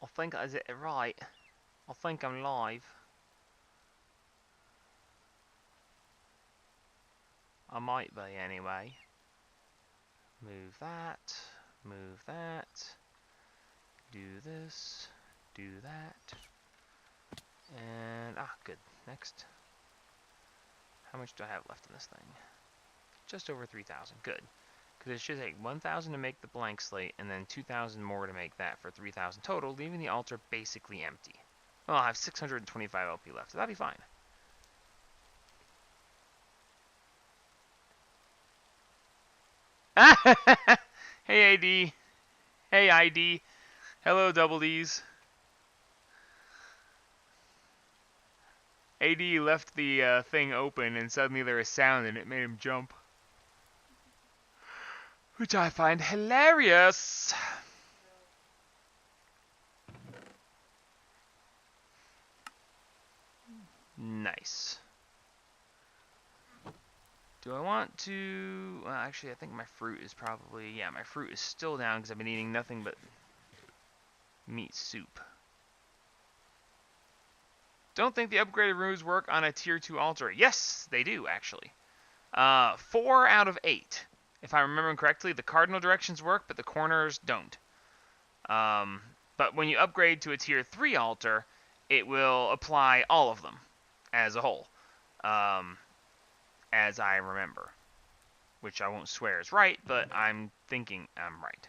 I think, is it right? I think I'm live. I might be anyway. Move that. Move that. Do this. Do that. And, good. Next. How much do I have left in this thing? Just over 3,000. Good. Because it should take 1,000 to make the blank slate, and then 2,000 more to make that for 3,000 total, leaving the altar basically empty. Well, I have 625 LP left, so that'd be fine. Hey, AD. Hey, ID. Hello, Double D's. AD left the thing open, and suddenly there was sound, and it made him jump. Which I find hilarious. Nice. Do I want to... Well, actually, I think my fruit is probably... Yeah, my fruit is still down because I've been eating nothing but meat soup. Don't think the upgraded rooms work on a tier 2 altar. Yes, they do, actually. 4 out of 8. If I remember correctly, the cardinal directions work, but the corners don't. But when you upgrade to a tier 3 altar, it will apply all of them as a whole. As I remember. Which I won't swear is right, but I'm thinking I'm right.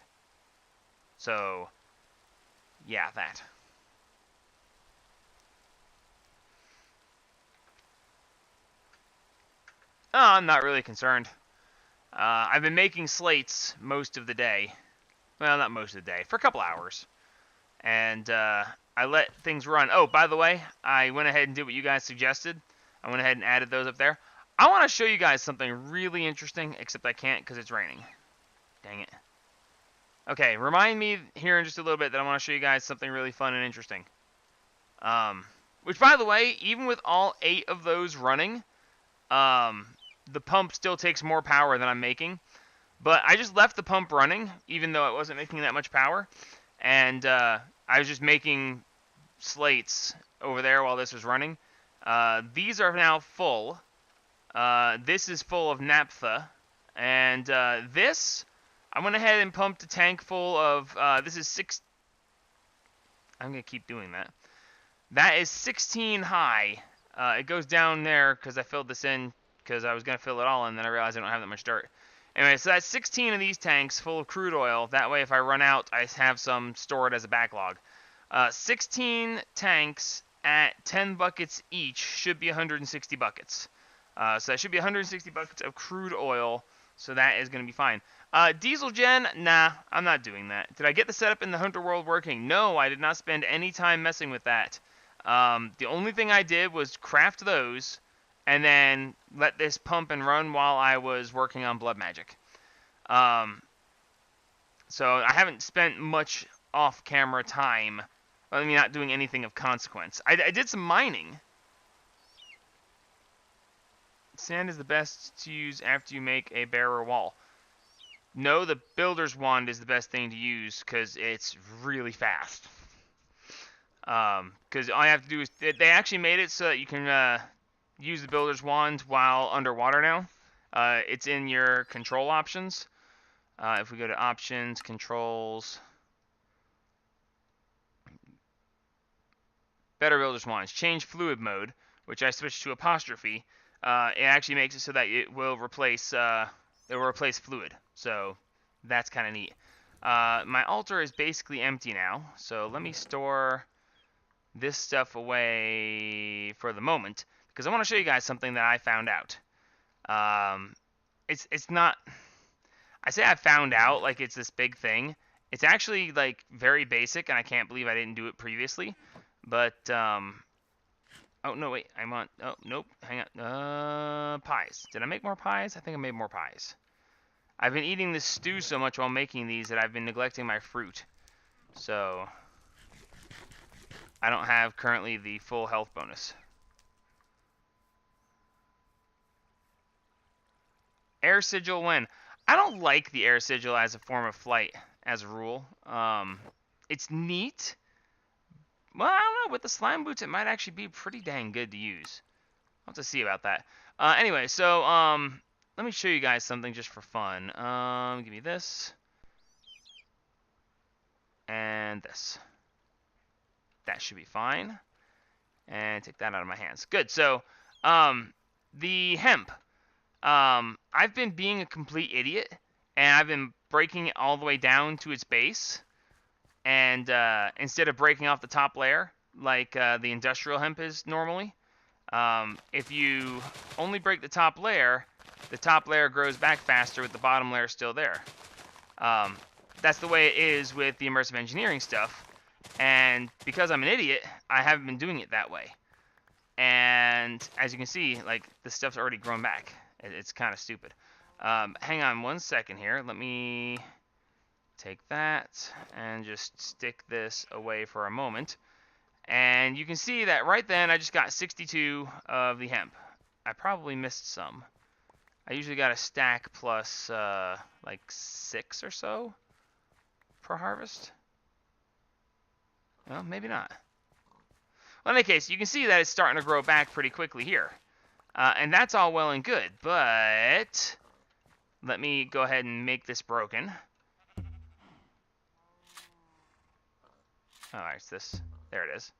So, yeah, that. I'm not really concerned. I've been making slates most of the day. Well, not most of the day. For a couple hours. And I let things run. Oh, by the way, I went ahead and did what you guys suggested. I went ahead and added those up there. I want to show you guys something really interesting, except I can't because it's raining. Dang it. Okay, remind me here in just a little bit that I want to show you guys something really fun and interesting. Which, by the way, even with all 8 of those running, the pump still takes more power than I'm making. But I just left the pump running, even though it wasn't making that much power. And I was just making slates over there while this was running. These are now full. This is full of naphtha. And this, I went ahead and pumped a tank full of, this is 6... I'm going to keep doing that. That is 16 high. It goes down there because I filled this in because I was going to fill it all in, and then I realized I don't have that much dirt. Anyway, so that's 16 of these tanks full of crude oil. That way, if I run out, I have some stored as a backlog. 16 tanks at 10 buckets each should be 160 buckets. So that should be 160 buckets of crude oil, so that is going to be fine. Diesel gen, nah, I'm not doing that. Did I get the setup in the Hunter World working? No, I did not spend any time messing with that. The only thing I did was craft those, and then let this pump and run while I was working on Blood Magic. So I haven't spent much off-camera time. Well, I mean, not doing anything of consequence. I did some mining. Sand is the best to use after you make a bearer wall. No, the builder's wand is the best thing to use because it's really fast. Because all you have to do is... They actually made it so that you can use the builder's wand while underwater now. It's in your control options. If we go to options, controls... Better builder's wands. Change fluid mode, which I switched to apostrophe. It actually makes it so that it will replace fluid. So that's kind of neat. My altar is basically empty now, so let me store this stuff away for the moment because I want to show you guys something that I found out. It's not. I say I found out like it's this big thing. It's actually like very basic, and I can't believe I didn't do it previously. But oh, no, wait, I'm on... Oh, nope, hang on. Pies. Did I make more pies? I think I made more pies. I've been eating this stew so much while making these that I've been neglecting my fruit. So, I don't have currently the full health bonus. Air sigil when? I don't like the air sigil as a form of flight, as a rule. It's neat. Well, I don't know. With the slime boots, it might actually be pretty dang good to use. I'll have to see about that. Anyway, so let me show you guys something just for fun. Give me this and this. That should be fine. And take that out of my hands. Good. So, the hemp. I've been being a complete idiot, and I've been breaking it all the way down to its base. And instead of breaking off the top layer, like the industrial hemp is normally, if you only break the top layer grows back faster with the bottom layer still there. That's the way it is with the immersive engineering stuff. And because I'm an idiot, I haven't been doing it that way. And as you can see, like, the stuff's already grown back. It's kind of stupid. Hang on one second here. Let me take that and just stick this away for a moment. And you can see that right then I just got 62 of the hemp. I probably missed some. I usually got a stack plus like 6 or so per harvest. Well, maybe not. Well, in any case, you can see that it's starting to grow back pretty quickly here. And that's all well and good, but let me go ahead and make this broken. Alright, it's this. There it is.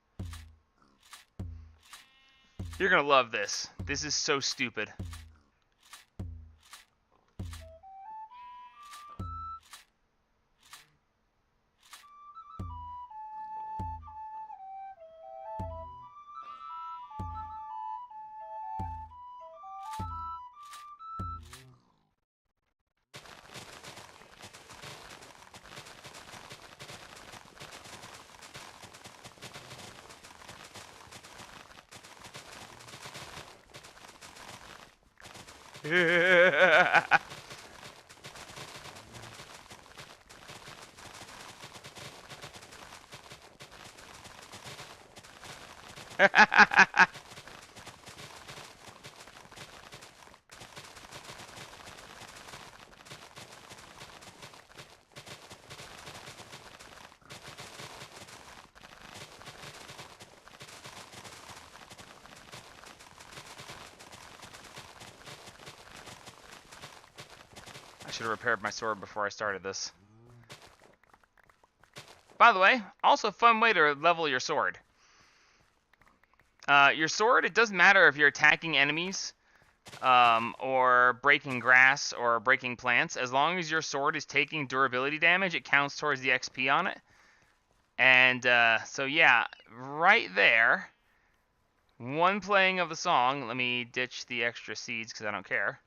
You're gonna love this. This is so stupid. I should have repaired my sword before I started this. By the way, also a fun way to level your sword. Your sword, it doesn't matter if you're attacking enemies, or breaking grass, or breaking plants. As long as your sword is taking durability damage, it counts towards the XP on it. And, so yeah, right there, one playing of the song. Let me ditch the extra seeds because I don't care.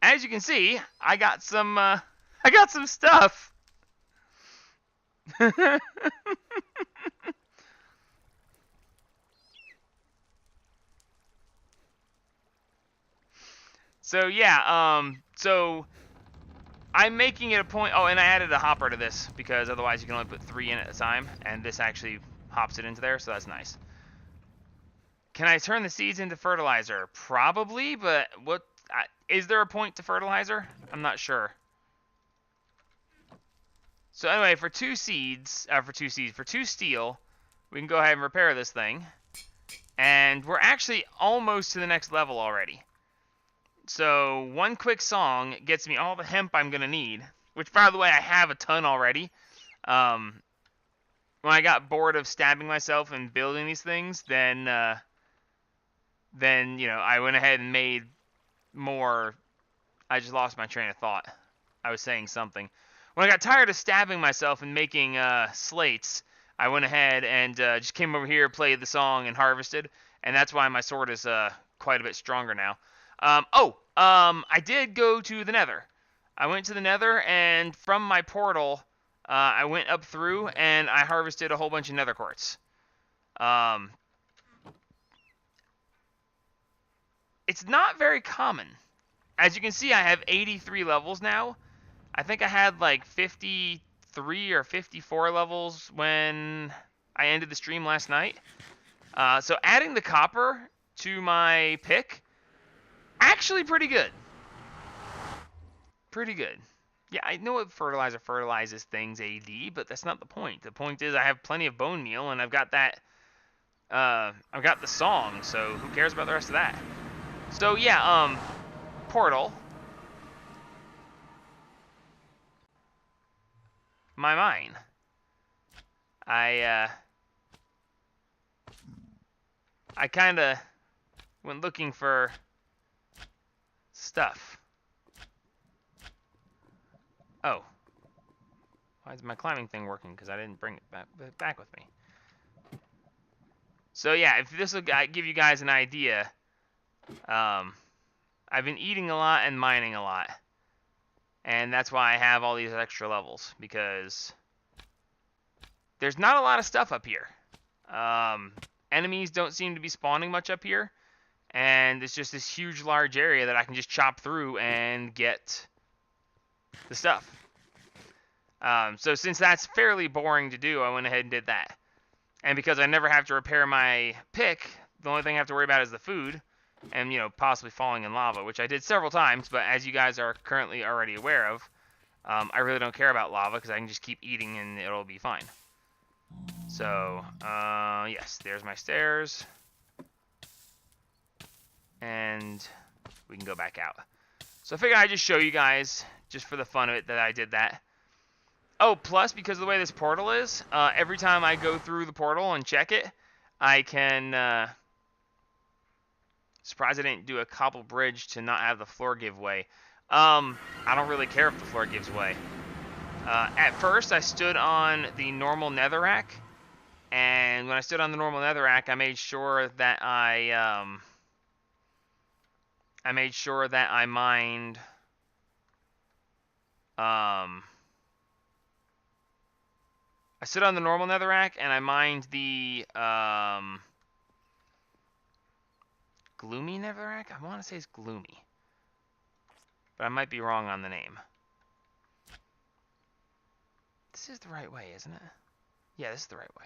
As you can see, I got some stuff. So yeah, so I'm making it a point. Oh, and I added a hopper to this because otherwise you can only put 3 in at a time, and this actually hops it into there, so that's nice. Can I turn the seeds into fertilizer? Probably, but what is there a point to fertilizer? I'm not sure. So anyway, for 2 steel, we can go ahead and repair this thing, and we're actually almost to the next level already. So one quick song gets me all the hemp I'm gonna need, which by the way I have a ton already. When I got bored of stabbing myself and building these things, then you know, I went ahead and made more. I just lost my train of thought. I was saying something. When I got tired of stabbing myself and making slates, I went ahead and just came over here, played the song, and harvested. And that's why my sword is quite a bit stronger now. I did go to the Nether. I went to the Nether, and from my portal, I went up through, and I harvested a whole bunch of Nether quartz. It's not very common. As you can see, I have 83 levels now. I think I had like 53 or 54 levels when I ended the stream last night. So adding the copper to my pick, Actually, pretty good. Pretty good. Yeah, I know what fertilizer fertilizes things, AD, but that's not the point. The point is I have plenty of bone meal, and I've got that. I've got the song, so who cares about the rest of that? So yeah, portal. My mine. I kind of went looking for stuff. Oh. Why is my climbing thing working? Because I didn't bring it back with me. So yeah, if this will give you guys an idea, I've been eating a lot and mining a lot. And that's why I have all these extra levels, because there's not a lot of stuff up here. Enemies don't seem to be spawning much up here, and it's just this huge, large area that I can just chop through and get the stuff. So since that's fairly boring to do, I went ahead and did that. And because I never have to repair my pick, the only thing I have to worry about is the food, and, you know, possibly falling in lava, which I did several times, but as you guys are currently already aware of, I really don't care about lava, because I can just keep eating and it'll be fine. So, yes, there's my stairs. And we can go back out. So I figured I'd just show you guys, just for the fun of it, that I did that. Oh, plus, because of the way this portal is, every time I go through the portal and check it, I can, surprised I didn't do a cobble bridge to not have the floor give way. I don't really care if the floor gives way. At first, I stood on the normal netherrack, and when I stood on the normal netherrack, I made sure that I mined, I stood on the normal netherrack, and I mined the, gloomy netherrack? I want to say it's gloomy, but I might be wrong on the name. This is the right way, isn't it? Yeah, this is the right way.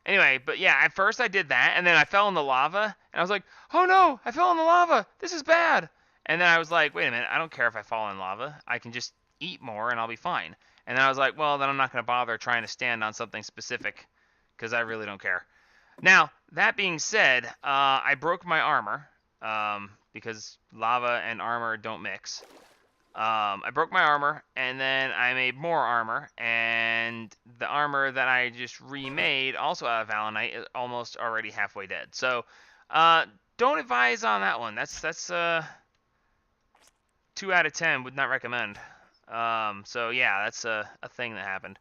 Anyway, but yeah, at first I did that, and then I fell in the lava, and I was like, oh no, I fell in the lava, this is bad. And then I was like, wait a minute, I don't care if I fall in lava, I can just eat more and I'll be fine. And then I was like, well, then I'm not going to bother trying to stand on something specific, because I really don't care. Now, that being said, I broke my armor, because lava and armor don't mix. I broke my armor, and then I made more armor, and the armor that I just remade, also out of Valenite, is almost already halfway dead. So, don't advise on that one. That's 2 out of 10, would not recommend. So yeah, that's a thing that happened.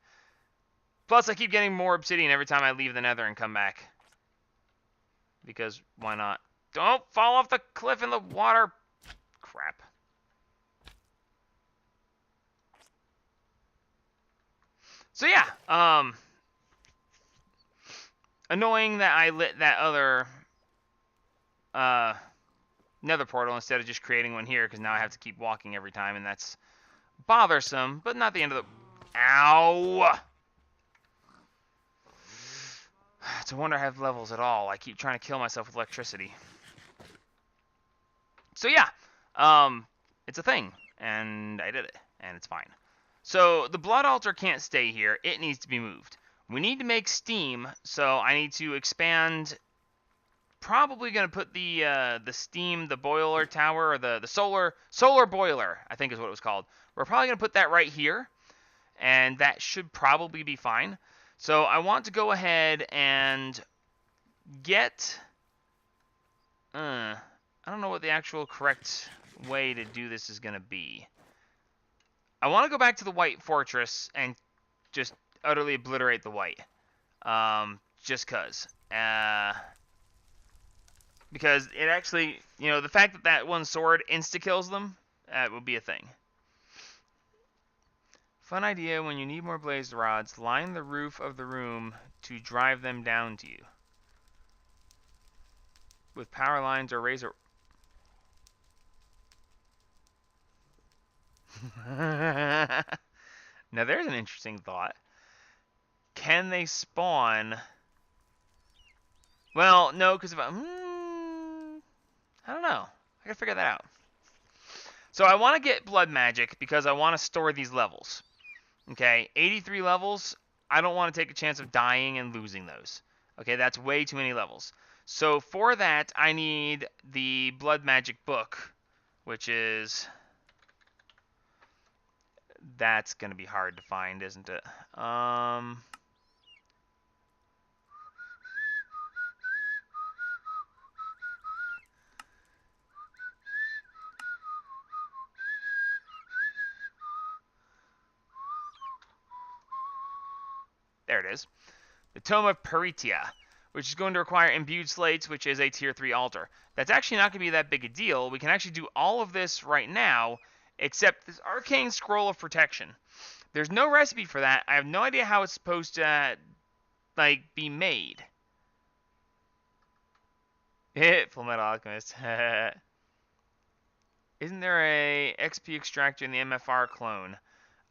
Plus, I keep getting more obsidian every time I leave the nether and come back. Because, why not? Don't fall off the cliff in the water! Crap. So yeah, annoying that I lit that other, nether portal instead of just creating one here, because now I have to keep walking every time, and that's bothersome, but not the end of the... Ow! It's a wonder I have levels at all. I keep trying to kill myself with electricity. So yeah, it's a thing, and I did it, and it's fine. So the blood altar can't stay here. It needs to be moved. We need to make steam, so I need to expand. Probably going to put the steam, the boiler tower, or the solar boiler, I think is what it was called. We're probably going to put that right here, and that should probably be fine. So I want to go ahead and get... I don't know what the actual correct way to do this is going to be. I want to go back to the white fortress and just utterly obliterate the white. Just cause. Because it actually, you know, the fact that that one sword insta-kills them, that would be a thing. Fun idea, when you need more blaze rods, line the roof of the room to drive them down to you. With power lines or razor... Now there's an interesting thought. Can they spawn... Well, no, because if I don't know. I gotta figure that out. So I want to get blood magic because I want to store these levels. Okay, 83 levels. I don't want to take a chance of dying and losing those. Okay, that's way too many levels. So for that, I need the blood magic book, which is... That's going to be hard to find, isn't it? There it is. The Tome of Peritia, which is going to require imbued slates, which is a tier 3 altar. That's actually not going to be that big a deal. We can actually do all of this right now, except this arcane scroll of protection. There's no recipe for that. I have no idea how it's supposed to, be made. Full Metal Alchemist. Isn't there a XP extractor in the MFR clone?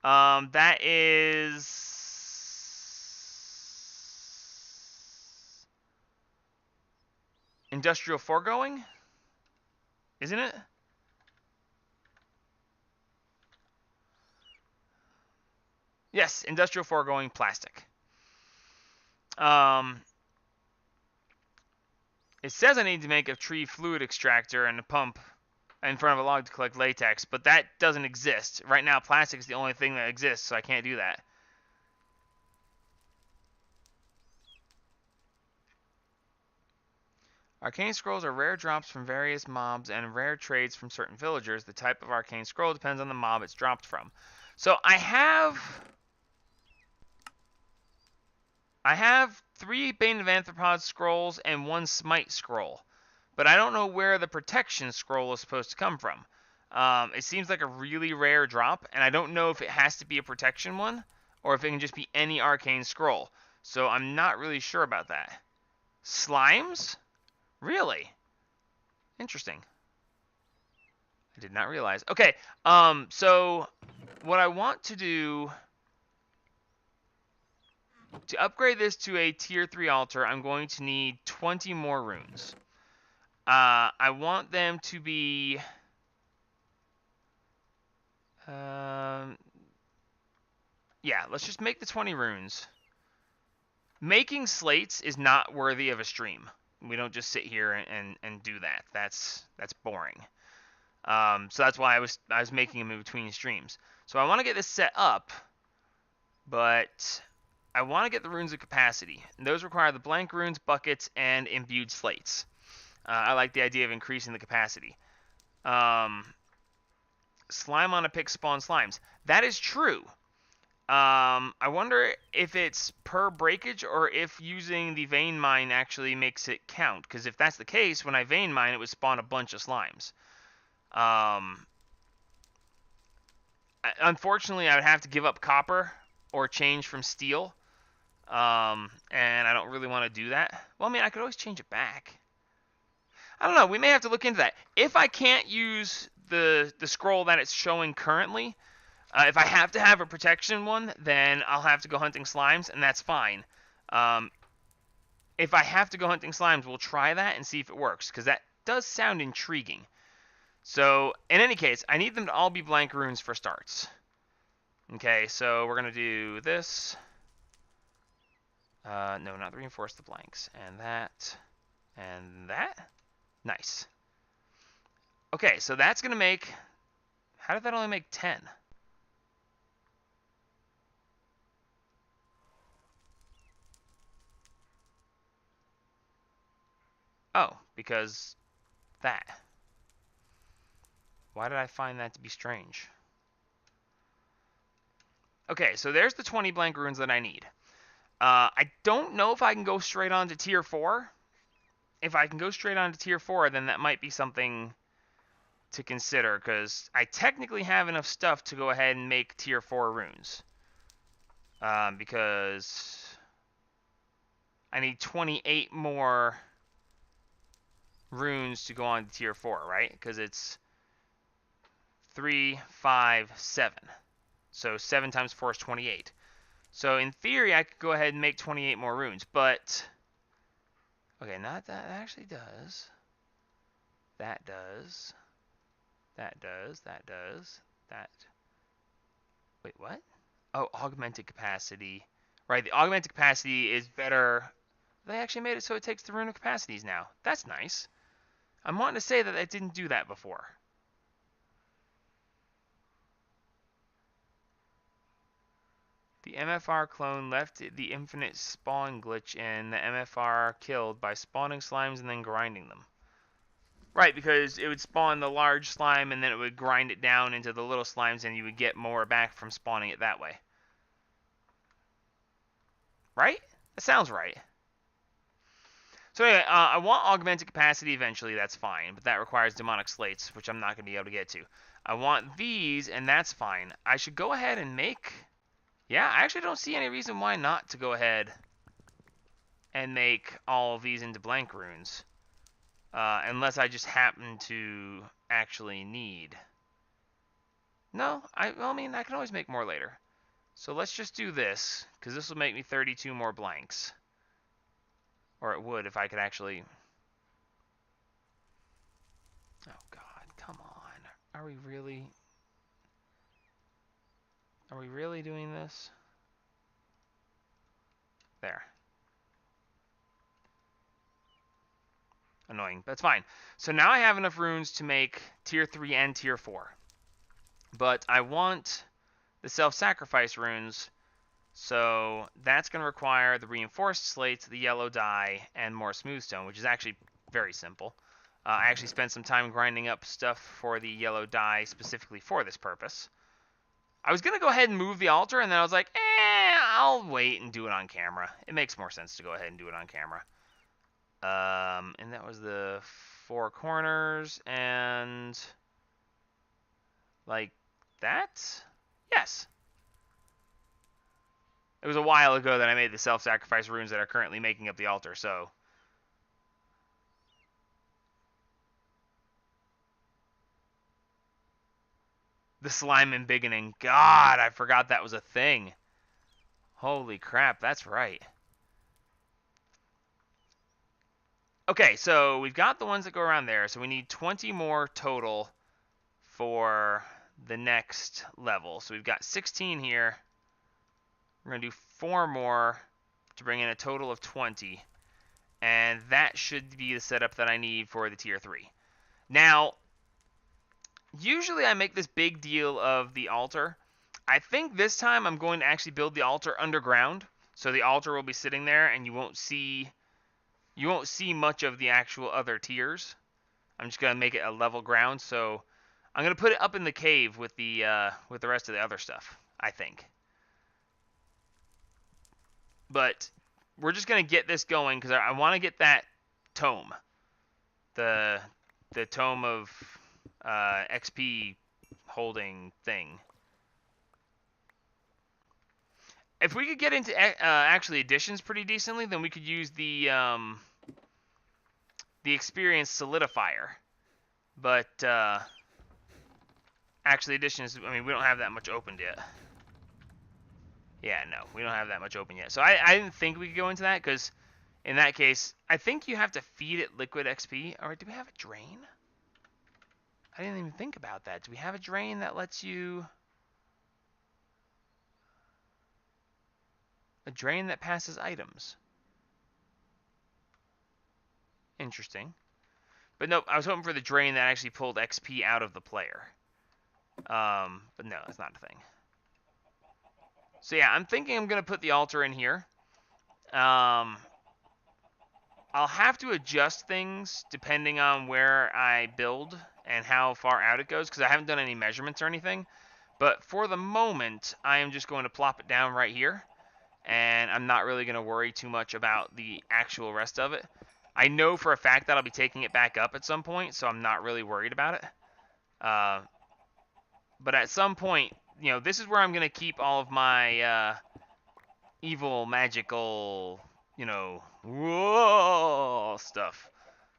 That is... Industrial foregoing? Isn't it? Yes, industrial foregoing plastic. It says I need to make a tree fluid extractor and a pump in front of a log to collect latex, but that doesn't exist. Right now, plastic is the only thing that exists, so I can't do that. Arcane scrolls are rare drops from various mobs and rare trades from certain villagers. The type of arcane scroll depends on the mob it's dropped from. So I have 3 Bane of Anthropods scrolls and 1 Smite scroll, but I don't know where the protection scroll is supposed to come from. It seems like a really rare drop, and I don't know if it has to be a protection one or if it can just be any arcane scroll. So I'm not really sure about that. Slimes? Really? Interesting. I did not realize. Okay, so what I want to do... To upgrade this to a tier 3 altar, I'm going to need 20 more runes. I want them to be... yeah, let's just make the 20 runes. Making slates is not worthy of a stream. We don't just sit here and do that. That's boring. So that's why I was making them in between streams. So I want to get this set up, but I want to get the runes of capacity. And those require the blank runes, buckets, and imbued slates. I like the idea of increasing the capacity. Slime on a pick spawn slimes. That is true. I wonder if it's per breakage or if using the vein mine actually makes it count. Because if that's the case, when I vein mine, it would spawn a bunch of slimes. Unfortunately, I would have to give up copper or change from steel. And I don't really want to do that. Well, I mean, I could always change it back. I don't know. We may have to look into that. If I can't use the scroll that it's showing currently... if I have to have a protection one, then I'll have to go hunting slimes, and that's fine. If I have to go hunting slimes, we'll try that and see if it works, because that does sound intriguing. So, in any case, I need them to all be blank runes for starts. Okay, so we're going to do this. No, not reinforce the blanks. And that. And that. Nice. Okay, so that's going to make... How did that only make 10? Oh, because that. Why did I find that to be strange? Okay, so there's the 20 blank runes that I need. I don't know if I can go straight on to tier 4. If I can go straight on to tier 4, then that might be something to consider, because I technically have enough stuff to go ahead and make tier 4 runes. Because I need 28 more runes to go on to tier 4, right? Because it's 3, 5, 7. So 7 times 4 is 28. So in theory, I could go ahead and make 28 more runes, but... Okay, not that. That actually does. That does. That does. That does. That. Wait, what? Oh, augmented capacity. Right, the augmented capacity is better. They actually made it so it takes the rune of capacities now. That's nice. I'm wanting to say that it didn't do that before. The MFR clone left the infinite spawn glitch in. The MFR killed by spawning slimes and then grinding them. Right, because it would spawn the large slime and then it would grind it down into the little slimes and you would get more back from spawning it that way. Right? That sounds right. So anyway, I want augmented capacity eventually, that's fine, but that requires demonic slates, which I'm not going to be able to get to. I want these, and that's fine. I should go ahead and make... Yeah, I actually don't see any reason why not to go ahead and make all of these into blank runes. Unless I just happen to actually need... No, I mean, I can always make more later. So let's just do this, because this will make me 32 more blanks. Or it would if I could actually... Oh god, come on. Are we really... Are we really doing this? There. Annoying, but it's fine. So now I have enough runes to make tier 3 and tier 4. But I want the self-sacrifice runes, so that's going to require the reinforced slates, the yellow dye, and more smoothstone, which is actually very simple. I actually spent some time grinding up stuff for the yellow dye specifically for this purpose. I was going to go ahead and move the altar, and then I was like, I'll wait and do it on camera. It makes more sense to go ahead and do it on camera. And that was the 4 corners, and like that? Yes. It was a while ago that I made the self-sacrifice runes that are currently making up the altar, so... The slime embiggening. God, I forgot that was a thing. Holy crap, that's right. Okay, so we've got the ones that go around there, so we need 20 more total for the next level. So we've got 16 here. We're going to do 4 more to bring in a total of 20. And that should be the setup that I need for the tier 3. Now, usually I make this big deal of the altar. I think this time I'm going to actually build the altar underground. So the altar will be sitting there and you won't see much of the actual other tiers. I'm just going to make it a level ground. So I'm going to put it up in the cave with the rest of the other stuff, I think. But we're just going to get this going because I want to get that tome. The tome of XP holding thing. If we could get into actually additions pretty decently, then we could use the experience solidifier. But actually additions, I mean, we don't have that much opened yet. Yeah, no, we don't have that much open yet. So I didn't think we could go into that, because in that case, I think you have to feed it liquid XP. Alright, do we have a drain? I didn't even think about that. Do we have a drain that lets you... A drain that passes items. Interesting. But nope, I was hoping for the drain that actually pulled XP out of the player. But no, that's not a thing. So yeah, I'm thinking I'm going to put the altar in here. I'll have to adjust things depending on where I build and how far out it goes, because I haven't done any measurements or anything. But for the moment, I am just going to plop it down right here. And I'm not really going to worry too much about the actual rest of it. I know for a fact that I'll be taking it back up at some point, so I'm not really worried about it. But at some point, you know, this is where I'm going to keep all of my evil, magical, you know, whoa stuff.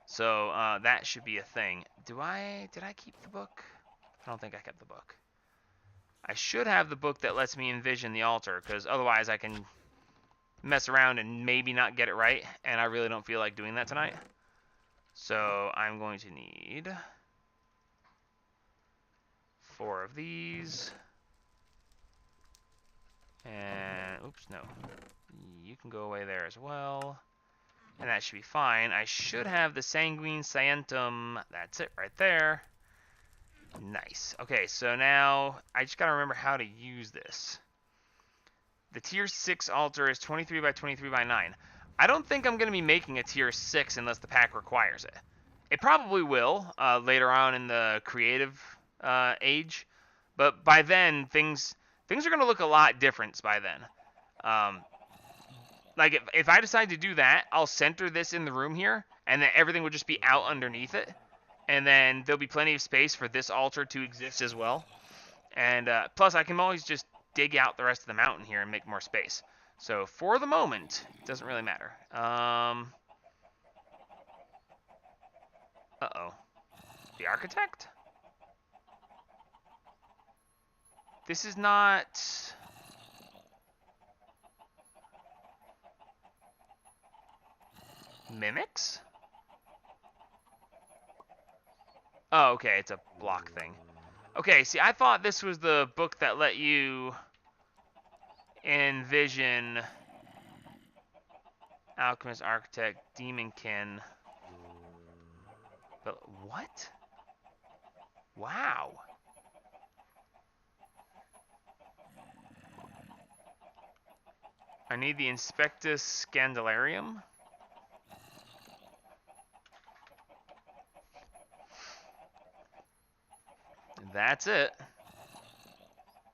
So that should be a thing. Did I keep the book? I don't think I kept the book. I should have the book that lets me envision the altar, because otherwise I can mess around and maybe not get it right, and I really don't feel like doing that tonight. So I'm going to need 4 of these. And, oops, no. You can go away there as well. And that should be fine. I should have the Sanguine Scientum. That's it right there. Nice. Okay, so now I just got to remember how to use this. The tier 6 altar is 23 by 23 by 9. I don't think I'm going to be making a tier 6 unless the pack requires it. It probably will later on in the creative age. But by then, things are going to look a lot different by then. Like, if I decide to do that, I'll center this in the room here, and then everything will just be out underneath it. And then there'll be plenty of space for this altar to exist as well. And plus, I can always just dig out the rest of the mountain here and make more space. So for the moment, it doesn't really matter. Uh-oh. The architect? This is not... Mimics? Oh, okay, it's a block thing. Okay, see, I thought this was the book that let you envision Alchemist, Architect, Demonkin. But what? Wow. I need the Inspectus Scandalarium. That's it.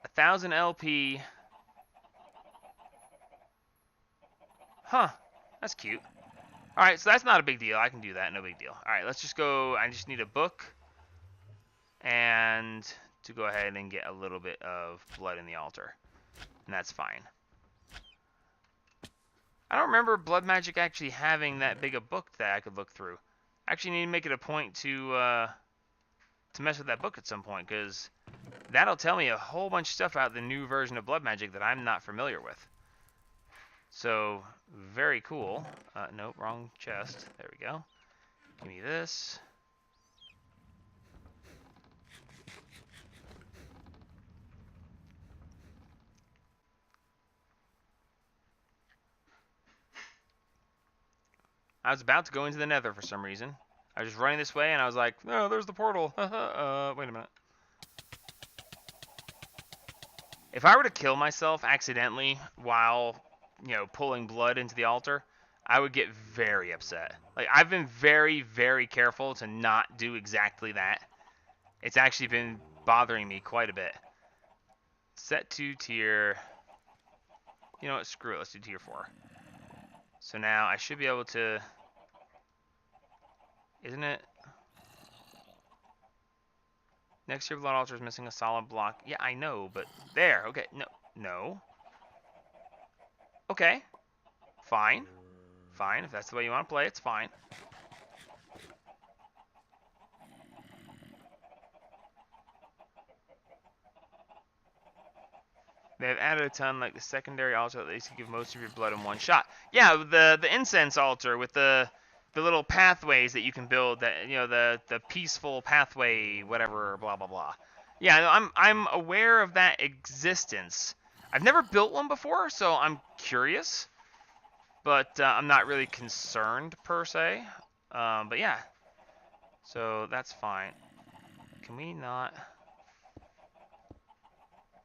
1,000 LP. Huh. That's cute. Alright, so that's not a big deal. I can do that. No big deal. Alright, let's just go. I just need a book. And to go ahead and get a little bit of blood in the altar. And that's fine. I don't remember Blood Magic actually having that big a book that I could look through. I actually need to make it a point to mess with that book at some point, because that'll tell me a whole bunch of stuff about the new version of Blood Magic that I'm not familiar with. So, very cool. Nope, wrong chest. There we go. Give me this. I was about to go into the Nether for some reason. I was just running this way, and I was like, "Oh, there's the portal." Wait a minute. If I were to kill myself accidentally while, pulling blood into the altar, I would get very upset. Like, I've been very, very careful to not do exactly that. It's actually been bothering me quite a bit. Set to tier... You know what? Screw it. Let's do tier 4. So now I should be able to... Isn't it? Next to your blood altar is missing a solid block. Yeah, I know, but... There. Okay. No. Okay. Fine. Fine. If that's the way you want to play, it's fine. They've added a ton, like the secondary altar that lets you give most of your blood in one shot. Yeah, the incense altar with the little pathways that you can build, that the peaceful pathway, whatever, blah blah blah. Yeah, I'm aware of that existence. I've never built one before, so I'm curious, but I'm not really concerned per se. But yeah, so that's fine. Can we not?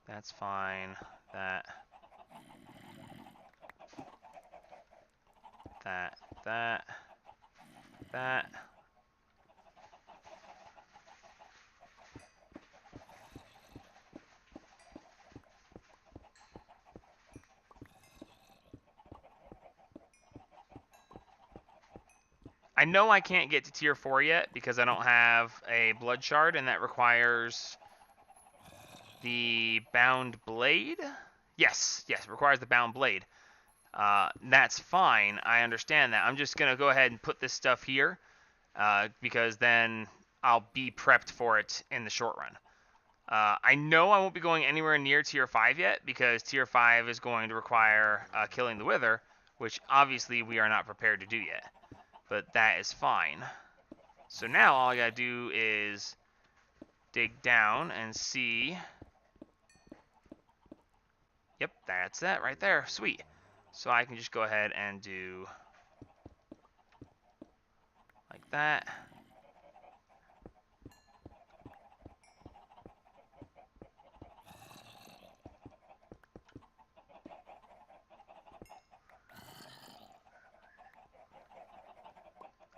That's fine. That. I know I can't get to tier 4 yet because I don't have a blood shard, and that requires the bound blade. Yes, it requires the bound blade. That's fine. I understand that. I'm just going to go ahead and put this stuff here because then I'll be prepped for it in the short run. I know I won't be going anywhere near tier 5 yet because tier 5 is going to require killing the Wither, which obviously we are not prepared to do yet. But that is fine. So now all I gotta do is dig down and see. Yep, that's it right there. Sweet. So I can just go ahead and do like that.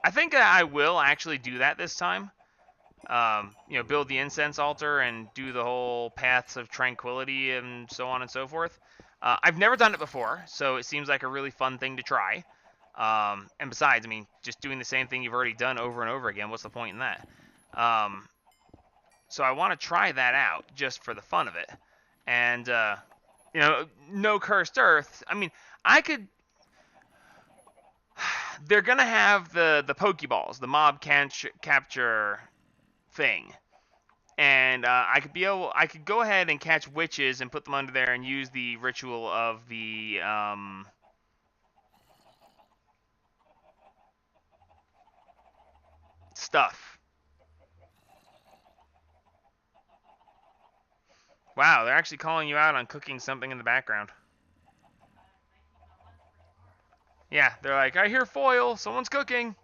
I think I will actually do that this time. Build the incense altar and do the whole paths of tranquility and so on and so forth. I've never done it before, so it seems like a really fun thing to try. And besides, I mean, just doing the same thing you've already done over and over again, what's the point in that? So I want to try that out just for the fun of it. And, no cursed earth. I mean, I could... They're going to have the Pokeballs, the mob capture thing. And I could go ahead and catch witches and put them under there and use the ritual of the stuff. Wow, they're actually calling you out on cooking something in the background. Yeah, they're like, I hear foil, someone's cooking.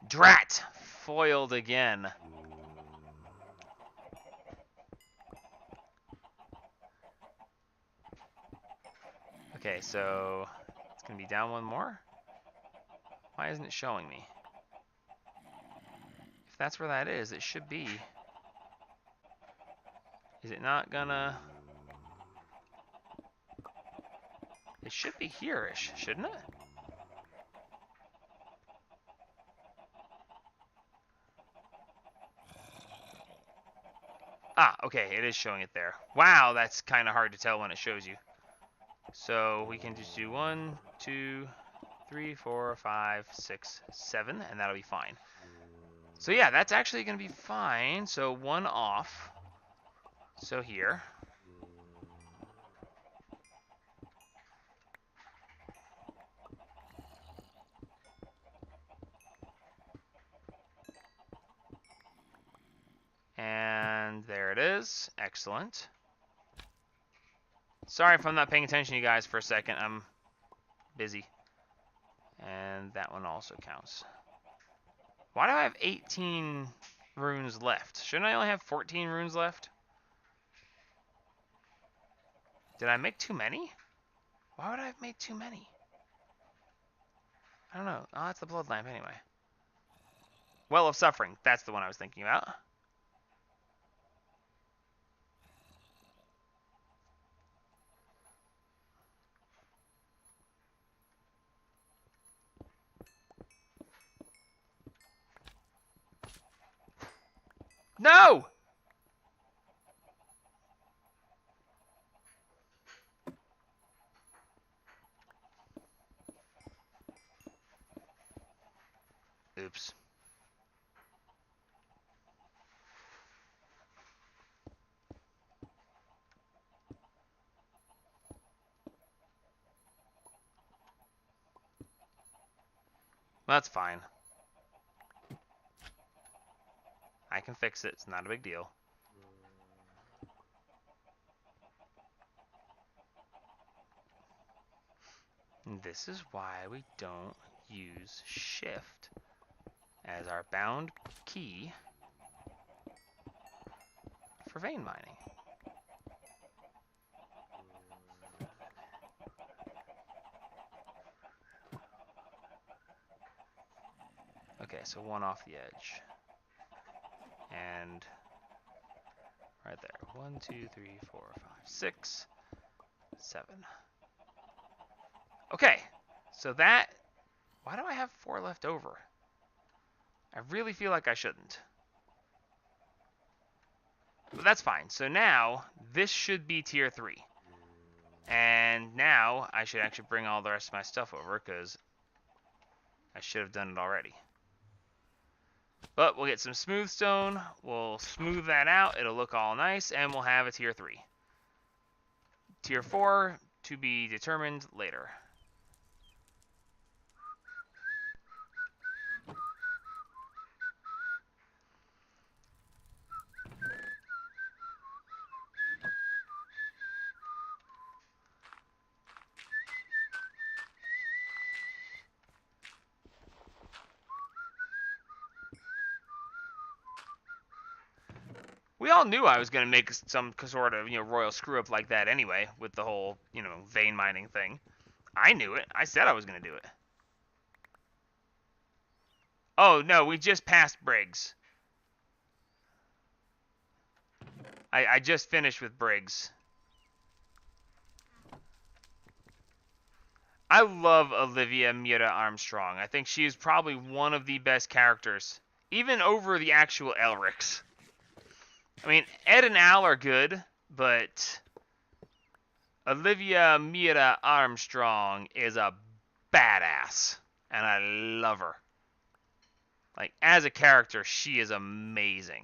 Drat! Foiled again. Okay, so it's going to be down one more. Why isn't it showing me? If that's where that is, it should be. Is it not gonna... It should be here-ish, shouldn't it? Ah, okay, it is showing it there. Wow, that's kind of hard to tell when it shows you. So we can just do 1, 2, 3, 4, 5, 6, 7, and that'll be fine. So yeah, that's actually going to be fine. So 1 off. So here. And there it is. Excellent. Sorry if I'm not paying attention to you guys for a second. I'm busy. And that one also counts. Why do I have 18 runes left? Shouldn't I only have 14 runes left? Did I make too many? Why would I have made too many? I don't know. Oh, that's the blood lamp anyway. Well of Suffering. That's the one I was thinking about. No! Oops. Well, that's fine. I can fix it. It's not a big deal. And this is why we don't use Shift as our bound key for vein mining. Okay, so 1 off the edge. And right there. 1, 2, 3, 4, 5, 6, 7. Okay, so that... Why do I have 4 left over? I really feel like I shouldn't. But that's fine. So now, this should be tier 3. And now, I should actually bring all the rest of my stuff over, because I should have done it already. But we'll get some smooth stone, we'll smooth that out, it'll look all nice, and we'll have a tier 3. Tier 4, to be determined later. We all knew I was going to make some sort of, royal screw up like that anyway, with the whole, vein mining thing. I knew it. I said I was going to do it. Oh, no, we just passed Briggs. I just finished with Briggs. I love Olivia Mira Armstrong. I think she is probably one of the best characters, even over the actual Elrics. I mean, Ed and Al are good, but Olivia Mira Armstrong is a badass, and I love her. Like, as a character, she is amazing.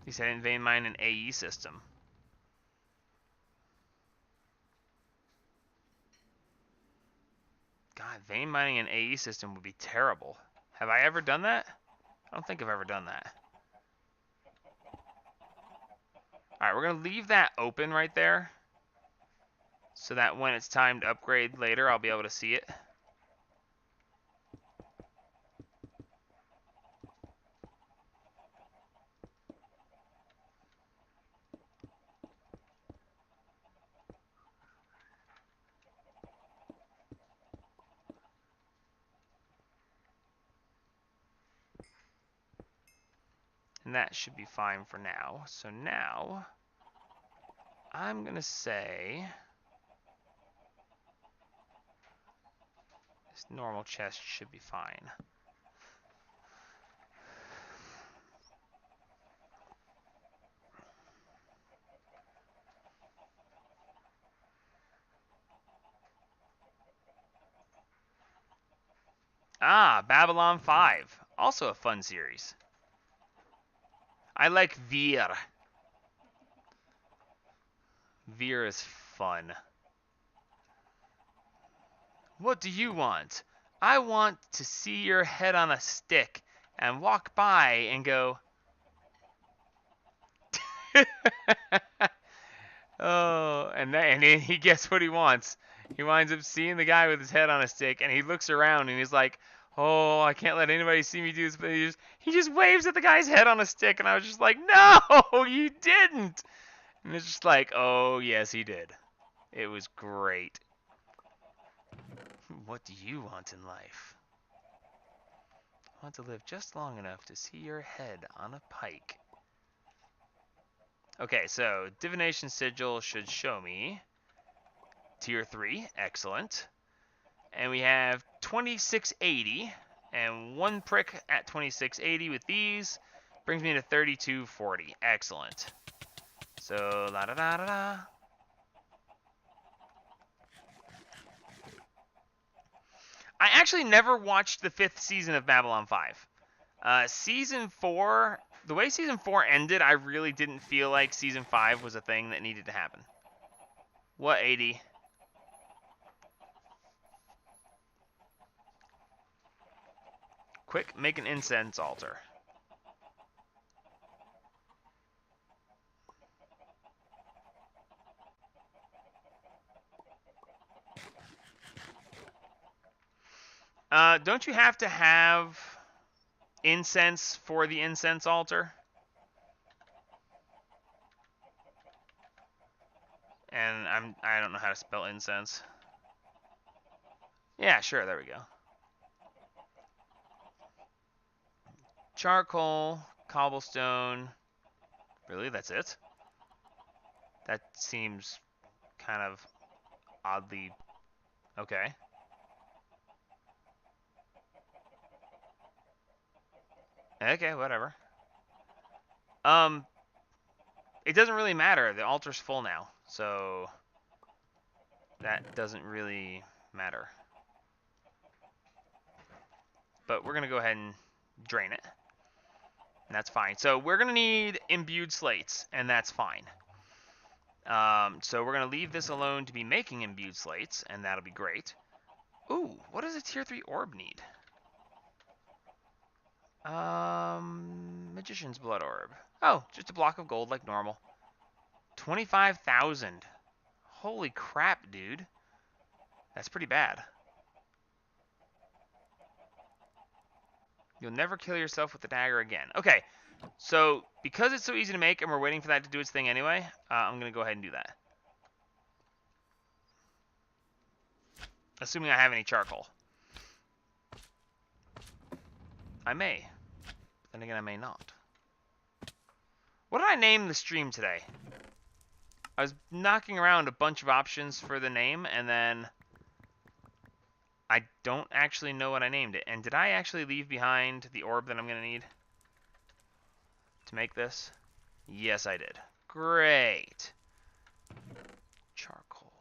He said in vein mine an AE system. God, vein mining an AE system would be terrible. Have I ever done that? I don't think I've ever done that. Alright, we're going to leave that open right there, so that when it's time to upgrade later, I'll be able to see it. And that should be fine for now. So now, I'm going to say this normal chest should be fine. Ah, Babylon 5. Also a fun series. I like Vir. Vir is fun. What do you want? I want to see your head on a stick and walk by and go... Oh, and he gets what he wants. He winds up seeing the guy with his head on a stick, and he looks around and he's like, "Oh, I can't let anybody see me do this." But he just waves at the guy's head on a stick, and I was just like, "No, you didn't." And it's just like, "Oh, yes, he did." It was great. What do you want in life? I want to live just long enough to see your head on a pike. Okay, so Divination Sigil should show me Tier 3, excellent. And we have 2680, and one prick at 2680 with these brings me to 3240, excellent. So, la da da da da. I actually never watched the 5th season of Babylon 5. Season 4, the way Season 4 ended, I really didn't feel like Season 5 was a thing that needed to happen. What 80? Quick, make an incense altar. Don't you have to have incense for the incense altar? And I don't know how to spell incense. Yeah, sure, there we go. Charcoal, cobblestone. Really, that's it? That seems kind of oddly okay. Okay, whatever. It doesn't really matter. The altar's full now, so that doesn't really matter. But we're gonna go ahead and drain it. And that's fine. So we're gonna need imbued slates, and that's fine. So we're gonna leave this alone to be making imbued slates, and that'll be great. Ooh, what does a tier 3 orb need? Magician's Blood Orb. Oh, just a block of gold like normal. 25,000. Holy crap, dude. That's pretty bad. You'll never kill yourself with the dagger again. Okay, so because it's so easy to make and we're waiting for that to do its thing anyway, I'm going to go ahead and do that. Assuming I have any charcoal. I may. But then again, I may not. What did I name the stream today? I was knocking around a bunch of options for the name, and then I don't actually know what I named it. And did I actually leave behind the orb that I'm going to need to make this? Yes, I did. Great. Charcoal.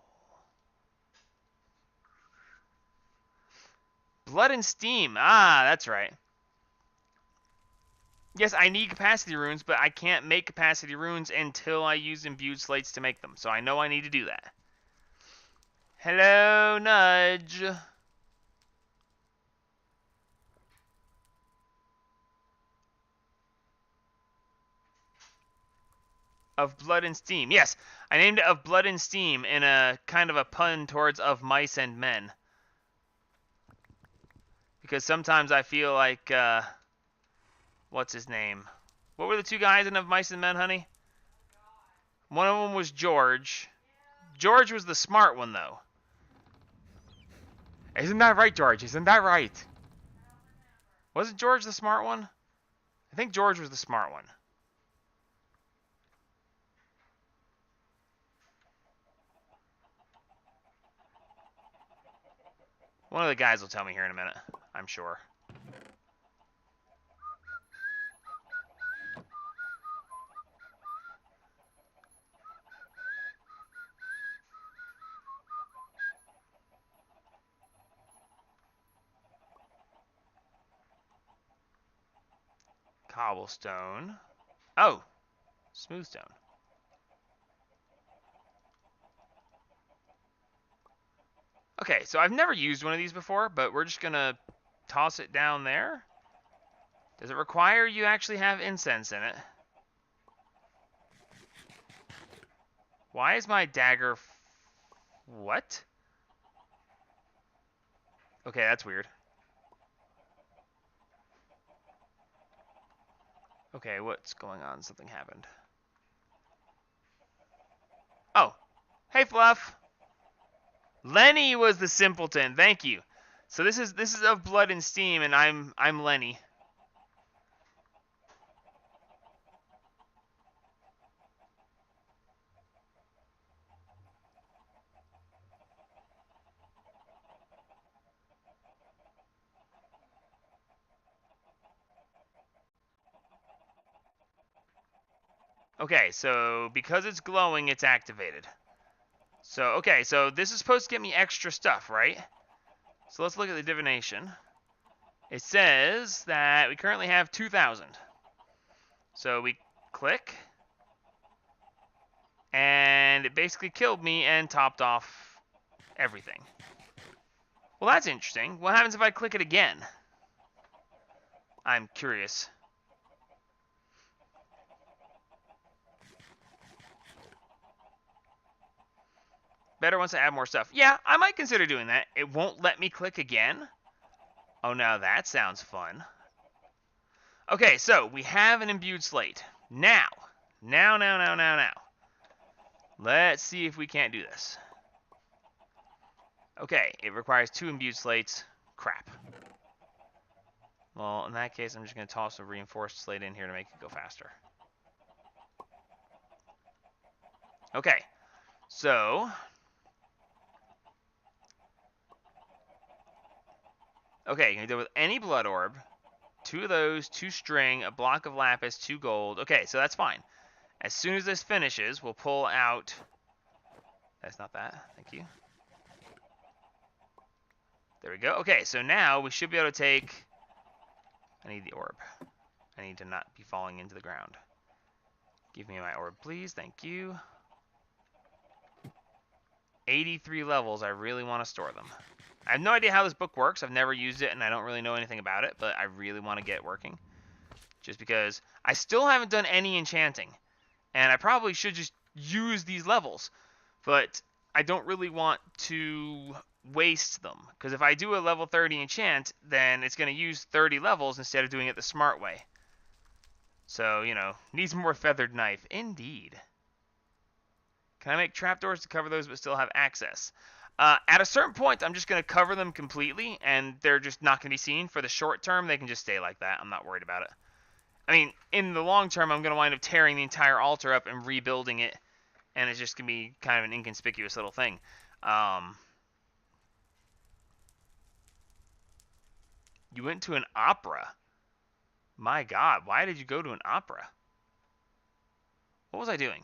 Blood and steam. Ah, that's right. Yes, I need capacity runes, but I can't make capacity runes until I use imbued slates to make them. So I know I need to do that. Hello, Nudge. Of Blood and Steam. Yes, I named it Of Blood and Steam in a kind of a pun towards Of Mice and Men. Because sometimes I feel like, what's his name? What were the two guys in Of Mice and Men, honey? One of them was George. George was the smart one, though. Isn't that right, George? Isn't that right? Wasn't George the smart one? I think George was the smart one. One of the guys will tell me here in a minute, I'm sure. Cobblestone. Oh, smooth stone. Okay, so I've never used one of these before, but we're just going to toss it down there. Does it require you actually have incense in it? Why is my dagger... What? Okay, that's weird. Okay, what's going on? Something happened. Oh. Hey, Fluff. Lenny was the simpleton. Thank you. So this is Of Blood and Steam, and I'm Lenny. Okay, so because it's glowing, it's activated. So, okay, so this is supposed to get me extra stuff, right? So let's look at the divination. It says that we currently have 2,000. So we click, and it basically killed me and topped off everything. Well, that's interesting. What happens if I click it again? I'm curious. Better once I add more stuff. Yeah, I might consider doing that. It won't let me click again. Oh, now that sounds fun. Okay, so we have an imbued slate. Now. Let's see if we can't do this. Okay, it requires 2 imbued slates. Crap. Well, in that case, I'm just going to toss a reinforced slate in here to make it go faster. Okay, so... Okay, you can do it with any blood orb. 2 of those, 2 string, a block of lapis, 2 gold. Okay, so that's fine. As soon as this finishes, we'll pull out... That's not that. Thank you. There we go. Okay, so now we should be able to take... I need the orb. I need to not be falling into the ground. Give me my orb, please. Thank you. 83 levels. I really want to store them. I have no idea how this book works. I've never used it, and I don't really know anything about it, but I really want to get it working. Just because I still haven't done any enchanting, and I probably should just use these levels, but I don't really want to waste them. Because if I do a level 30 enchant, then it's going to use 30 levels instead of doing it the smart way. So, you know, needs more feathered knife. Indeed. Can I make trapdoors to cover those but still have access? At a certain point, I'm just going to cover them completely, and they're just not going to be seen. For the short term, they can just stay like that. I'm not worried about it. I mean, in the long term, I'm going to wind up tearing the entire altar up and rebuilding it, and it's just going to be kind of an inconspicuous little thing. You went to an opera. My God, why did you go to an opera? What was I doing?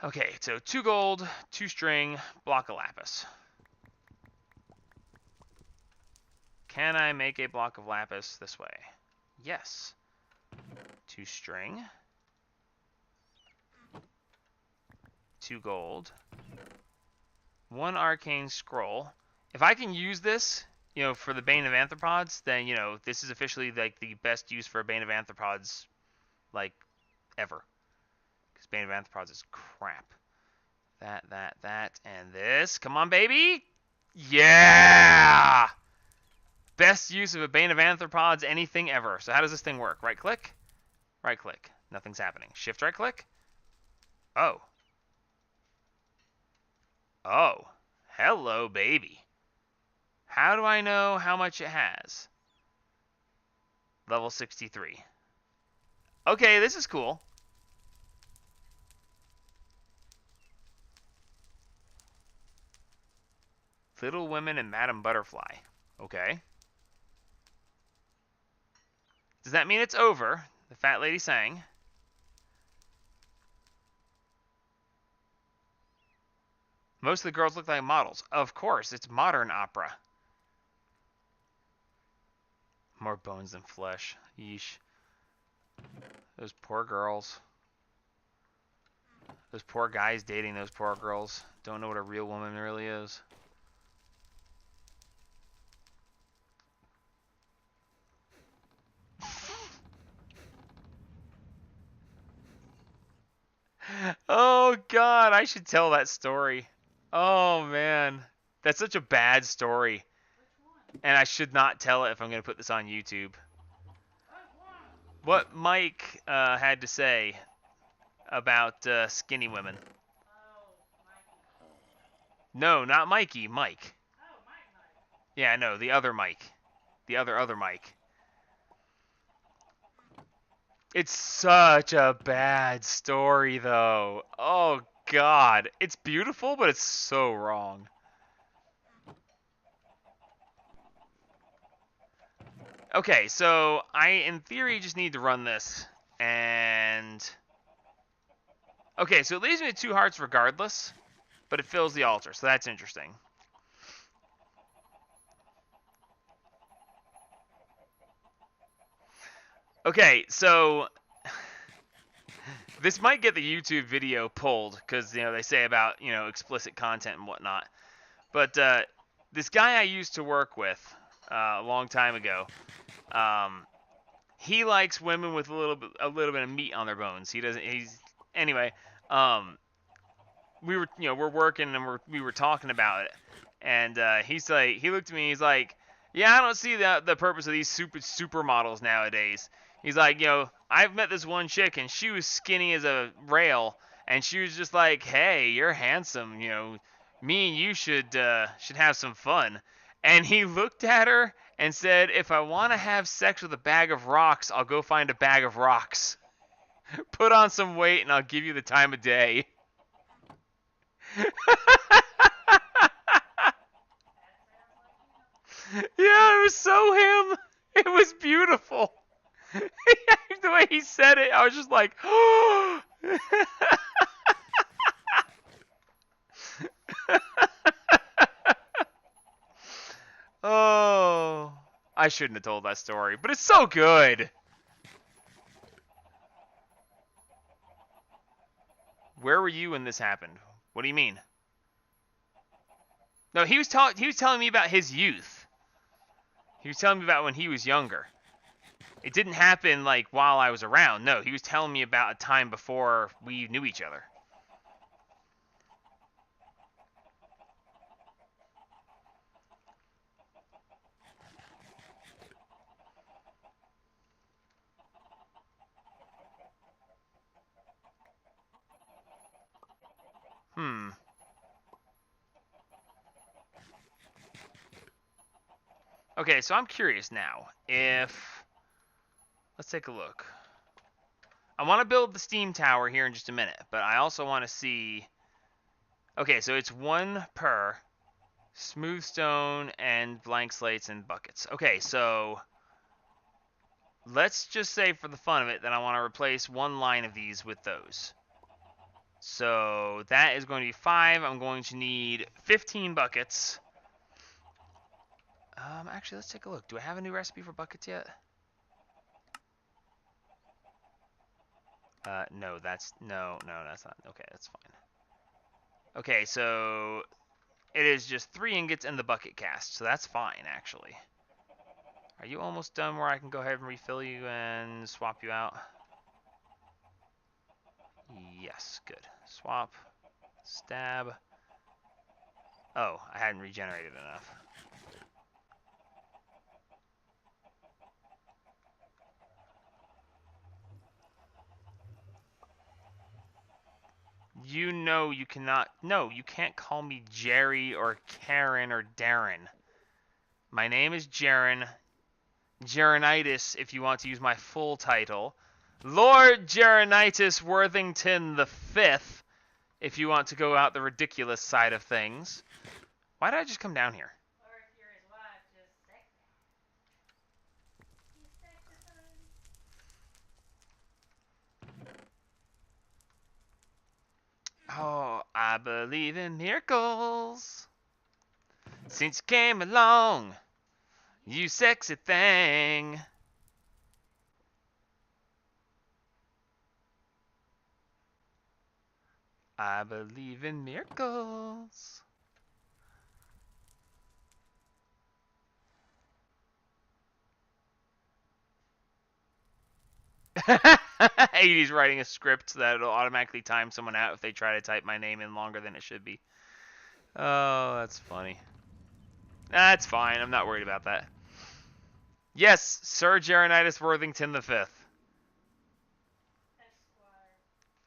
Okay, so 2 gold, 2 string, block of lapis. Can I make a block of lapis this way? Yes. 2 string. 2 gold. 1 arcane scroll. If I can use this, you know, for the Bane of Arthropods, then, you know, this is officially, like, the best use for a Bane of Arthropods, like, ever. Because Bane of Arthropods is crap. That, and this. Come on, baby! Yeah! Best use of a Bane of Arthropods anything ever. So how does this thing work? Right-click? Right-click. Nothing's happening. Shift-right-click? Oh. Oh. Hello, baby. How do I know how much it has? Level 63. Okay, this is cool. Little Women and Madame Butterfly. Okay. Does that mean it's over? The fat lady sang. Most of the girls look like models. Of course, it's modern opera. More bones than flesh. Yeesh. Those poor girls. Those poor guys dating those poor girls. Don't know what a real woman really is. Oh, God. I should tell that story. Oh, man. That's such a bad story. And I should not tell it if I'm going to put this on YouTube. What Mike had to say about skinny women. No, not Mikey. Mike. Yeah, no, the other Mike. The other Mike. It's such a bad story, though. Oh, God. It's beautiful, but it's so wrong. Okay, so I, in theory, just need to run this. And... okay, so it leaves me with 2 hearts regardless, but it fills the altar, so that's interesting. Okay, so this might get the YouTube video pulled because, you know, they say about, you know, explicit content and whatnot. But this guy I used to work with a long time ago, he likes women with a little bit of meat on their bones. He doesn't. Anyway. We were, you know, we're working and we were talking about it, and he's like, he looked at me, he's like, yeah, I don't see the purpose of these supermodels nowadays. He's like, you know, I've met this one chick and she was skinny as a rail, and she was just like, hey, you're handsome, you know, me and you should have some fun. And he looked at her and said, if I want to have sex with a bag of rocks, I'll go find a bag of rocks. Put on some weight and I'll give you the time of day. Yeah, it was so him. It was beautiful. The way he said it, I was just like, oh. Oh, I shouldn't have told that story, but it's so good. Where were you when this happened? What do you mean? No, he was telling me about his youth. He was telling me about when he was younger. It didn't happen, like, while I was around. No, he was telling me about a time before we knew each other. Hmm. Okay, so I'm curious now. Let's take a look. I want to build the steam tower here in just a minute, but I also want to see... Okay, so it's 1 per smooth stone and blank slates and buckets. Okay, so let's just say for the fun of it that I want to replace 1 line of these with those. So that is going to be 5. I'm going to need 15 buckets. Actually, let's take a look. Do I have a new recipe for buckets yet? No, that's not. Okay, that's fine. Okay, so it is just 3 ingots and the bucket cast, so that's fine, actually. Are you almost done where I can go ahead and refill you and swap you out? Yes, good. Swap, stab. Oh, I hadn't regenerated enough. You know you cannot... No, you can't call me Jerry or Karen or Darren. My name is Jaren. Jarenitis, if you want to use my full title. Lord Jarenitis Worthington the Fifth, if you want to go out the ridiculous side of things. Why did I just come down here? Or if you're his wife, just sex. Oh, I believe in miracles. Since you came along, you sexy thing. I believe in miracles. 80's writing a script that'll automatically time someone out if they try to type my name in longer than it should be. Oh, that's funny. That's fine. I'm not worried about that. Yes, Sir Jarenitis Worthington the Fifth.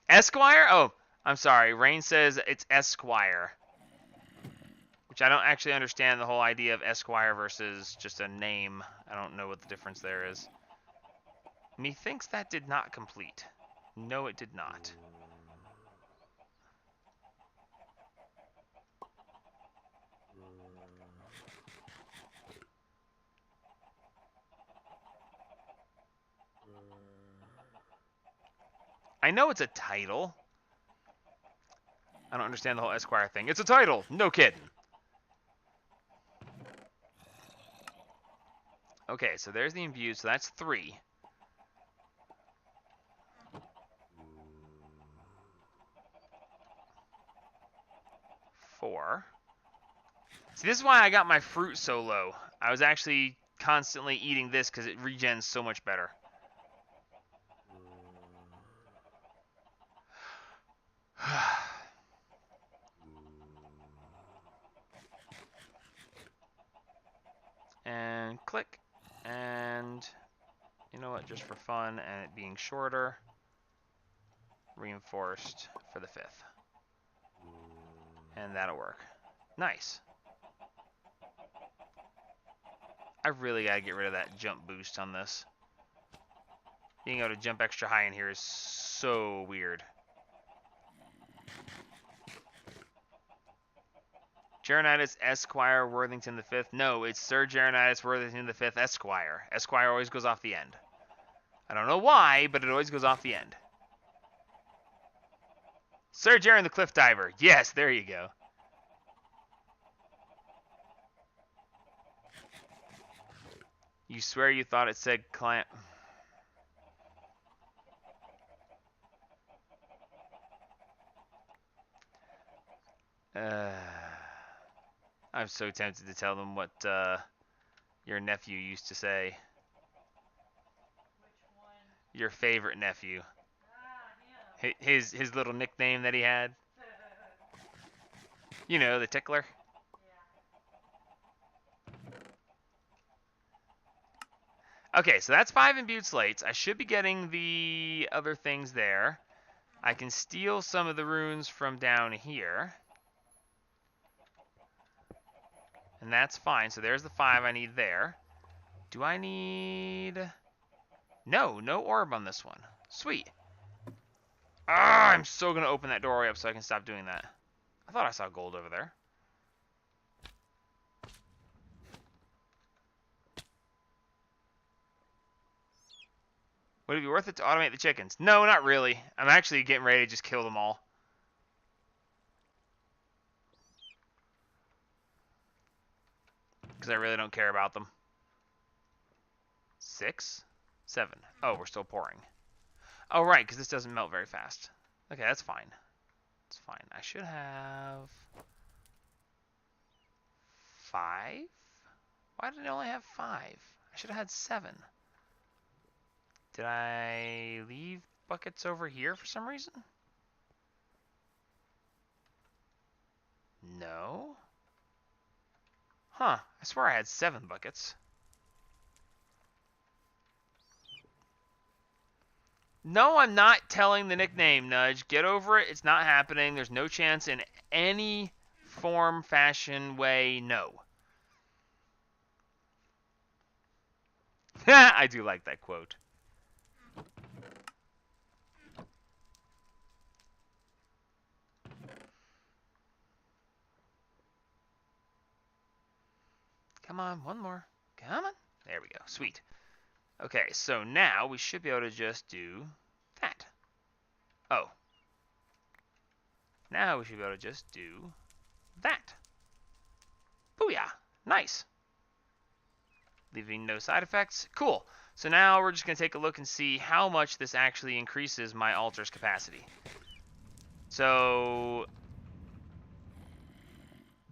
Esquire? Oh, I'm sorry. Rain says it's Esquire. Which I don't actually understand the whole idea of Esquire versus just a name. I don't know what the difference there is. Methinks that did not complete. No, it did not. I know it's a title. I don't understand the whole Esquire thing. It's a title. No kidding. Okay, so there's the imbued, so that's 3. 4. See, this is why I got my fruit so low. I was actually constantly eating this because it regens so much better. And click. And you know what? Just for fun and it being shorter, reinforced for the 5th. And that'll work. Nice. I really gotta get rid of that jump boost on this. Being able to jump extra high in here is so weird. Jarenitis Esquire Worthington the Fifth. No, it's Sir Jarenitis Worthington the Fifth Esquire. Esquire always goes off the end. I don't know why, but it always goes off the end. Sir Jaren the Cliff Diver. Yes, there you go. You swear you thought it said client. I'm so tempted to tell them what your nephew used to say. Your favorite nephew. him. His little nickname that he had. You know, the tickler. Okay, so that's 5 imbued slates. I should be getting the other things there. I can steal some of the runes from down here. And that's fine. So there's the 5 I need there. Do I need... No orb on this one. Sweet. Ah, I'm so going to open that doorway up so I can stop doing that. I thought I saw gold over there. Would it be worth it to automate the chickens? No, not really. I'm actually getting ready to just kill them all. Because I really don't care about them. 6? 7. Oh, we're still pouring. Oh, right, because this doesn't melt very fast. Okay, that's fine. It's fine. I should have... 5? Why did I only have 5? I should have had 7. Did I leave buckets over here for some reason? No. Huh. I swear I had 7 buckets. No, I'm not telling the nickname, Nudge. Get over it. It's not happening. There's no chance in any form, fashion, way, no. I do like that quote. Come on, one more. Come on. There we go. Sweet. Okay, so now we should be able to just do that. Oh. Now we should be able to just do that. Booyah. Nice. Leaving no side effects. Cool. So now we're just going to take a look and see how much this actually increases my altar's capacity. So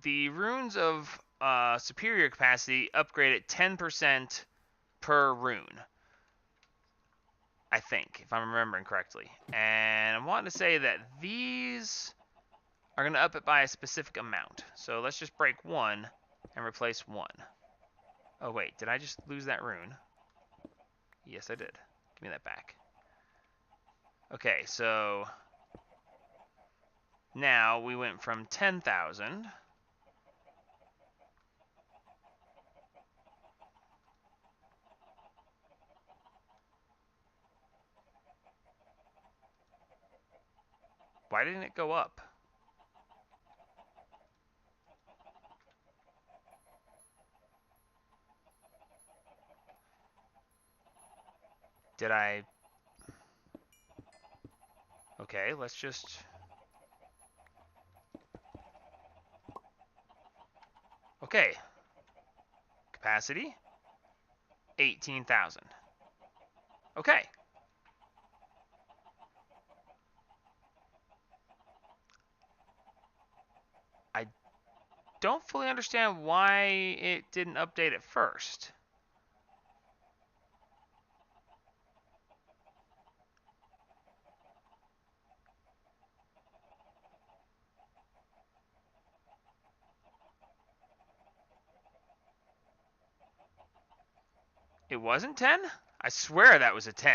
the runes of superior capacity upgrade at 10% per rune, I think, if I'm remembering correctly. And I'm wanting to say that these are going to up it by a specific amount. So let's just break 1 and replace 1. Oh, wait, did I just lose that rune? Yes, I did. Give me that back. Okay, so now we went from 10,000 Why didn't it go up? Did I... Okay, let's just... Okay. Capacity? 18,000. Okay. I don't fully understand why it didn't update at first. It wasn't 10? I swear that was a 10.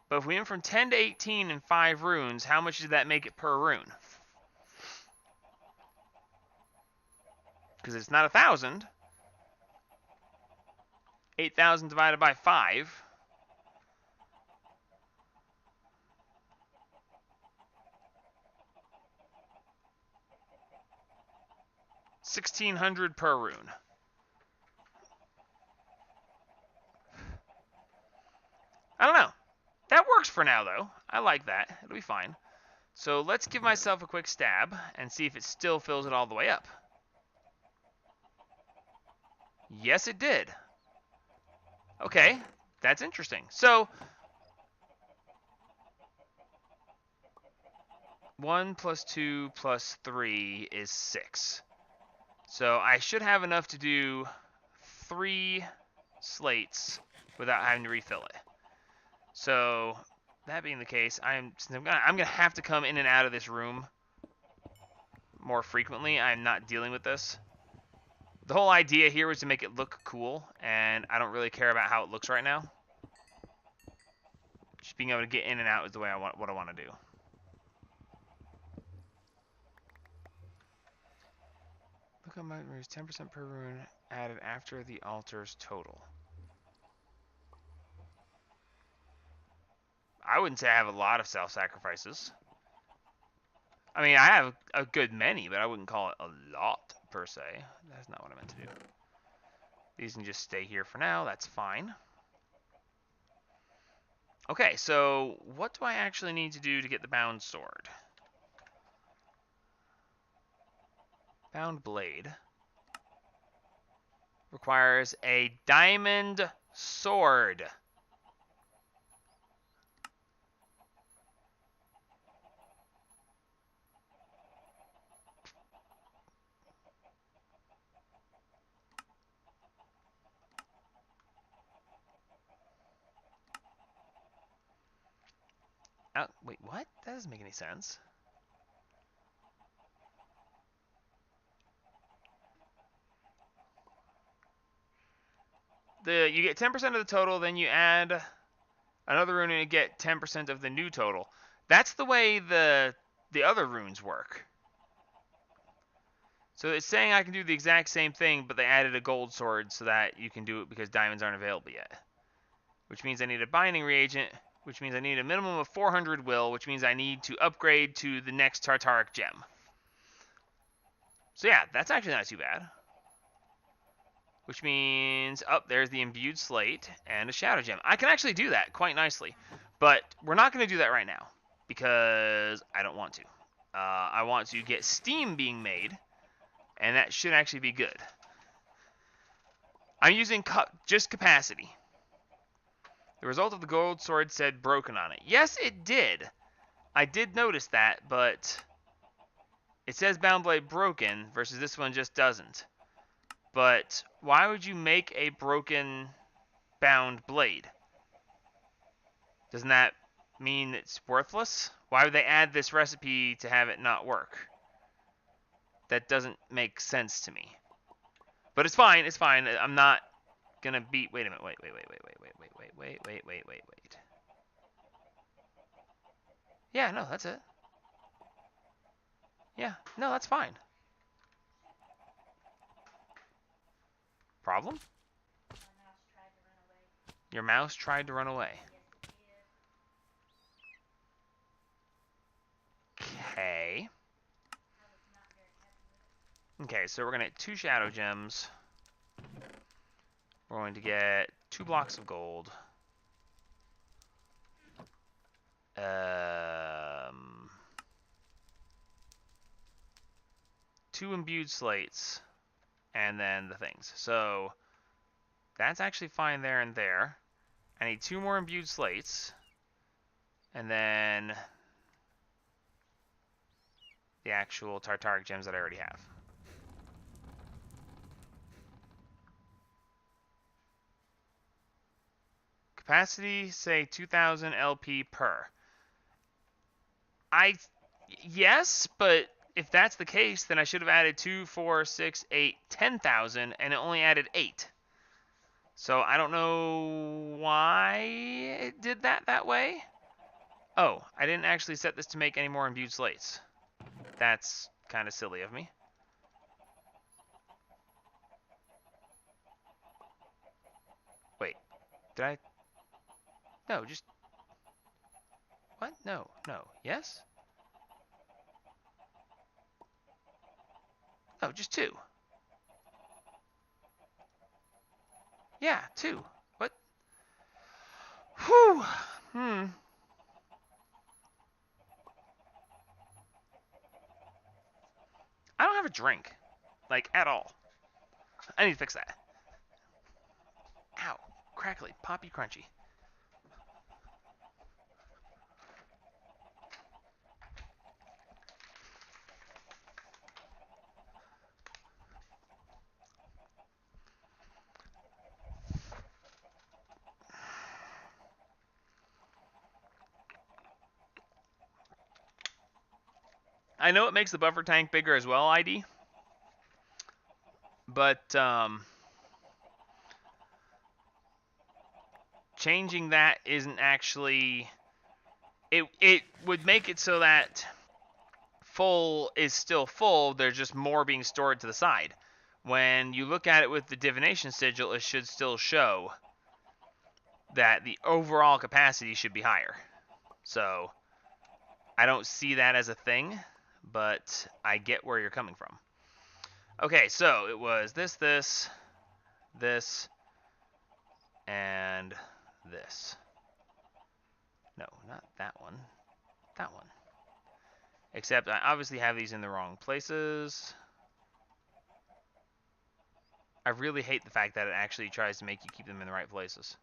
But if we went from 10 to 18 in 5 runes, how much did that make it per rune? Because it's not 1,000. 8,000 divided by 5. $1,600 per rune. I don't know. That works for now, though. I like that. It'll be fine. So let's give myself a quick stab and see if it still fills it all the way up. Yes, it did. Okay, that's interesting. So 1 plus 2 plus 3 is 6. So I should have enough to do 3 slates without having to refill it. So that being the case, I'm gonna have to come in and out of this room more frequently. I'm not dealing with this. The whole idea here was to make it look cool, and I don't really care about how it looks right now. Just being able to get in and out is the way I want to do. Look at my runes, 10% per rune added after the altar's total. I wouldn't say I have a lot of self-sacrifices. I mean, I have a good many, but I wouldn't call it a lot, per se. That's not what I meant to do. These can just stay here for now. That's fine. Okay, so what do I actually need to do to get the bound sword? Bound blade requires a diamond sword. Oh, wait, what? That doesn't make any sense. You get 10% of the total, then you add another rune and you get 10% of the new total. That's the way the other runes work. So it's saying I can do the exact same thing, but they added a gold sword so that you can do it because diamonds aren't available yet. Which means I need a binding reagent, which means I need a minimum of 400 will, which means I need to upgrade to the next Tartaric gem. So yeah, that's actually not too bad. Which means, there's the imbued slate and a shadow gem. I can actually do that quite nicely, but we're not going to do that right now because I don't want to. I want to get steam being made, and that should actually be good. I'm using just capacity. The result of the gold sword said broken on it. Yes, it did. I did notice that, but it says bound blade broken versus this one just doesn't. But why would you make a broken bound blade? Doesn't that mean it's worthless? Why would they add this recipe to have it not work? That doesn't make sense to me. But it's fine, it's fine. I'm not gonna beat. Wait a minute, wait. Yeah, no, that's it. Yeah, no, that's fine. Problem? Your mouse tried to run away. Okay. Okay, so we're going to get 2 shadow gems. We're going to get 2 blocks of gold. 2 imbued slates. And then the things. So that's actually fine there and there. I need 2 more imbued slates. And then the actual Tartaric gems that I already have. Capacity, say 2,000 LP per. Yes, but if that's the case, then I should have added 2, 4, 6, 8, 10,000, and it only added 8. So I don't know why it did that way. Oh, I didn't actually set this to make any more imbued slates. That's kind of silly of me. Wait, did I? No, just... What? No. Yes? No, just 2. Yeah, 2. What? Whew. I don't have a drink. Like, at all. I need to fix that. Ow. Crackly. Poppy crunchy. I know it makes the buffer tank bigger as well, ID, but changing that isn't actually... It would make it so that full is still full, there's just more being stored to the side. When you look at it with the divination sigil, it should still show that the overall capacity should be higher. So I don't see that as a thing, but I get where you're coming from. Okay, so it was this, and this. No, not that one. That one. Except I obviously have these in the wrong places. I really hate the fact that it actually tries to make you keep them in the right places.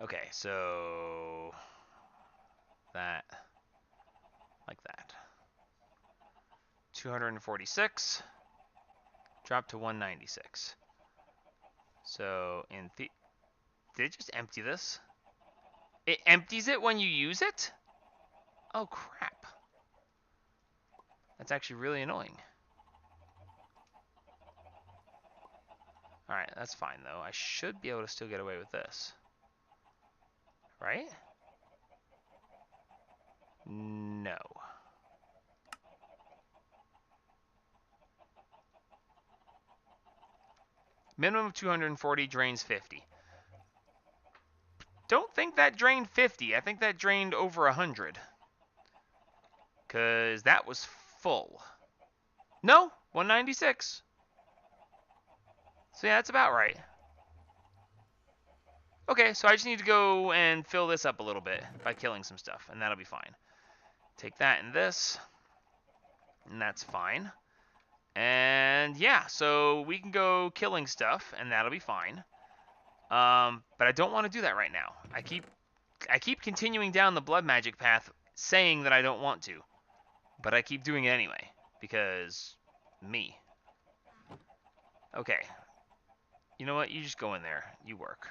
Okay, so that, like that. 246, drop to 196. So did it just empty this? It empties it when you use it? Oh crap. That's actually really annoying. Alright, that's fine though. I should be able to still get away with this. Right? No. Minimum of 240 drains 50. Don't think that drained 50. I think that drained over 100. Because that was full. No, 196. So yeah, that's about right. Okay, so I just need to go and fill this up a little bit by killing some stuff, and that'll be fine. Take that and this, and that's fine. And yeah, so we can go killing stuff, and that'll be fine. But I don't want to do that right now. I keep continuing down the blood magic path, saying that I don't want to, but I keep doing it anyway because me. Okay. You know what? You just go in there. You work.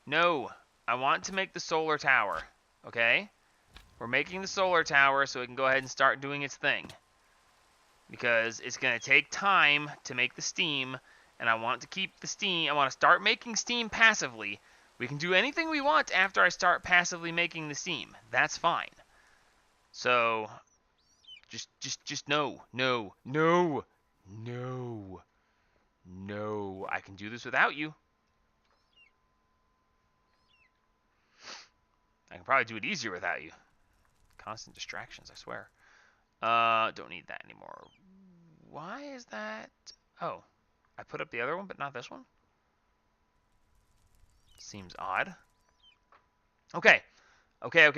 No, I want to make the solar tower. Okay? We're making the solar tower so it can go ahead and start doing its thing. Because it's going to take time to make the steam, and I want to keep the steam. I want to start making steam passively. We can do anything we want after I start passively making the steam. That's fine. So, just no. I can do this without you. I can probably do it easier without you. Constant distractions, I swear. Don't need that anymore. Why is that? Oh, I put up the other one, but not this one? Seems odd. Okay. Okay.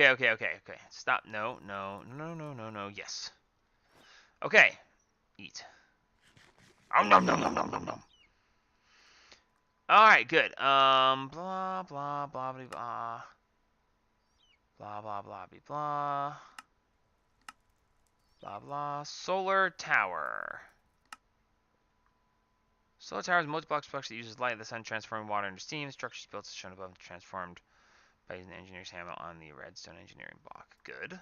Stop. No. Yes. Okay. Eat. Nom nom nom nom nom nom. All right, good. Blah blah blah blah blah. Blah blah blah blah. Blah blah. Solar tower. Solar tower is a multi-block structure that uses light of the sun transforming water into steam. The structure is built as shown above, transformed by using the engineer's hammer on the redstone engineering block. Good.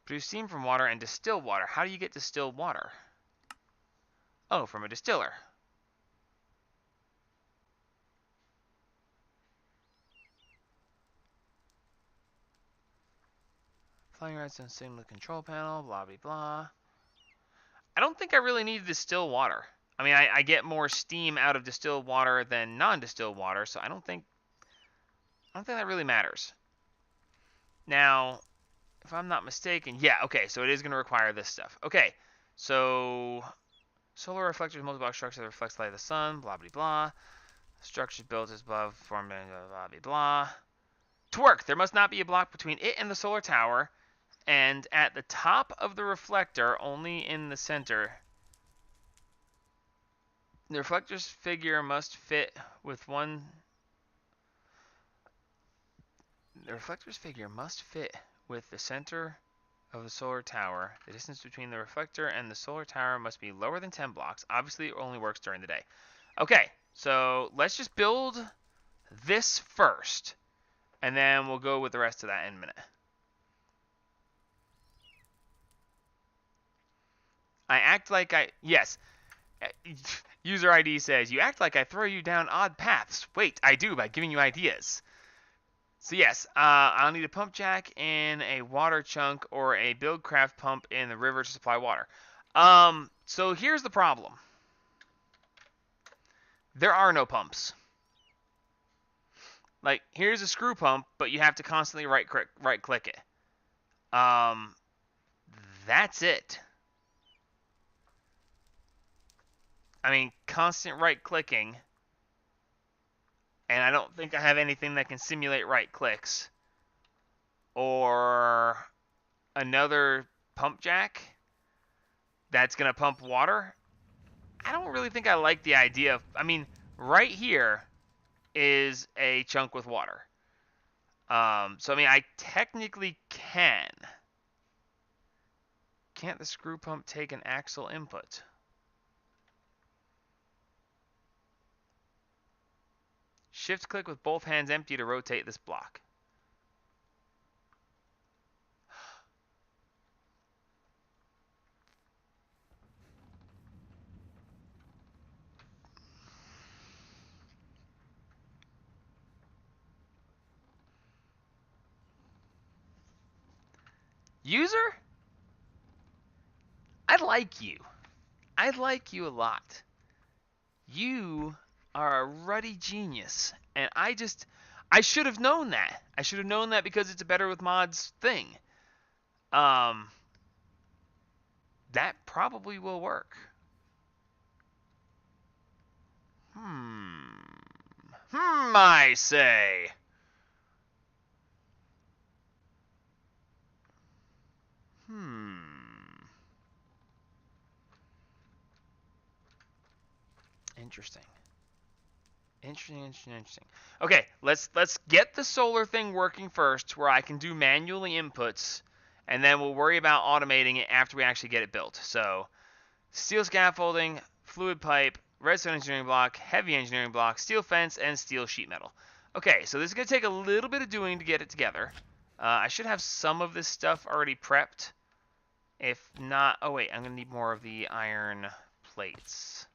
Produce steam from water and distill water. How do you get distilled water? Oh, from a distiller. Flying redstone signal control panel, blah blah blah. I don't think I really need to distill water. I mean, I get more steam out of distilled water than non-distilled water, so I don't think that really matters. Now, if I'm not mistaken, yeah, okay, so it is going to require this stuff. Okay, so solar reflectors, multi-block structure that reflects light of the sun, blah blah blah. Structure built as above, formed blah blah blah. To work, there must not be a block between it and the solar tower, and at the top of the reflector, only in the center. The reflector's figure must fit with one. The reflector's figure must fit with the center of the solar tower. The distance between the reflector and the solar tower must be lower than 10 blocks. Obviously, it only works during the day. Okay, so let's just build this first, and then we'll go with the rest of that in a minute. I act like I... Yes. User ID says, you act like I throw you down odd paths. Wait, I do by giving you ideas. So yes, I'll need a pump jack in a water chunk or a buildcraft pump in the river to supply water. So here's the problem. There are no pumps. Like, here's a screw pump, but you have to constantly right click it. That's it. I mean, constant right clicking, and I don't think I have anything that can simulate right clicks. Or another pump jack that's going to pump water. I don't really think I like the idea of... I mean, right here is a chunk with water. So, I mean, I technically can. Can't the screw pump take an axle input? Shift click with both hands empty to rotate this block. User? I like you. I like you a lot. You are a ruddy genius, and I should have known that. I should have known that because it's a better with mods thing. That probably will work. I say. Interesting. Interesting. Okay, let's get the solar thing working first, where I can do manually inputs, and then we'll worry about automating it after we actually get it built. So, steel scaffolding, fluid pipe, redstone engineering block, heavy engineering block, steel fence, and steel sheet metal. Okay, so this is going to take a little bit of doing to get it together. I should have some of this stuff already prepped. If not... Oh, wait, I'm going to need more of the iron plates.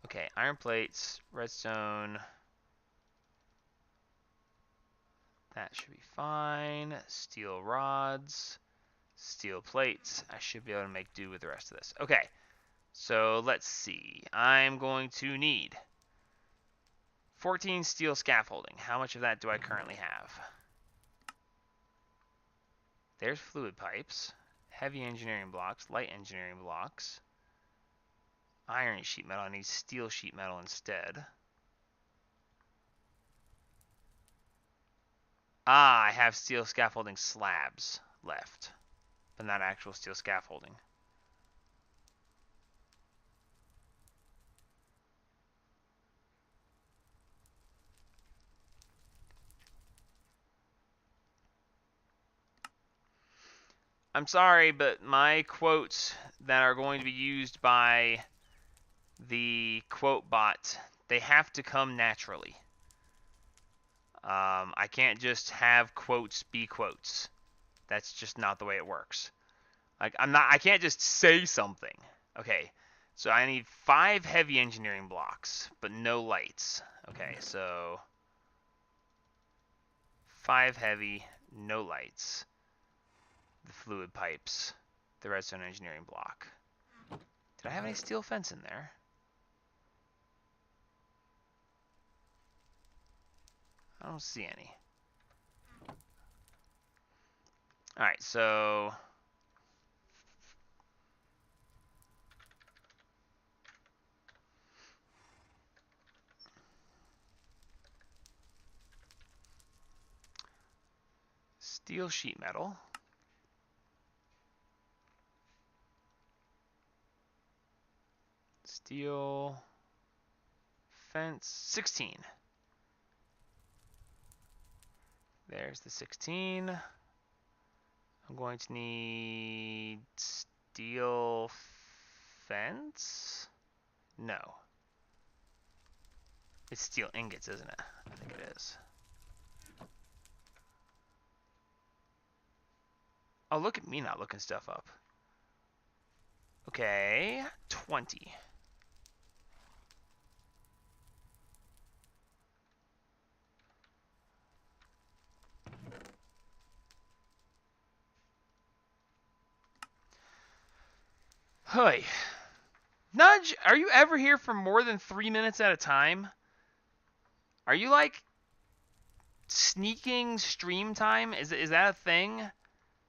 Okay, iron plates, redstone. That should be fine. Steel rods, steel plates. I should be able to make do with the rest of this. Okay, so let's see. I'm going to need 14 steel scaffolding. How much of that do I currently have? There's fluid pipes, heavy engineering blocks, light engineering blocks, iron sheet metal. I need steel sheet metal instead. I have steel scaffolding slabs left, but not actual steel scaffolding. I'm sorry, but my quotes that are going to be used by the quote bot, they have to come naturally. I can't just have quotes be quotes. That's just not the way it works. Like, I can't just say something. Okay, so I need 5 heavy engineering blocks, but no lights. Okay, so 5 heavy, no lights. The fluid pipes, the redstone engineering block. Did I have any steel fence in there? I don't see any. Alright, so... steel sheet metal. Steel fence. 16. There's the 16. I'm going to need steel fence? No. It's steel ingots, isn't it? I think it is. Oh, look at me not looking stuff up. Okay, 20. Hey. Nudge, are you ever here for more than 3 minutes at a time? Are you like sneaking stream time? Is that a thing?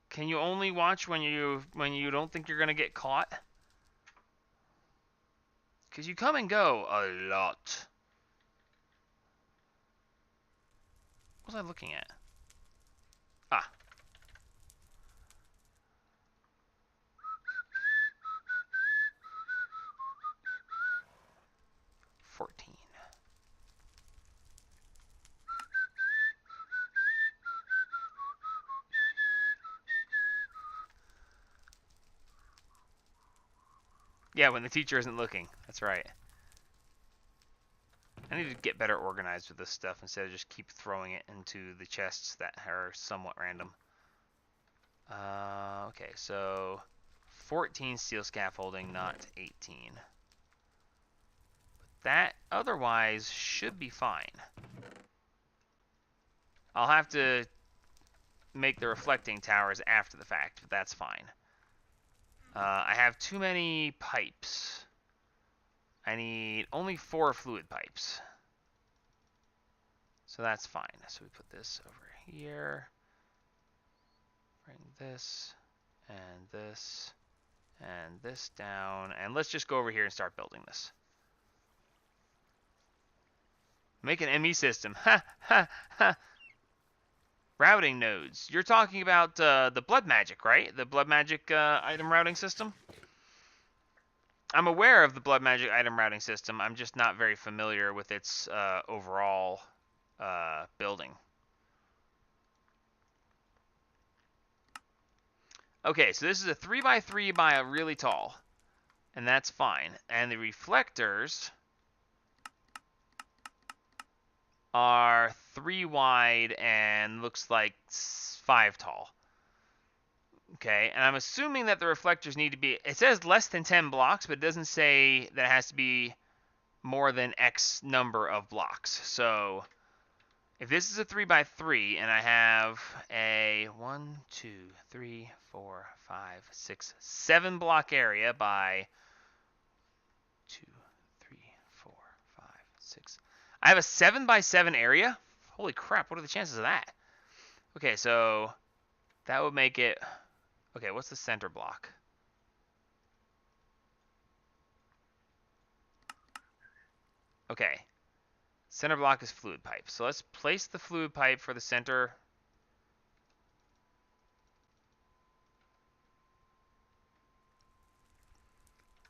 Can you only watch when you don't think you're gonna get caught? Cause you come and go a lot. What was I looking at? Ah. $14. Yeah, when the teacher isn't looking. That's right. I need to get better organized with this stuff instead of just keep throwing it into the chests that are somewhat random. Okay, so 14 steel scaffolding, not 18. But that otherwise should be fine. I'll have to make the reflecting towers after the fact, but that's fine. I have too many pipes. I need only 4 fluid pipes. So that's fine. So we put this over here. Bring this and this and this down. And let's just go over here and start building this. Make an ME system. Ha ha ha. Routing nodes. You're talking about the blood magic, right? The blood magic item routing system? I'm aware of the blood magic item routing system. I'm just not very familiar with its overall building. Okay, so this is a 3x3 by a really tall. And that's fine. And the reflectors are 3 wide and looks like 5 tall. Okay, and I'm assuming that the reflectors need to be, it says less than 10 blocks, but it doesn't say that it has to be more than X number of blocks. So if this is a 3x3 and I have a 1, 2, 3, 4, 5, 6, 7 block area by 2, 3, 4, 5, 6. I have a 7x7 area? Holy crap, what are the chances of that? Okay, so that would make it... Okay, what's the center block? Okay. Center block is fluid pipe. So let's place the fluid pipe for the center.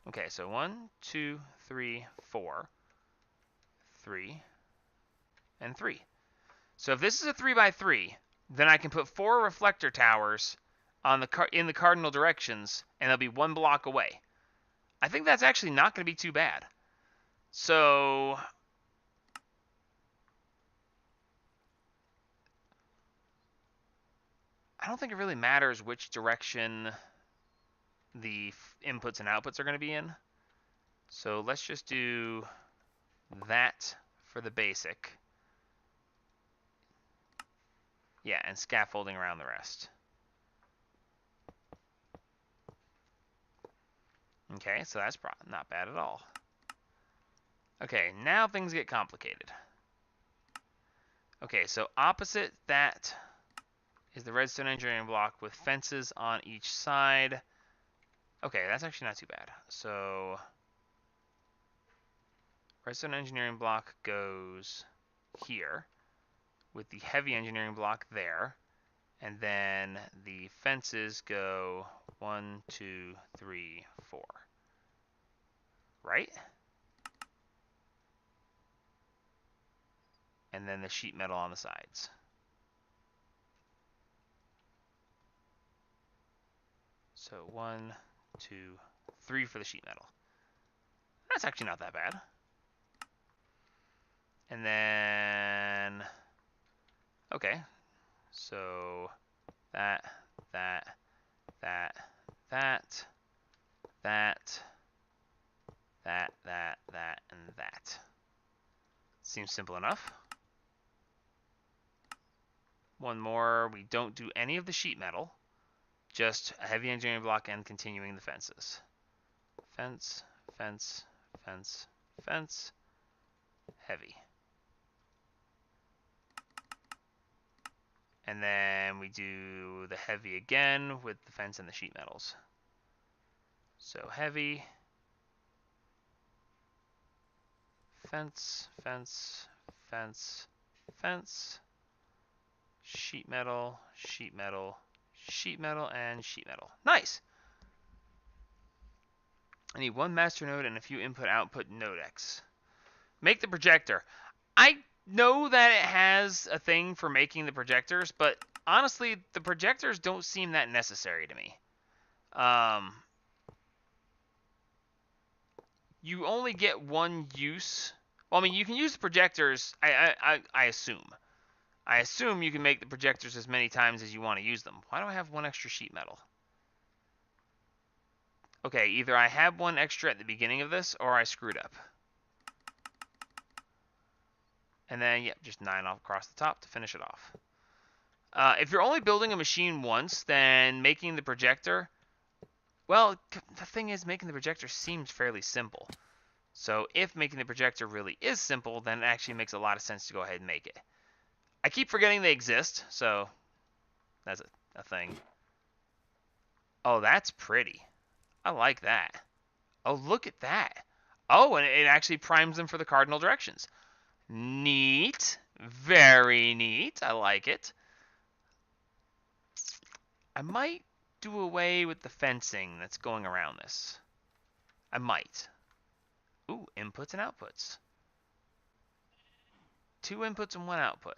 Okay, so 1, 2, 3, 4. 3, and 3. So if this is a 3x3, then I can put 4 reflector towers on in the cardinal directions, and they'll be 1 block away. I think that's actually not going to be too bad. So I don't think it really matters which direction the inputs and outputs are going to be in. So let's just do that for the basic. Yeah, and scaffolding around the rest. Okay, so that's not bad at all. Okay, now things get complicated. Okay, so opposite that is the redstone engineering block with fences on each side. Okay, that's actually not too bad. So redstone engineering block goes here with the heavy engineering block there. And then the fences go 1, 2, 3, 4. Right? and then the sheet metal on the sides. So 1, 2, 3 for the sheet metal. That's actually not that bad. And then, okay, so that, that, that, that, that, and that. Seems simple enough. One more, we don't do any of the sheet metal, just a heavy engineering block and continuing the fences. Fence, fence, fence, fence, heavy. And then we do the heavy again with the fence and the sheet metals. So heavy, fence, fence, fence, fence, sheet metal, sheet metal, sheet metal, and sheet metal. Nice! I need one master node and a few input-output nodecs. Make the projector. I know that it has a thing for making the projectors, but honestly, the projectors don't seem that necessary to me. You only get one use. Well, I mean, you can use the projectors, I assume. I assume you can make the projectors as many times as you want to use them. Why do I have one extra sheet metal? Okay, either I have one extra at the beginning of this, or I screwed up. And then, yep, just 9 off across the top to finish it off. If you're only building a machine once, then making the projector... Well, the thing is, making the projector seems fairly simple. So if making the projector really is simple, then it actually makes a lot of sense to go ahead and make it. I keep forgetting they exist, so that's a thing. Oh, that's pretty. I like that. Oh, look at that. Oh, and it actually primes them for the cardinal directions. Neat. Very neat. I like it. I might do away with the fencing that's going around this. I might. Ooh, inputs and outputs. 2 inputs and 1 output.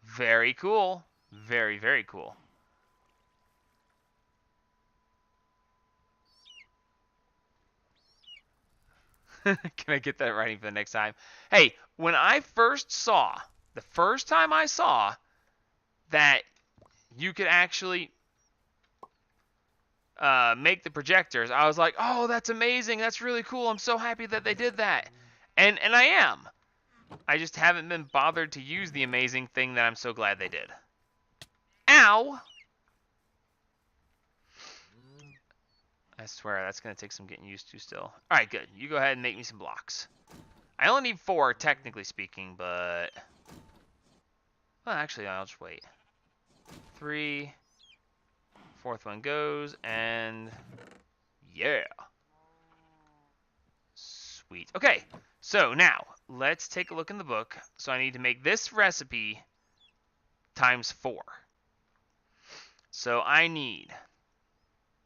Very cool. Very, very cool. Can I get that writing for the next time? Hey, when I first saw, the first time I saw that you could actually make the projectors, I was like, oh, that's amazing. That's really cool. I'm so happy that they did that. And I am. I just haven't been bothered to use the amazing thing that I'm so glad they did. Ow! I swear, that's going to take some getting used to still. Alright, good. You go ahead and make me some blocks. I only need 4, technically speaking, but... Well, actually, I'll just wait. 3. 4th one goes, and... Yeah! Sweet. Okay, so now, let's take a look in the book. So I need to make this recipe times 4. So I need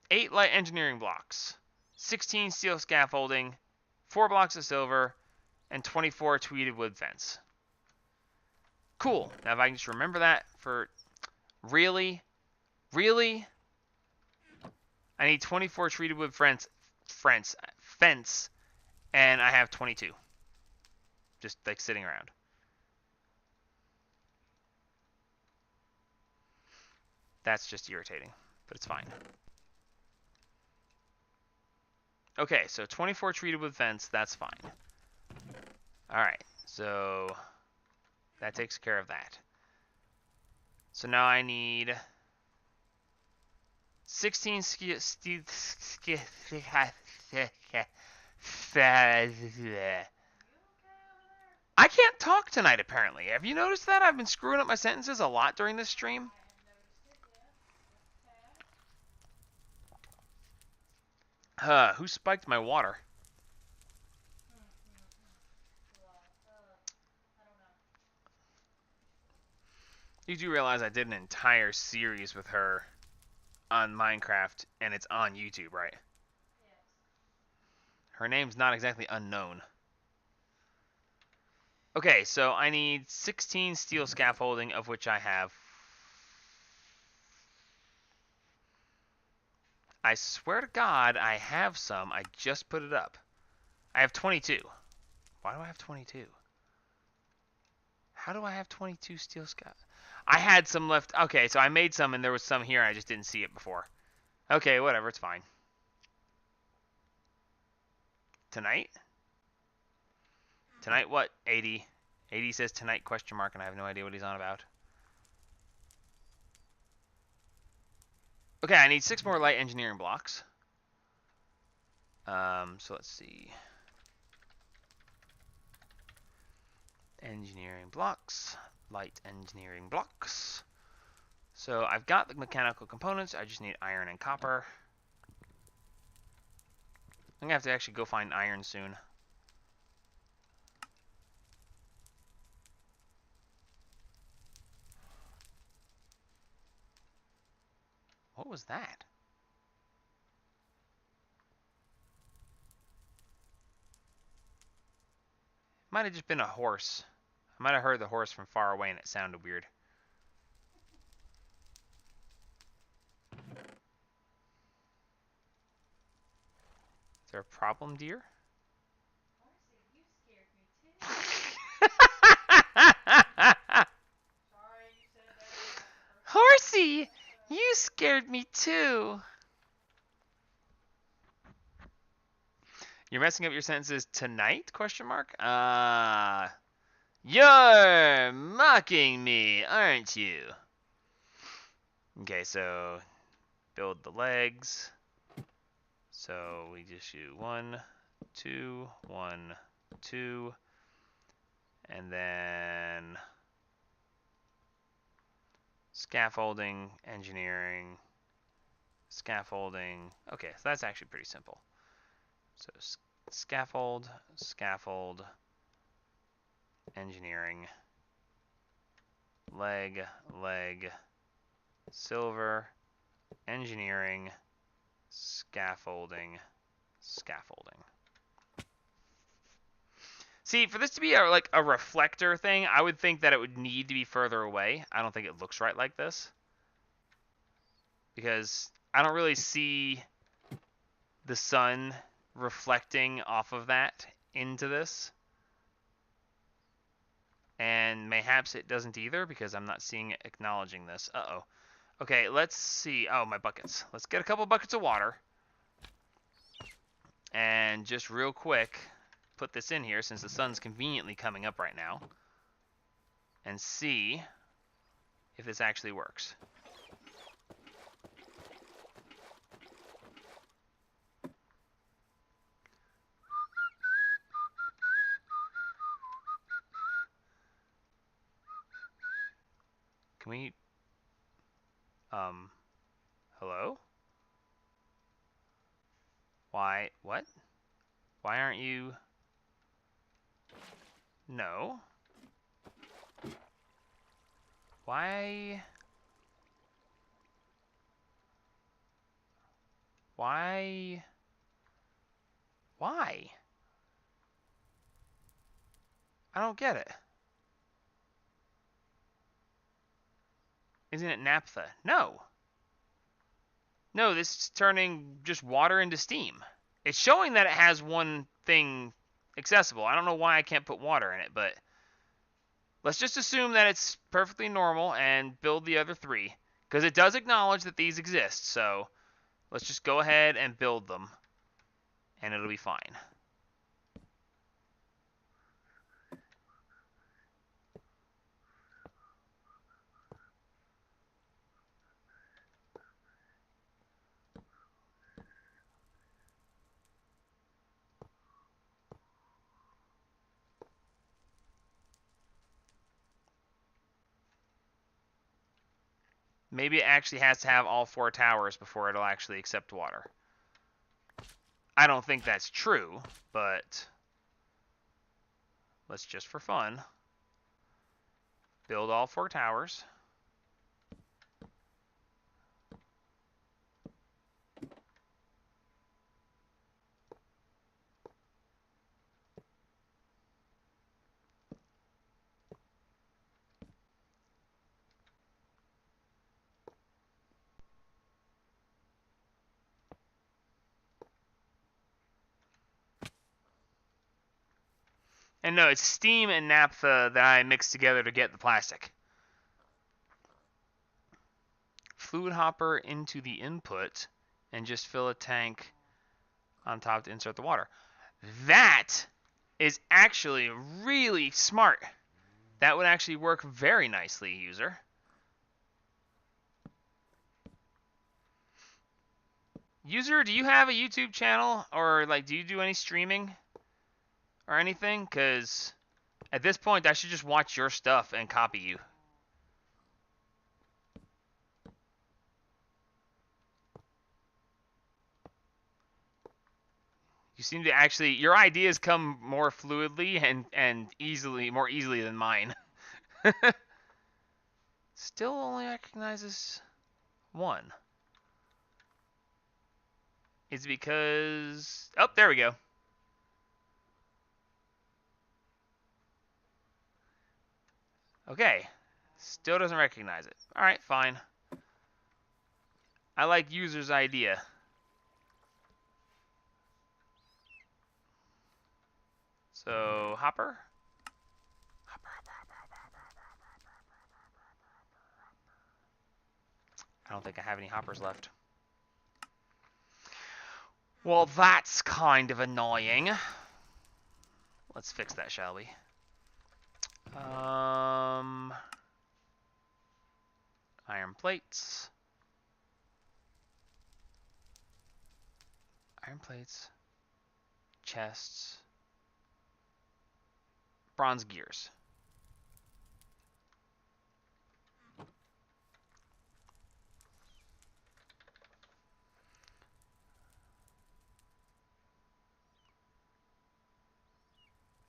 8 light engineering blocks, 16 steel scaffolding, 4 blocks of silver, and 24 tweeted wood fence. Cool. Now if I can just remember that for... Really? Really? I need 24 treated wood fence, and I have 22. Just like sitting around. That's just irritating, but it's fine. Okay, so 24 treated wood fence, that's fine. Alright, so that takes care of that. So now I need 16 I can't talk tonight, apparently. Have you noticed that? I've been screwing up my sentences a lot during this stream. Who spiked my water? You do realize I did an entire series with her on Minecraft, and it's on YouTube, right? Her name's not exactly unknown. Okay, so I need 16 steel scaffolding, of which I have... I swear to God, I have some. I just put it up. I have 22. Why do I have 22? How do I have 22 steel scaf? I had some left. Okay, so I made some, and there was some here. I just didn't see it before. Okay, whatever. It's fine. Tonight? Tonight what? 80. 80 says tonight question mark, and I have no idea what he's on about. Okay, I need 6 more light engineering blocks. So let's see. Engineering blocks. Light engineering blocks. So I've got the mechanical components. I just need iron and copper. I'm going to have to actually go find iron soon. What was that? Might have just been a horse. I might have heard the horse from far away and it sounded weird. Is there a problem, dear? Honestly, you scared me too. Sorry, you said that. Horsey, you scared me too. You're messing up your sentences tonight? Question mark. You're mocking me, aren't you? Okay, so build the legs. So we just do 1, 2, 1, 2, and then scaffolding, engineering, scaffolding. Okay, so that's actually pretty simple. So scaffold, scaffold, engineering, leg, leg, silver, engineering, scaffolding, scaffolding. See, for this to be like a reflector thing, I would think that it would need to be further away. I don't think it looks right like this. Because I don't really see the sun reflecting off of that into this. And mayhaps it doesn't either because I'm not seeing it acknowledging this. Uh-oh. Okay, let's see. Oh, my buckets. Let's get a couple buckets of water. And just real quick, put this in here since the sun's conveniently coming up right now. And see if this actually works. Can we... hello? Why? What? Why aren't you... No. Why... Why... Why? I don't get it. Isn't it naphtha? No. No, this is turning just water into steam. It's showing that it has one thing accessible. I don't know why I can't put water in it, but let's just assume that it's perfectly normal and build the other 3. Because it does acknowledge that these exist, so let's just go ahead and build them. And it'll be fine. Maybe it actually has to have all 4 towers before it'll actually accept water. I don't think that's true, but let's just for fun build all 4 towers. And no, it's steam and naphtha that I mix together to get the plastic. Fluid hopper into the input and just fill a tank on top to insert the water. That is actually really smart. That would actually work very nicely, user. User, do you have a YouTube channel, or like, do you do any streaming or anything? Because at this point, I should just watch your stuff and copy you. You seem to actually, your ideas come more fluidly and more easily than mine. Still only recognizes one. Is it because... Oh, there we go. Okay. Still doesn't recognize it. Alright, fine. I like user's idea. So, hopper. I don't think I have any hoppers left. Well, that's kind of annoying. Let's fix that, shall we? Iron plates. Iron plates. Chests. Bronze gears.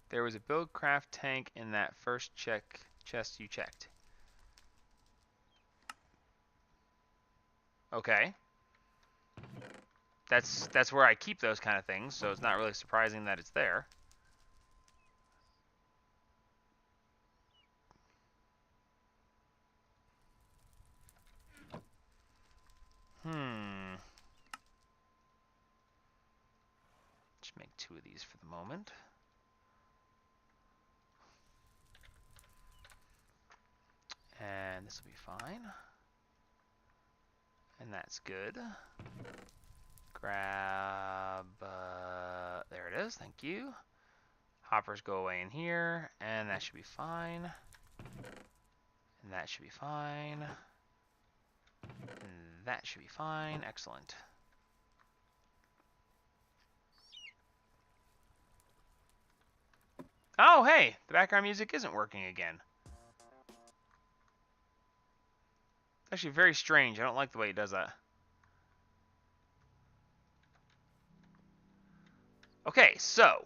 There was a buildcraft tank in that first chest you checked. Okay. That's where I keep those kind of things, so it's not really surprising that it's there. Just make 2 of these for the moment. And this will be fine. And that's good. Grab, there it is, thank you. Hoppers go away in here, and that should be fine. And that should be fine. And that should be fine, excellent. Oh, hey, the background music isn't working again. Actually, very strange. I don't like the way it does that. Okay, so.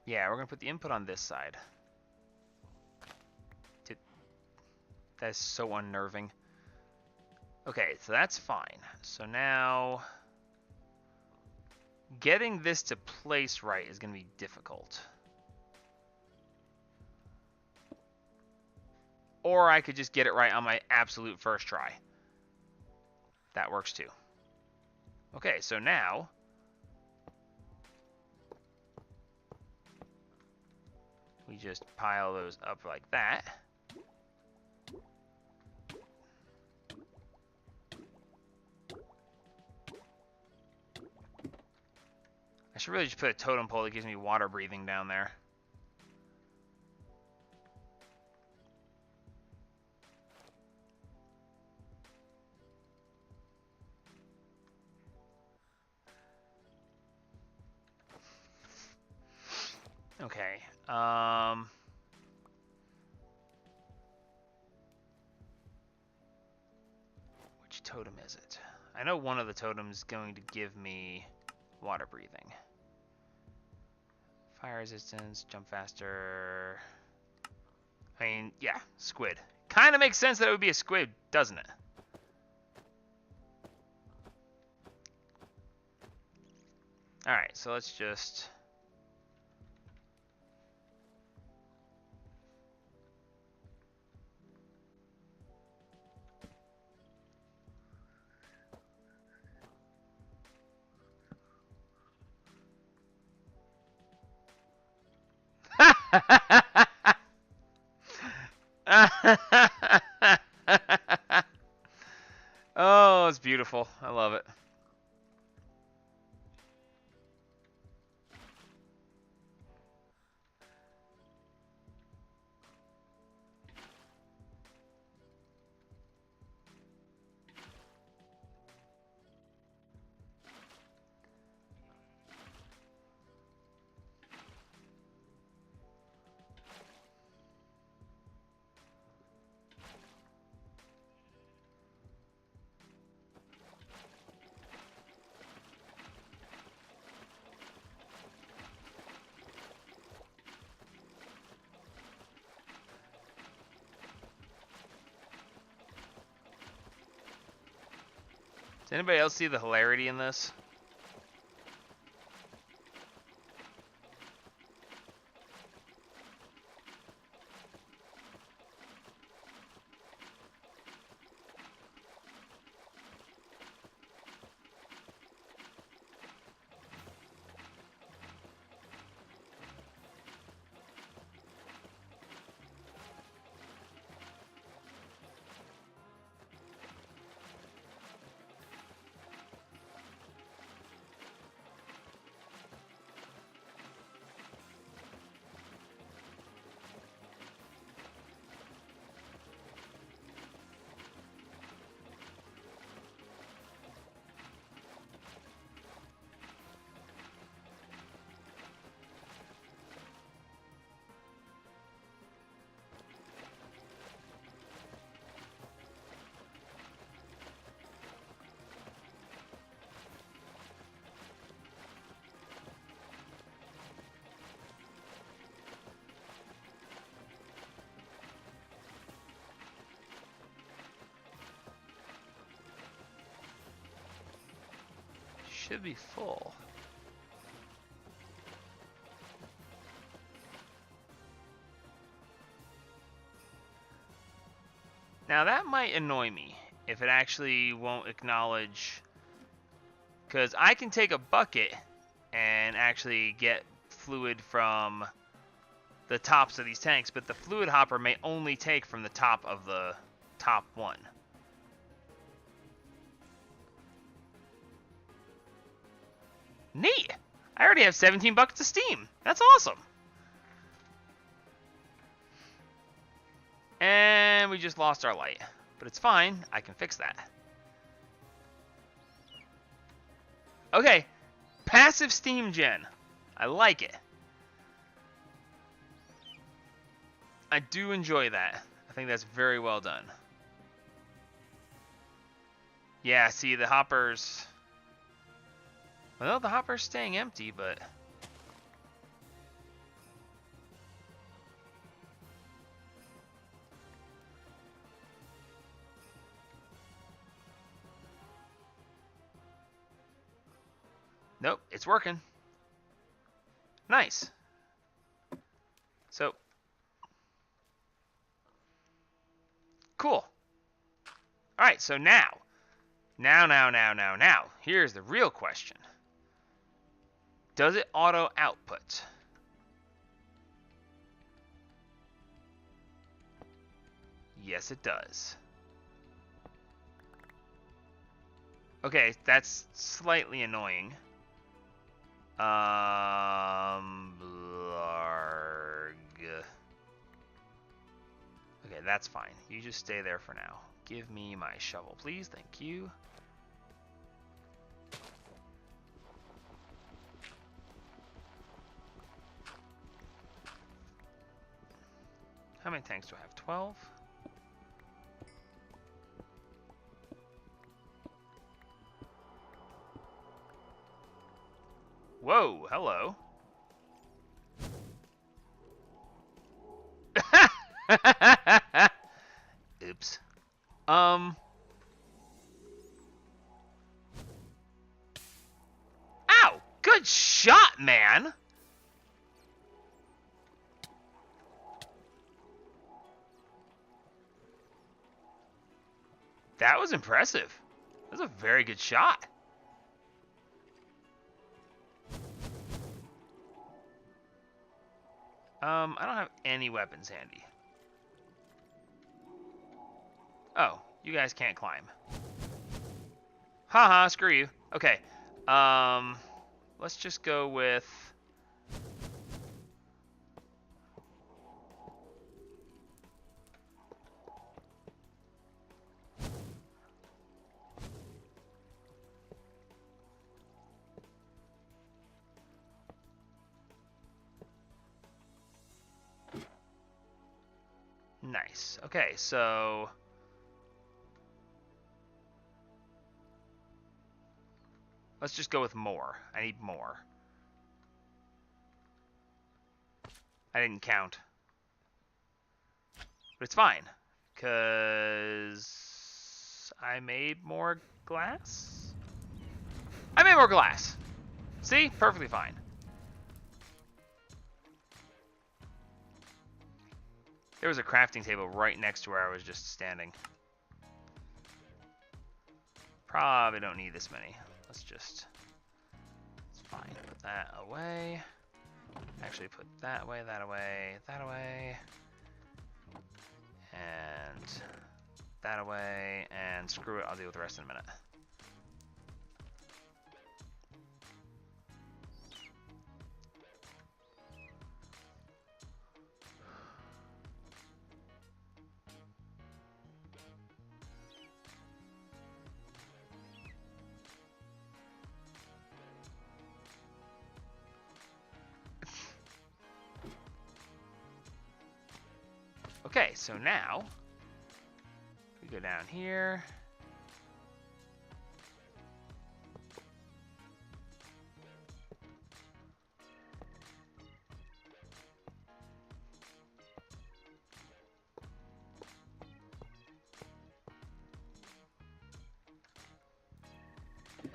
Yeah, we're going to put the input on this side. That's so unnerving. Okay, so that's fine. So now, getting this to place right is going to be difficult. Or I could just get it right on my absolute first try. That works too. Okay, so now, we just pile those up like that. I should really just put a totem pole that gives me water breathing down there. Okay. Which totem is it? I know one of the totems is going to give me water breathing. Fire resistance, jump faster. I mean, yeah, squid. Kind of makes sense that it would be a squid, doesn't it? Alright, so let's just... Oh, it's beautiful. I love it. Does anybody else see the hilarity in this? Should be full. Now that might annoy me if it actually won't acknowledge, because I can take a bucket and actually get fluid from the tops of these tanks, but the fluid hopper may only take from the top of the top one. Neat! I already have 17 buckets of steam. That's awesome. And we just lost our light. But it's fine. I can fix that. Okay. Passive steam gen. I like it. I do enjoy that. I think that's very well done. Yeah, see, the hoppers... Well, the hopper's staying empty, but... Nope, it's working. Nice. So... Cool. Alright, so now. Now. Here's the real question. Does it auto output? Yes, it does. Okay, that's slightly annoying. Blarg. Okay, that's fine. You just stay there for now. Give me my shovel, please. Thank you. How many tanks do I have? 12? Whoa, hello. Oops. Ow! Good can. That was impressive. That was a very good shot. I don't have any weapons handy. Oh, you guys can't climb. Haha, screw you. Okay. Let's just go with... Nice. Okay, so... let's just go with more. I need more. I didn't count. But it's fine. Because... I made more glass? I made more glass. See? Perfectly fine. There was a crafting table right next to where I was just standing. Probably don't need this many. Let's just... it's fine. Put that away. Actually, put that away, that away, that away. And that away. And screw it, I'll deal with the rest in a minute. Okay, so now we go down here.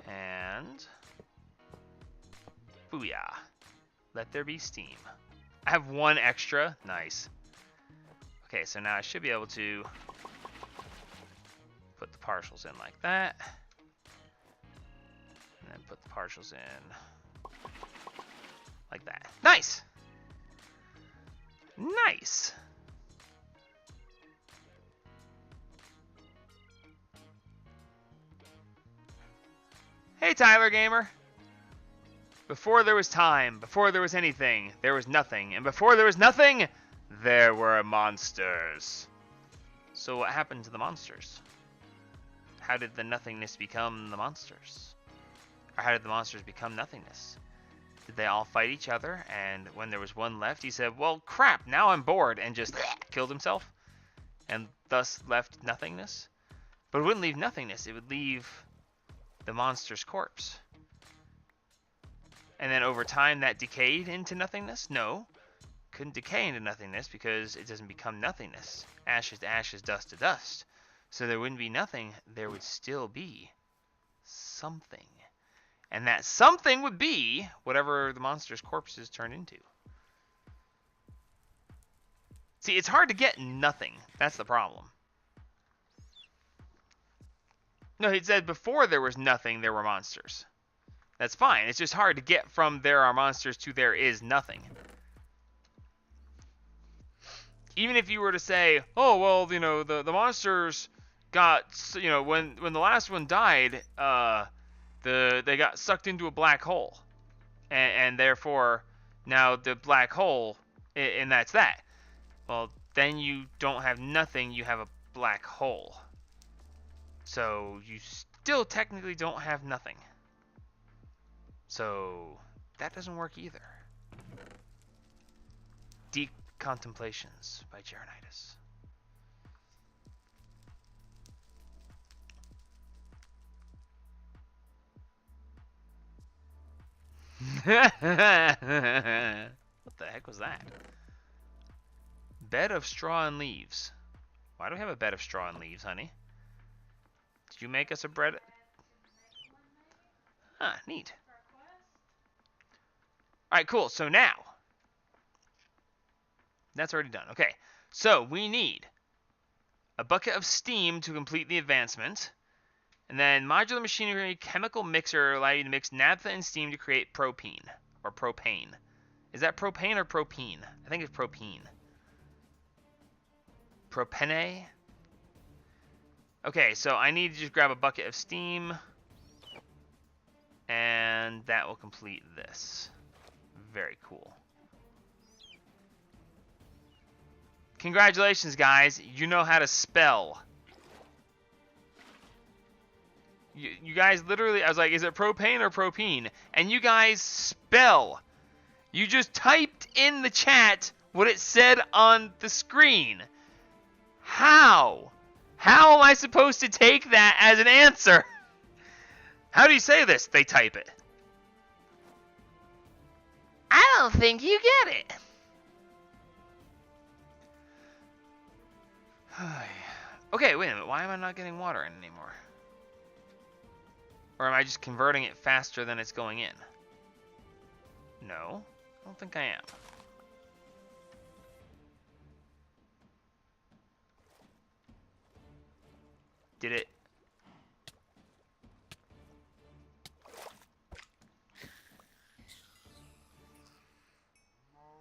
And booyah. Let there be steam. I have one extra. Nice. Okay, so now I should be able to put the partials in like that. And then put the partials in like that. Nice! Nice! Hey, Tyler Gamer! Before there was time, before there was anything, there was nothing. And before there was nothing, there were monsters. So what happened to the monsters? How did the nothingness become the monsters? Or how did the monsters become nothingness? Did they all fight each other, and when there was one left, he said, well, crap, now I'm bored, and just killed himself? And thus left nothingness? But it wouldn't leave nothingness, it would leave the monster's corpse. And then over time that decayed into nothingness? No. Couldn't decay into nothingness because it doesn't become nothingness. Ashes to ashes, dust to dust. So there wouldn't be nothing, there would still be something. And that something would be whatever the monster's corpses turned into. See, it's hard to get nothing. That's the problem. No, he said before there was nothing, there were monsters. That's fine. It's just hard to get from there are monsters to there is nothing. Even if you were to say, oh, well, you know, the monsters got, you know, when the last one died, they got sucked into a black hole. And therefore, now the black hole, and that's that. Well, then you don't have nothing, you have a black hole. So you still technically don't have nothing. So that doesn't work either. Deep Contemplations by Geronitis. What the heck was that? Bed of straw and leaves. Why do we have a bed of straw and leaves, honey? Did you make us a bread? Ah, neat. Alright, cool. So now, that's already done. Okay, so we need a bucket of steam to complete the advancement. And then modular machinery chemical mixer allow you to mix naphtha and steam to create propene. Or propane. Is that propane or propene? I think it's propene. Propene? Okay, so I need to just grab a bucket of steam. And that will complete this. Very cool. Congratulations, guys. You know how to spell. You guys literally, I was like, is it propane or propene? And you guys spell. You just typed in the chat what it said on the screen. How? How am I supposed to take that as an answer? How do you say this? They type it. I don't think you get it. Okay, wait a minute. Why am I not getting water in anymore? Or am I just converting it faster than it's going in? No, I don't think I am. Did it?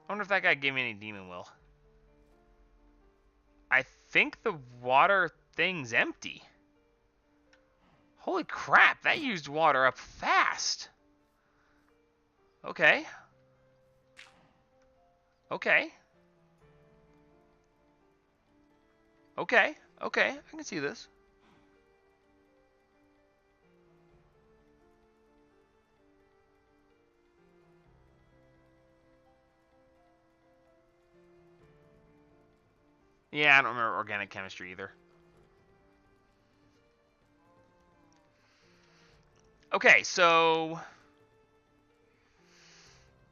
I wonder if that guy gave me any demon will. I think the water thing's empty. Holy crap, that used water up fast. Okay. Okay. Okay. Okay, I can see this. Yeah, I don't remember organic chemistry either. Okay, so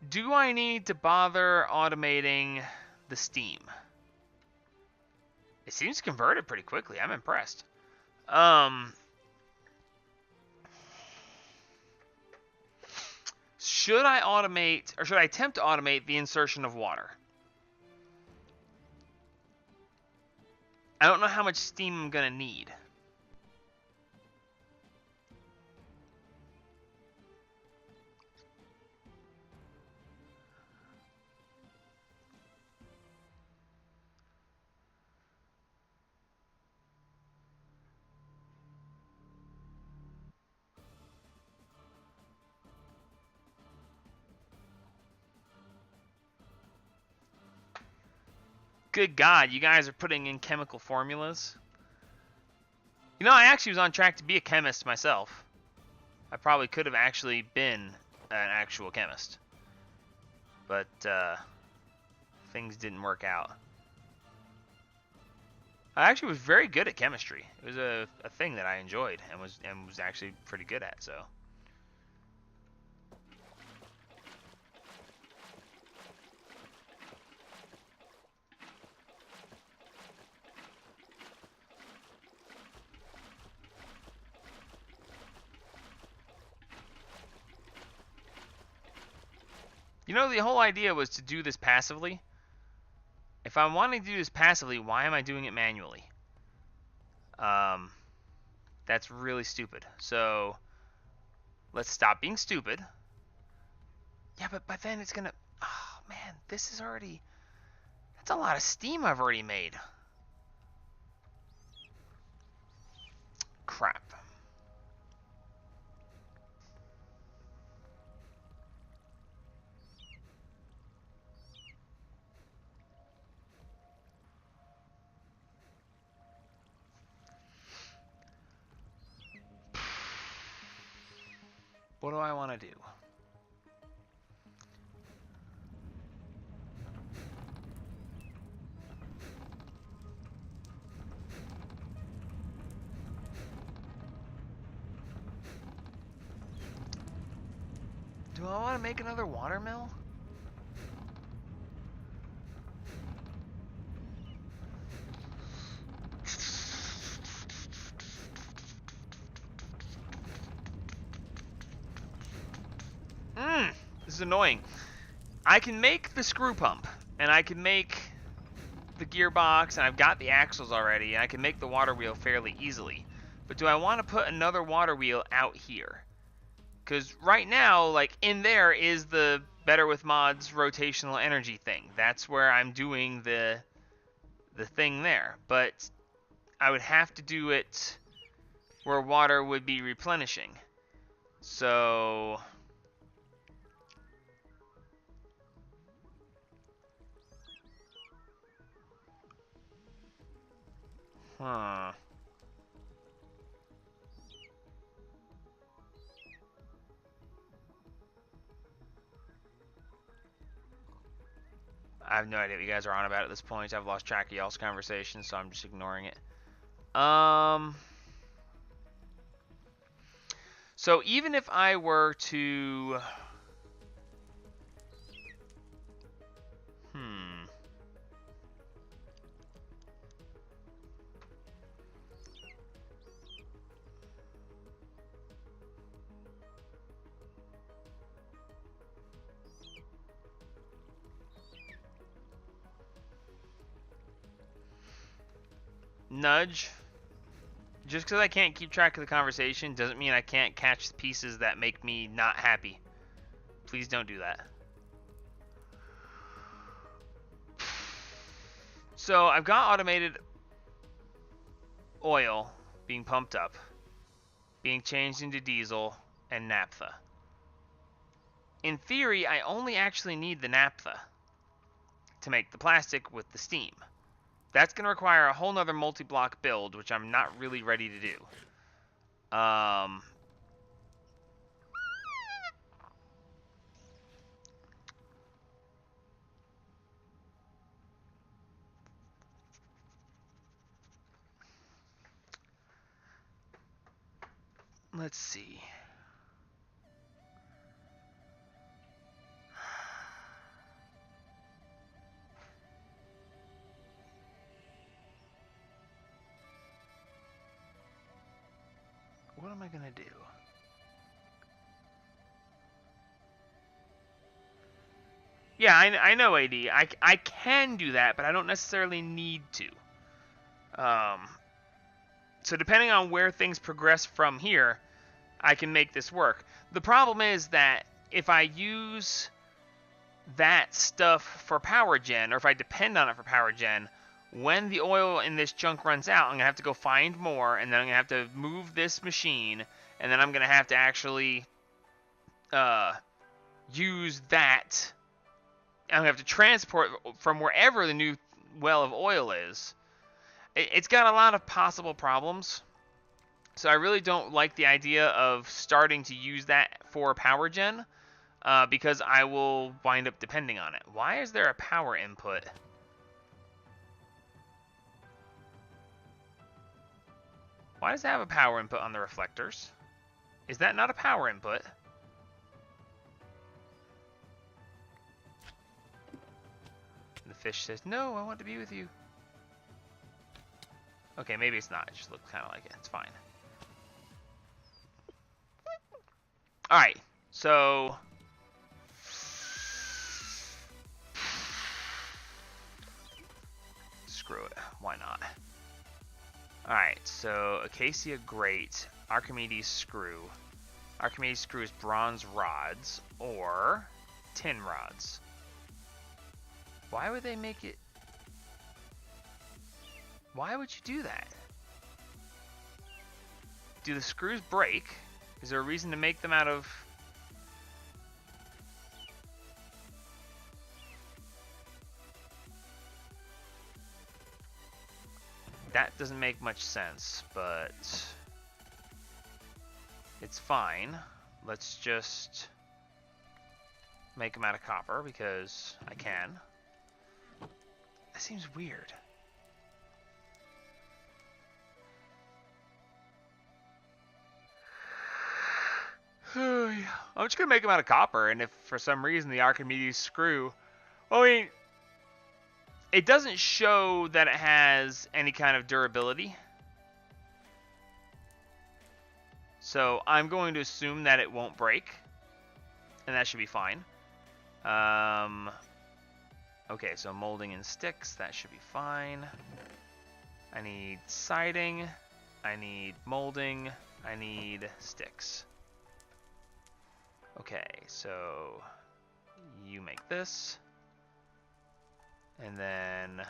do I need to bother automating the steam? It seems converted pretty quickly. I'm impressed. Should I automate, or should I attempt to automate the insertion of water? I don't know how much steam I'm gonna need. Good God, you guys are putting in chemical formulas. You know, I actually was on track to be a chemist myself. I probably could have actually been an actual chemist. But, things didn't work out. I actually was very good at chemistry. It was a thing that I enjoyed and was actually pretty good at, so. You know, the whole idea was to do this passively. If I'm wanting to do this passively, why am I doing it manually? That's really stupid. So, let's stop being stupid. Yeah, but then it's gonna... Oh, man, this is already... That's a lot of steam I've already made. Crap. What do I want to do? Do I want to make another watermill? This is annoying. I can make the screw pump, and I can make the gearbox, and I've got the axles already, and I can make the water wheel fairly easily. But do I want to put another water wheel out here? Because right now, like, in there is the Better with Mods rotational energy thing. That's where I'm doing the thing there. But I would have to do it where water would be replenishing. So... Huh. I have no idea what you guys are on about at this point. I've lost track of y'all's conversation, so I'm just ignoring it. So even if I were to... Nudge. Just because I can't keep track of the conversation doesn't mean I can't catch the pieces that make me not happy. Please don't do that. So I've got automated oil being pumped up, being changed into diesel and naphtha. In theory, I only actually need the naphtha to make the plastic with the steam. That's going to require a whole nother multi-block build, which I'm not really ready to do. Let's see. What am I going to do? Yeah, I know, AD. I can do that, but I don't necessarily need to. So depending on where things progress from here, I can make this work. The problem is that if I use that stuff for power gen, or if I depend on it for power gen, when the oil in this junk runs out, I'm going to have to go find more, and then I'm going to have to move this machine, and then I'm going to have to actually use that. I'm going to have to transport from wherever the new well of oil is. It's got a lot of possible problems, so I really don't like the idea of starting to use that for power gen, because I will wind up depending on it. Why is there a power input? Why does it have a power input on the reflectors? Is that not a power input? The fish says, no, I want to be with you. Okay, maybe it's not. It just looks kind of like it. It's fine. Alright, so... Screw it. Why not? Alright, so Acacia Grate, Archimedes Screw. Archimedes Screw is bronze rods or tin rods. Why would they make it... Why would you do that? Do the screws break? Is there a reason to make them out of... That doesn't make much sense, but it's fine. Let's just make them out of copper because I can. That seems weird. I'm just gonna make them out of copper, and if for some reason the Archimedes screw, well, I mean, it doesn't show that it has any kind of durability, so I'm going to assume that it won't break, and that should be fine. Okay, so molding and sticks, that should be fine. I need siding. I need molding. I need sticks. Okay, so you make this. And then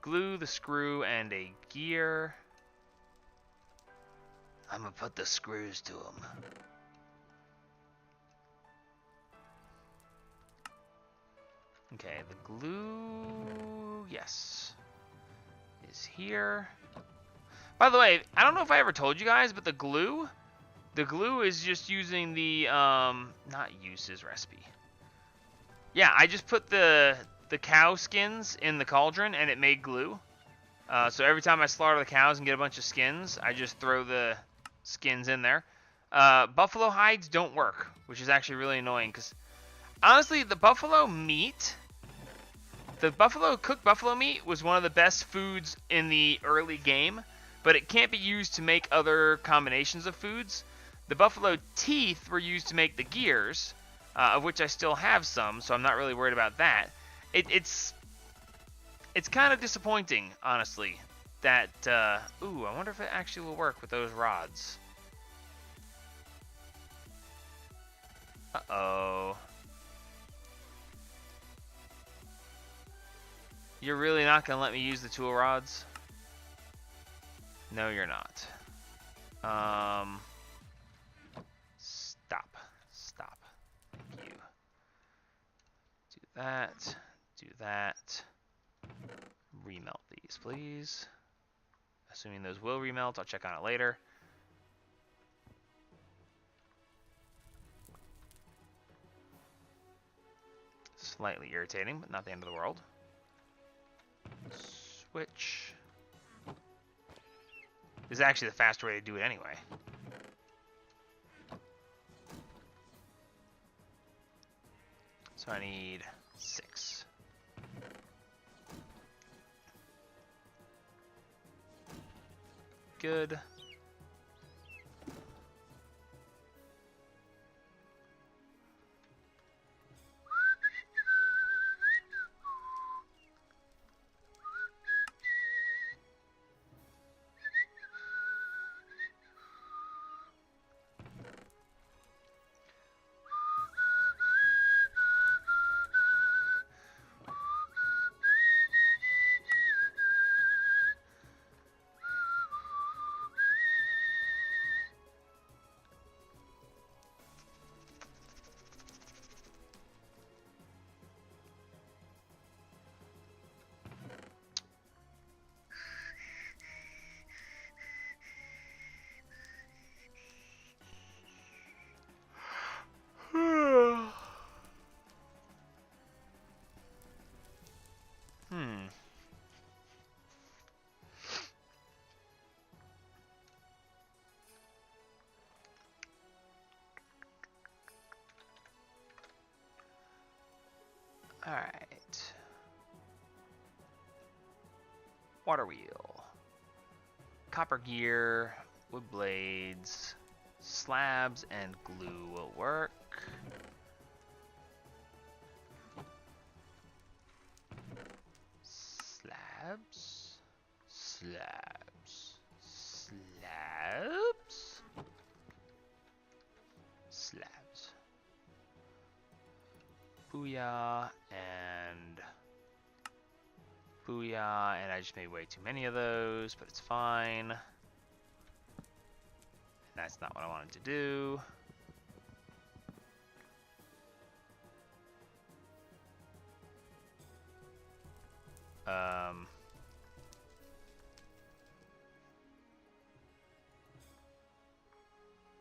glue, the screw, and a gear. I'm gonna put the screws to them. Okay, the glue, yes, is here. By the way, I don't know if I ever told you guys, but the glue is just using the, not uses recipe. Yeah, I just put the cow skins in the cauldron and it made glue. So every time I slaughter the cows and get a bunch of skins, I just throw the skins in there. Buffalo hides don't work, which is actually really annoying because honestly, the cooked buffalo meat was one of the best foods in the early game, but it can't be used to make other combinations of foods. The buffalo teeth were used to make the gears, of which I still have some, so I'm not really worried about that. It's kind of disappointing, honestly, that, ooh, I wonder if it actually will work with those rods. Uh-oh. You're really not going to let me use the tool rods? No, you're not. Stop. Stop. Thank you. Do that. Do that. Remelt these, please. Assuming those will remelt, I'll check on it later. Slightly irritating, but not the end of the world. Switch. This is actually the faster way to do it anyway. So I need 6. Good. Alright. Water wheel. Copper gear, wood blades, slabs, and glue will work. Slabs. Slabs. Slabs. Slabs. Booyah and booyah, and I just made way too many of those, but it's fine. That's not what I wanted to do.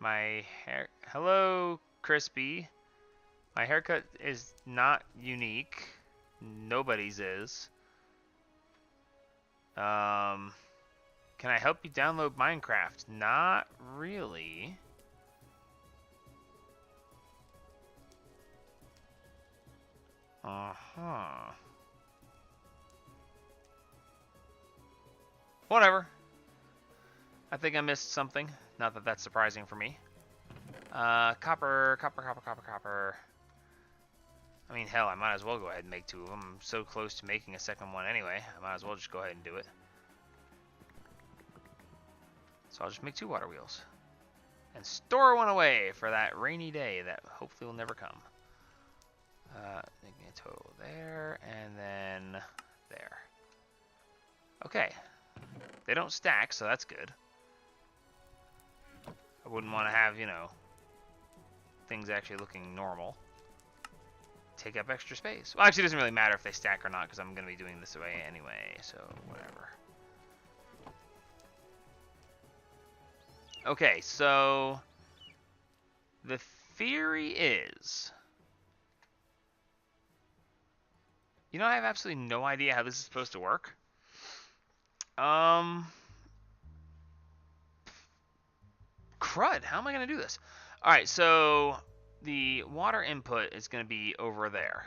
My hair. Hello, Crispy. My haircut is not unique. Nobody's is. Can I help you download Minecraft? Not really. Uh-huh. Whatever. I think I missed something. Not that that's surprising for me. Copper. I mean, hell, I might as well go ahead and make 2 of them. I'm so close to making a second one anyway. I might as well just go ahead and do it. So I'll just make 2 water wheels. And store one away for that rainy day that hopefully will never come. Making a total there, and then there. Okay. They don't stack, so that's good. I wouldn't want to have, you know, things actually looking normal. Take up extra space. Well, actually, it doesn't really matter if they stack or not, because I'm going to be doing this way anyway, so whatever. Okay, so the theory is... You know, I have absolutely no idea how this is supposed to work. Crud, how am I going to do this? Alright, so the water input is going to be over there.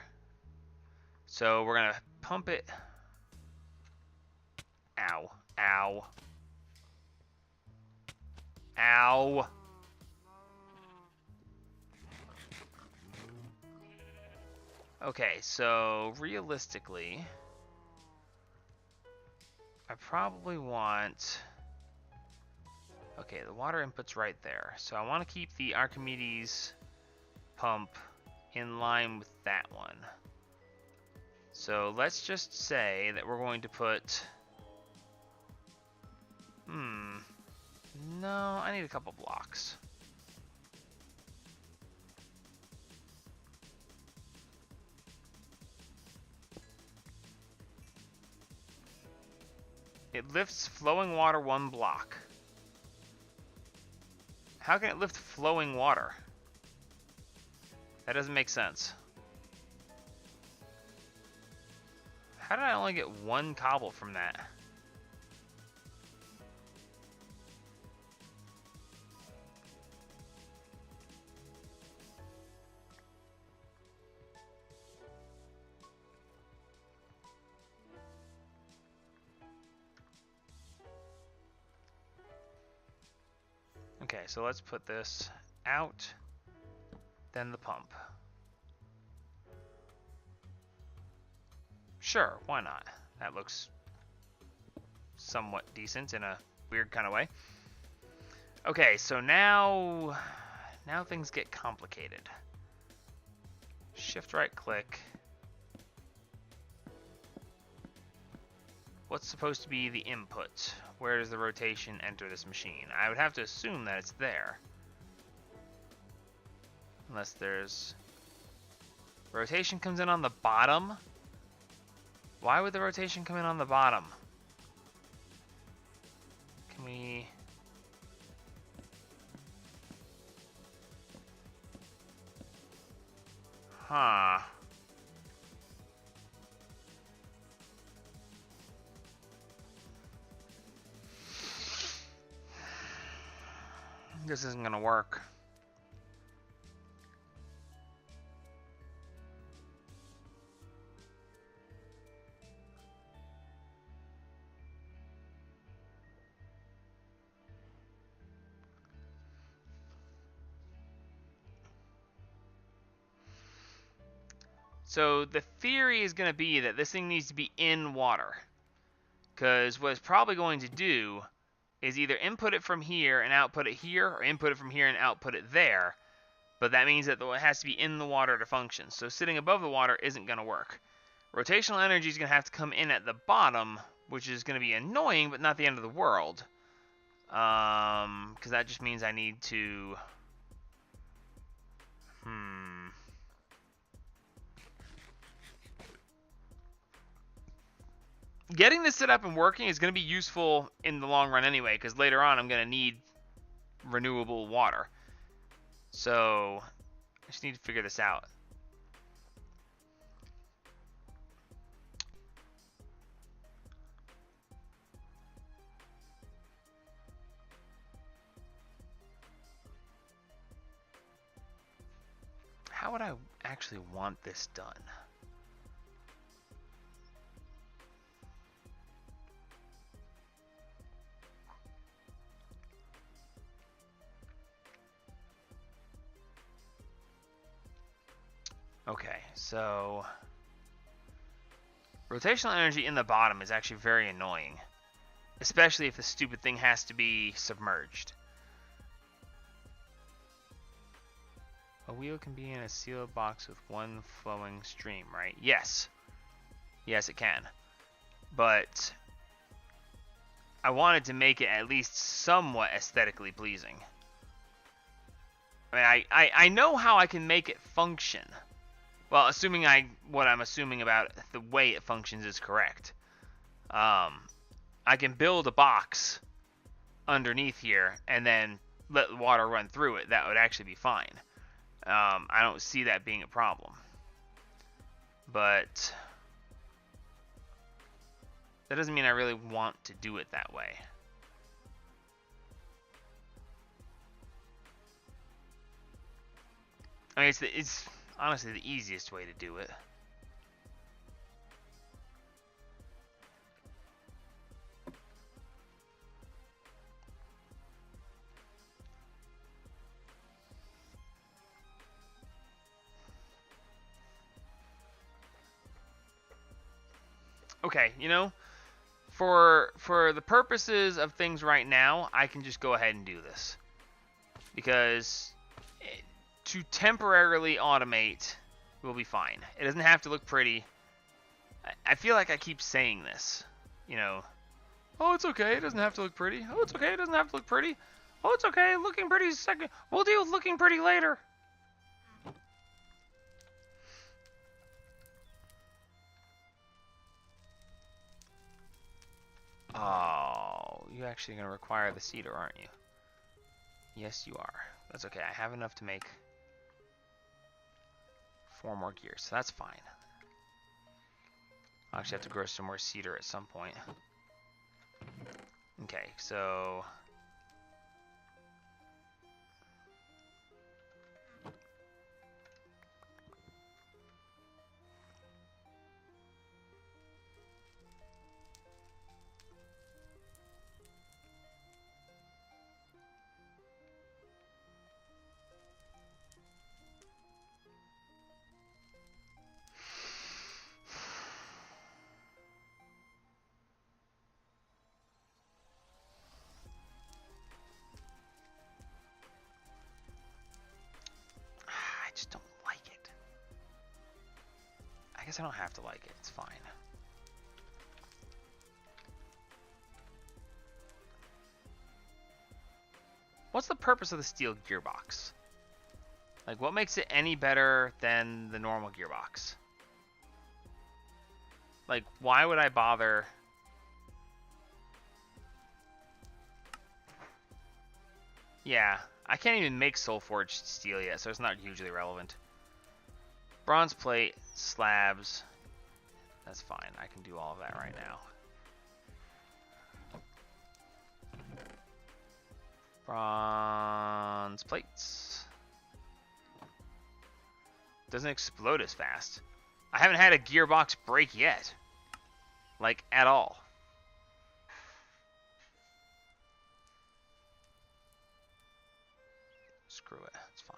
So we're going to pump it. Ow. Ow. Ow. Okay, so realistically, I probably want... Okay, the water input's right there. So I want to keep the Archimedes pump in line with that one. So let's just say that we're going to put... No, I need a couple blocks. It lifts flowing water 1 block. How can it lift flowing water? That doesn't make sense. How did I only get 1 cobble from that? Okay, so let's put this out, then the pump. Sure, why not? That looks somewhat decent in a weird kind of way. Okay, so now things get complicated. Shift right click. What's supposed to be the input? Where does the rotation enter this machine? I would have to assume that it's there. Unless there's... Rotation comes in on the bottom? Why would the rotation come in on the bottom? Can we... Huh. This isn't gonna work. So the theory is going to be that this thing needs to be in water. Because what it's probably going to do is either input it from here and output it here, or input it from here and output it there. But that means that it has to be in the water to function. So sitting above the water isn't going to work. Rotational energy is going to have to come in at the bottom, which is going to be annoying, but not the end of the world. Because that just means I need to... Getting this set up and working is going to be useful in the long run anyway, because later on I'm going to need renewable water. So I just need to figure this out. How would I actually want this done? Okay, so rotational energy in the bottom is actually very annoying, especially if the stupid thing has to be submerged. A wheel can be in a sealed box with one flowing stream, right? Yes. Yes, it can. But I wanted to make it at least somewhat aesthetically pleasing. I mean, I know how I can make it function. Well, assuming what I'm assuming about the way it functions is correct. I can build a box underneath here and then let the water run through it. That would actually be fine. I don't see that being a problem. But that doesn't mean I really want to do it that way. I mean, it's honestly the easiest way to do it. Okay, you know, for the purposes of things right now, I can just go ahead and do this. Because to temporarily automate will be fine. It doesn't have to look pretty. I feel like I keep saying this, you know. Oh, it's okay. It doesn't have to look pretty. Oh, it's okay. It doesn't have to look pretty. Oh, it's okay. Looking pretty is second. We'll deal with looking pretty later. Oh, you're actually going to require the cedar, aren't you? Yes, you are. That's okay. I have enough to make 4 more gears, so that's fine. I'll actually have to grow some more cedar at some point. Okay, so I just don't like it. I guess I don't have to like it. It's fine. What's the purpose of the steel gearbox? Like, what makes it any better than the normal gearbox? Like, why would I bother? Yeah, I can't even make soul forged steel yet, so it's not hugely relevant. Bronze plate, slabs. That's fine. I can do all of that right now. Bronze plates. Doesn't explode as fast. I haven't had a gearbox break yet. Like, at all. Screw it. It's fine.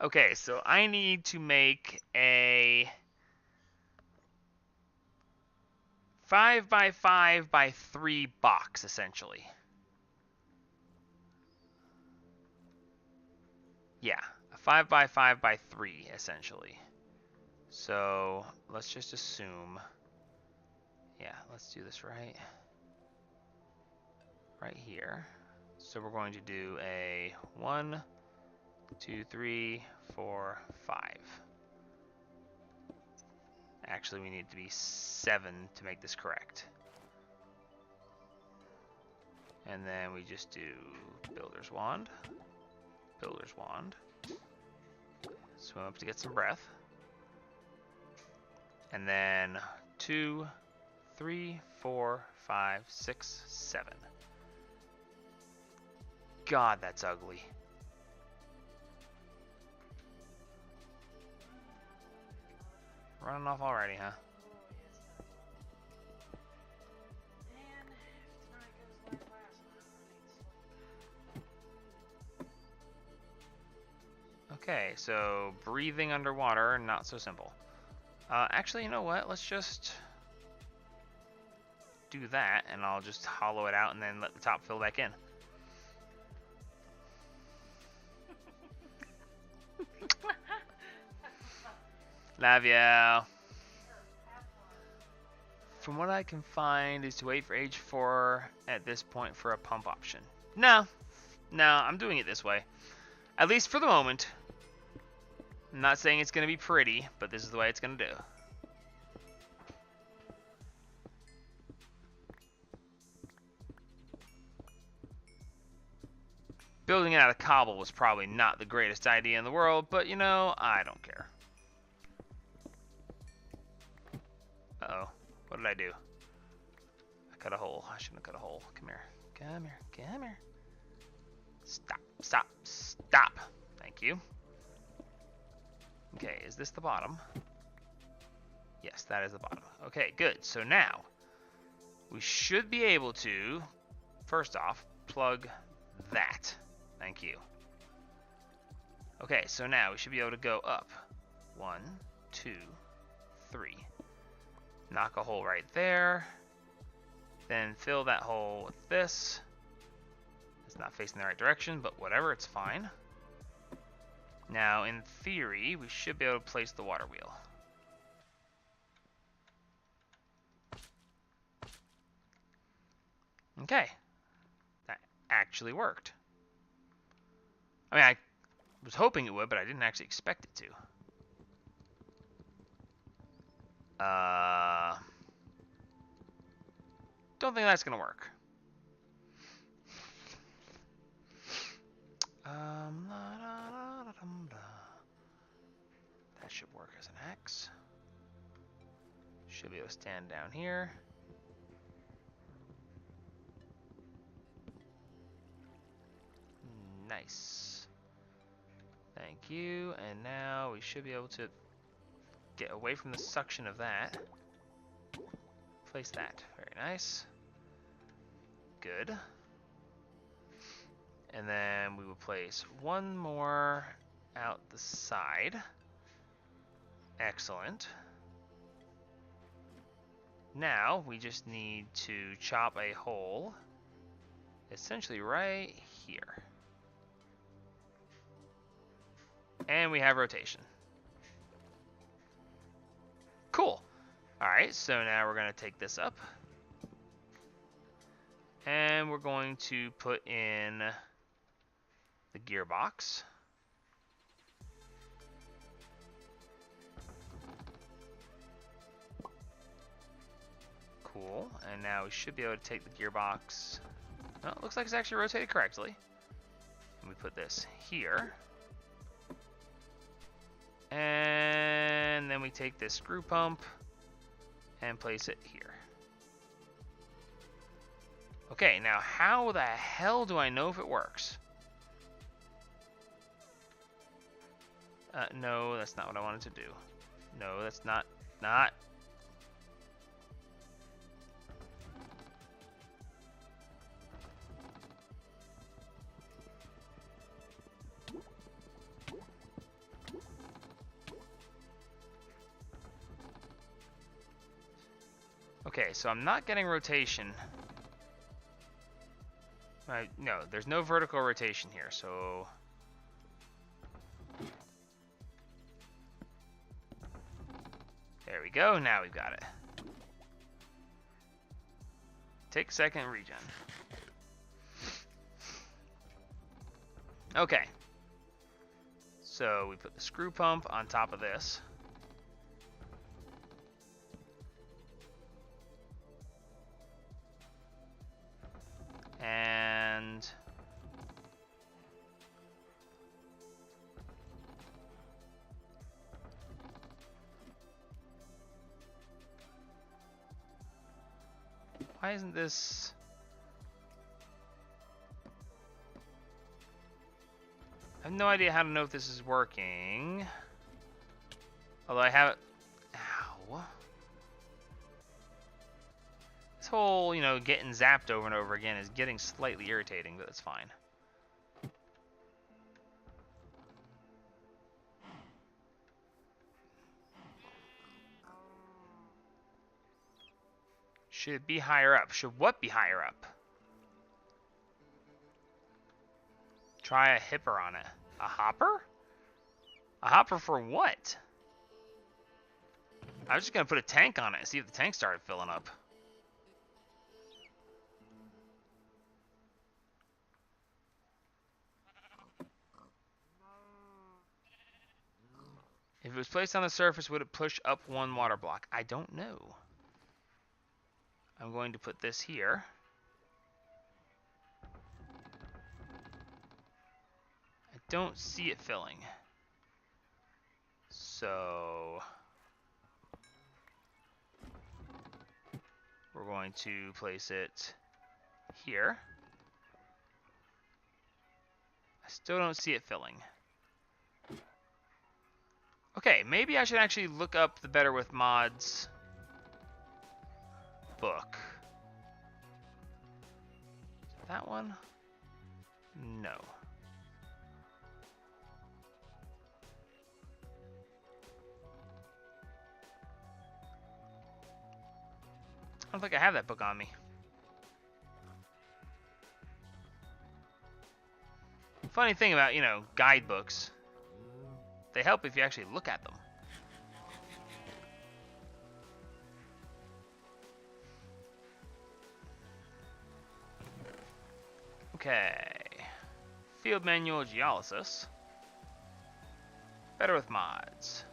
Okay, so I need to make a 5 by 5 by 3 box, essentially. Yeah, a 5 by 5 by 3, essentially. So let's just assume. Yeah, let's do this right here. So we're going to do a 1, 2, 3, 4, 5. Actually, we need to be 7 to make this correct. And then we just do Builder's Wand, Builder's Wand, swim up to get some breath, and then 2, 3, 4, 5, 6, 7. God, that's ugly. Running off already, huh? Okay, so breathing underwater, not so simple. Actually, you know what? Let's just do that, and I'll just hollow it out and then let the top fill back in. Love you. From what I can find is to wait for age 4 at this point for a pump option. No, I'm doing it this way. At least for the moment. I'm not saying it's going to be pretty, but this is the way it's going to do. Building it out of cobble was probably not the greatest idea in the world, but you know, I don't care. Uh-oh. What did I do? I cut a hole. I shouldn't have cut a hole. Come here. Come here. Come here. Stop. Stop. Stop. Thank you. Okay, is this the bottom? Yes, that is the bottom. Okay, good. So now, we should be able to, first off, plug that. Thank you. Okay, so now we should be able to go up. 1, 2, 3. Knock a hole right there. Then fill that hole with this. It's not facing the right direction, but whatever, it's fine. Now, in theory, we should be able to place the water wheel. Okay. That actually worked. I mean, I was hoping it would, but I didn't actually expect it to. Don't think that's gonna work. That should work as an X. Should be able to stand down here. Nice. Thank you. And now we should be able to get away from the suction of that. Place that. Very nice. Good. And then we will place one more out the side. Excellent. Now we just need to chop a hole essentially right here. And we have rotation. Cool. Alright, so now we're going to take this up. And we're going to put in the gearbox. Cool. And now we should be able to take the gearbox. Oh, it looks like it's actually rotated correctly. And we put this here. And then we take this screw pump and place it here. Okay, now how the hell do I know if it works? No, that's not what I wanted to do. No, that's not. Okay, so I'm not getting rotation. No, there's no vertical rotation here, so... There we go, now we've got it. Take a second, regen. Okay. So we put the screw pump on top of this. And why isn't this? I have no idea how to know if this is working. Although I have it. Ow. This whole, you know, getting zapped over and over again is getting slightly irritating, but that's fine. Should it be higher up? Should what be higher up? Try a hipper on it. A hopper? A hopper for what? I was just gonna put a tank on it and see if the tank started filling up. If it was placed on the surface, would it push up one water block? I don't know. I'm going to put this here. I don't see it filling. So we're going to place it here. I still don't see it filling. Okay, maybe I should actually look up the Better with Mods book. That one? No. I don't think I have that book on me. Funny thing about, you know, guidebooks. They help if you actually look at them. Okay. Field manual geolysis. Better with mods.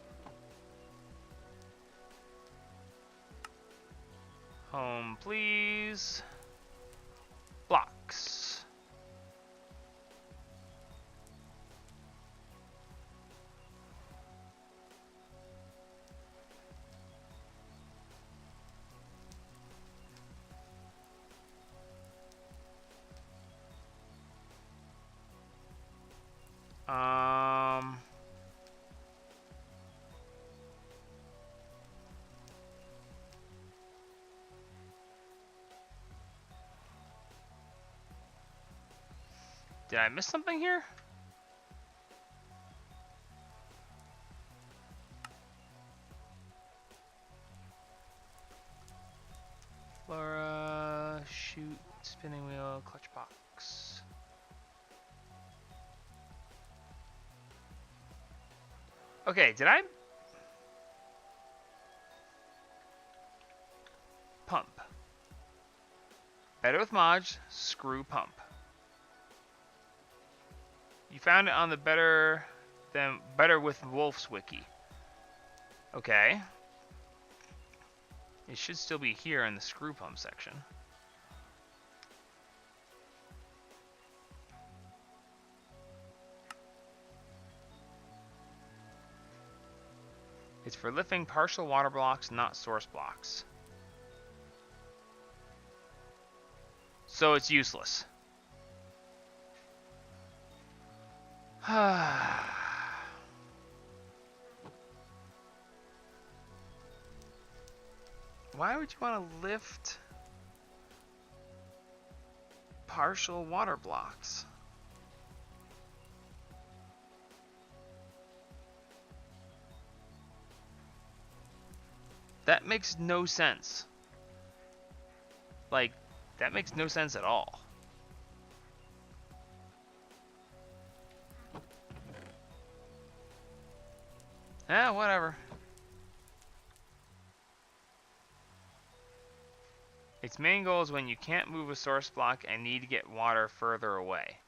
Home, please. Blocks. Did I miss something here? Flora, chute, spinning wheel, clutch box. Okay, did I? Pump. Better with mods, screw pump. You found it on the Better with Wolf's wiki. Okay. It should still be here in the screw pump section. It's for lifting partial water blocks, not source blocks. So it's useless. Why would you want to lift partial water blocks? That makes no sense. Like, that makes no sense at all. Eh, whatever. Its main goal is when you can't move a source block and need to get water further away.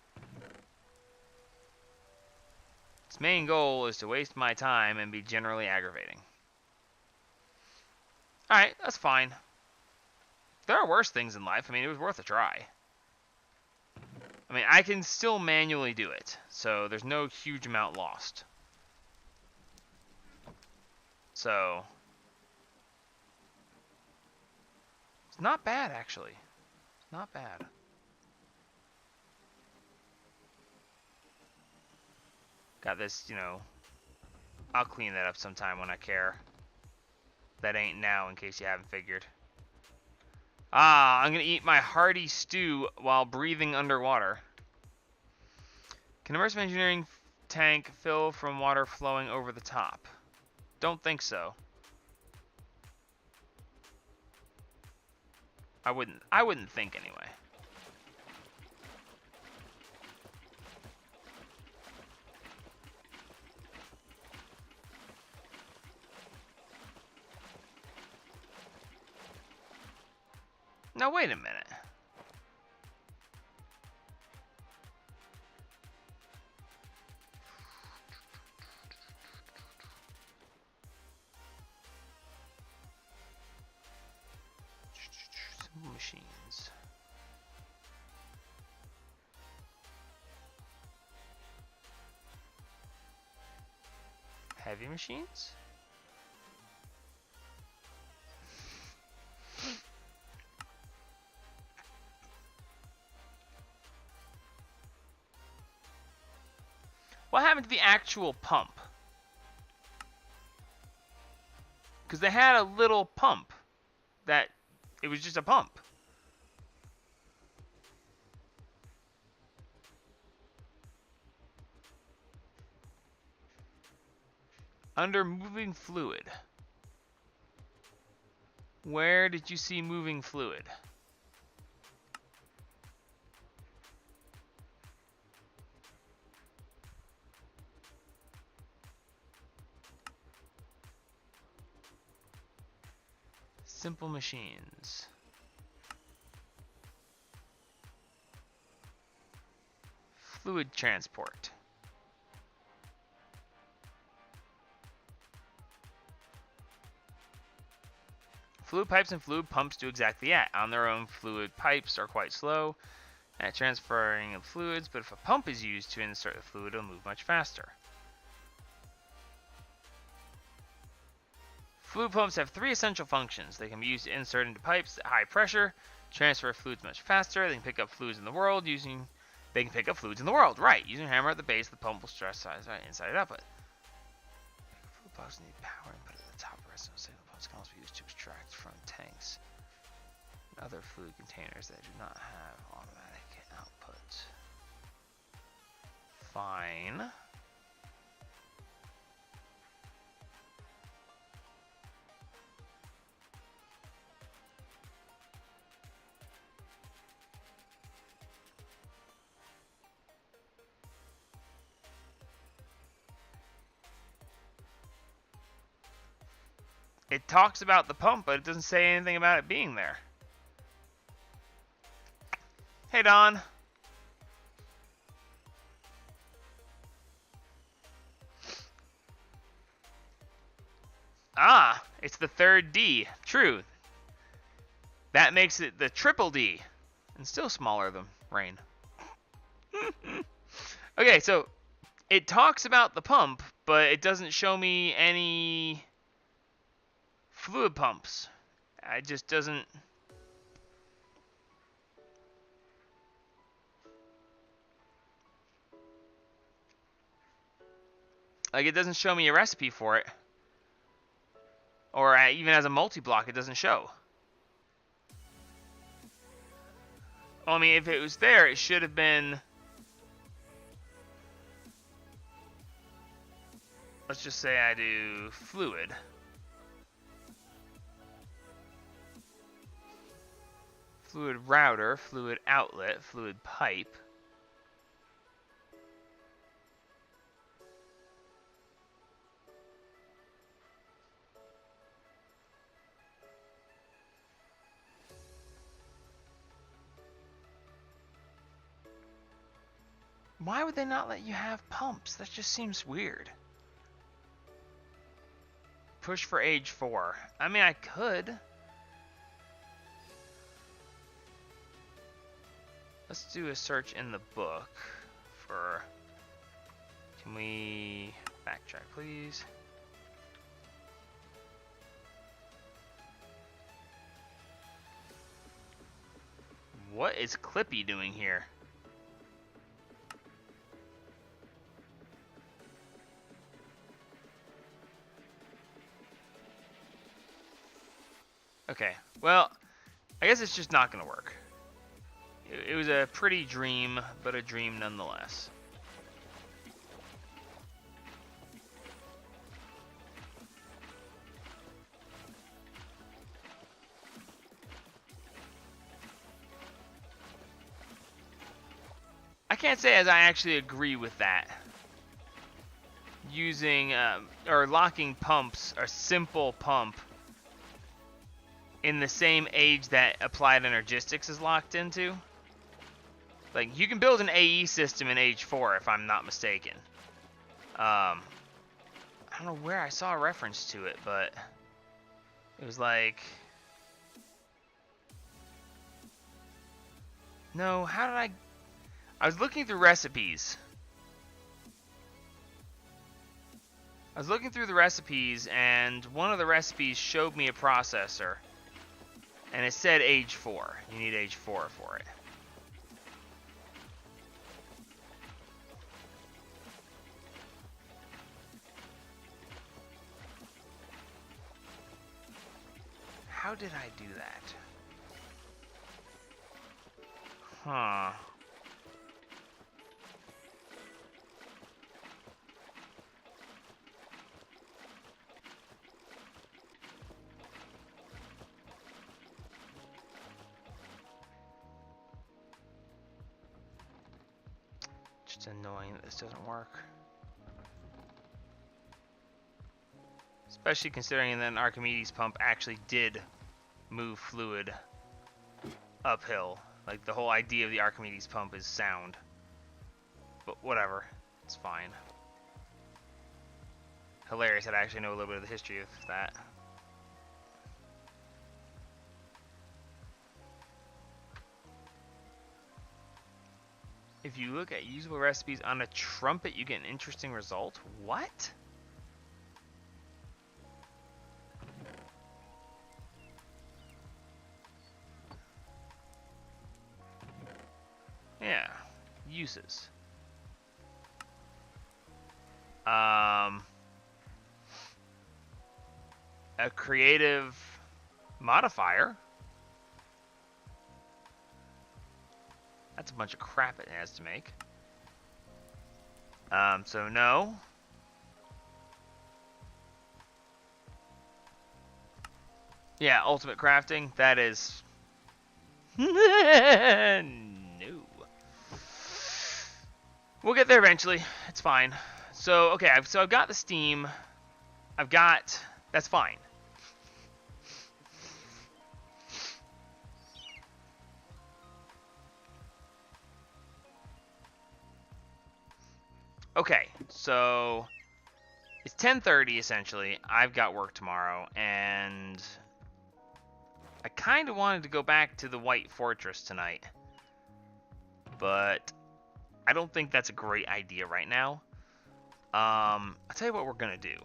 Its main goal is to waste my time and be generally aggravating. Alright, that's fine. There are worse things in life. I mean, it was worth a try. I mean, I can still manually do it, so there's no huge amount lost. So it's not bad, actually. It's not bad. Got this, you know, I'll clean that up sometime when I care. That ain't now, in case you haven't figured. Ah, I'm gonna eat my hearty stew while breathing underwater. Can immersive engineering tank fill from water flowing over the top? Don't think so. I wouldn't think anyway. Now wait a minute. Simple machines. Heavy machines? What happened to the actual pump? Because they had a little pump that it was just a pump. Under moving fluid. Where did you see moving fluid? Simple machines. Fluid transport. Fluid pipes and fluid pumps do exactly that. On their own, fluid pipes are quite slow at transferring of fluids, but if a pump is used to insert the fluid, it'll move much faster. Fluid pumps have three essential functions. They can be used to insert into pipes at high pressure, transfer fluids much faster. They can pick up fluids in the world right? Using a hammer at the base, the pump will stress inside output. Fluid pumps need power and put it at the top. Rest of the pumps can also be used to extract from tanks and other fluid containers that do not have automatic output. Fine. It talks about the pump, but it doesn't say anything about it being there. Hey, Don. Ah, it's the third D. True. That makes it the triple D. And still smaller than rain. Okay, so it talks about the pump, but it doesn't show me any fluid pumps. It just doesn't. Like, it doesn't show me a recipe for it. Or even as a multi-block, it doesn't show. Well, I mean, if it was there, it should have been. Let's just say I do fluid. Fluid router, fluid outlet, fluid pipe. Why would they not let you have pumps? That just seems weird. Push for age 4. I mean, I could. Let's do a search in the book for. Can we backtrack, please? What is Clippy doing here? Okay, well, I guess it's just not going to work. It was a pretty dream, but a dream nonetheless. can't say as I actually agree with that. Using or locking pumps, a simple pump, in the same age that applied energistics is locked into. Like, you can build an AE system in age 4 if I'm not mistaken. I don't know where I saw a reference to it, but it was like, no, how did I was looking through recipes. I was looking through the recipes, and one of the recipes showed me a processor, and it said age 4. You need age 4 for it. How did I do that? Huh. Just annoying that this doesn't work. Especially considering that an Archimedes pump actually did move fluid uphill. Like, the whole idea of the Archimedes pump is sound. But whatever, it's fine. Hilarious that I actually know a little bit of the history of that. If you look at usable recipes on a trumpet, you get an interesting result. What? Yeah, uses. A creative modifier. That's a bunch of crap it has to make. So no. Yeah, ultimate crafting, that is... no. We'll get there eventually. It's fine. So, okay, I've got the steam. I've got... That's fine. Okay, so... It's 10:30, essentially. I've got work tomorrow, and... I kind of wanted to go back to the White Fortress tonight. But... I don't think that's a great idea right now. I'll tell you what we're gonna do.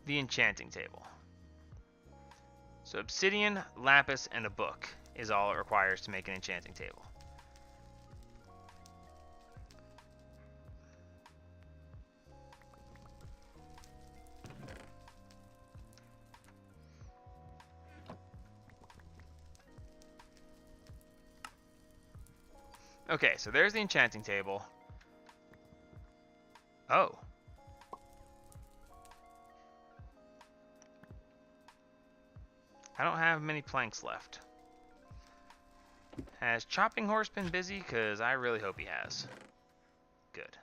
The enchanting table. So obsidian, lapis, and a book is all it requires to make an enchanting table. Okay, so there's the enchanting table. Oh. I don't have many planks left. Has Chopping Horse been busy? Because I really hope he has. Good.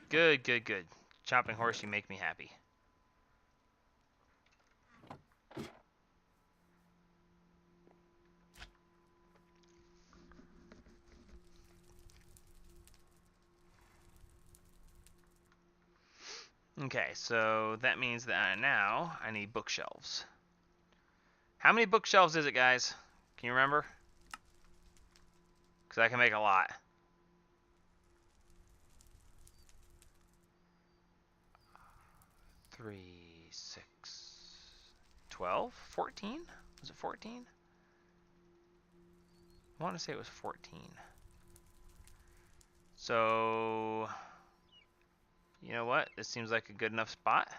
Good, good, good. Chopping Horse, you make me happy. Okay, so that means that now I need bookshelves. How many bookshelves is it, guys? Can you remember? Because I can make a lot. 3, 6, 12, 14? Was it 14? I want to say it was 14. So, you know what? This seems like a good enough spot.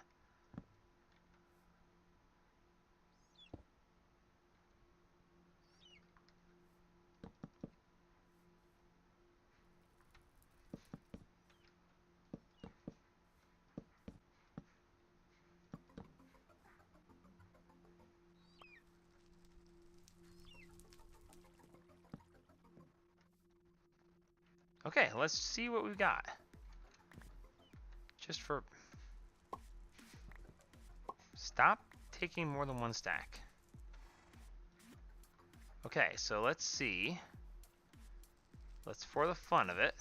Okay, let's see what we've got. Just for... Stop taking more than one stack. Okay, so let's see. Let's, for the fun of it.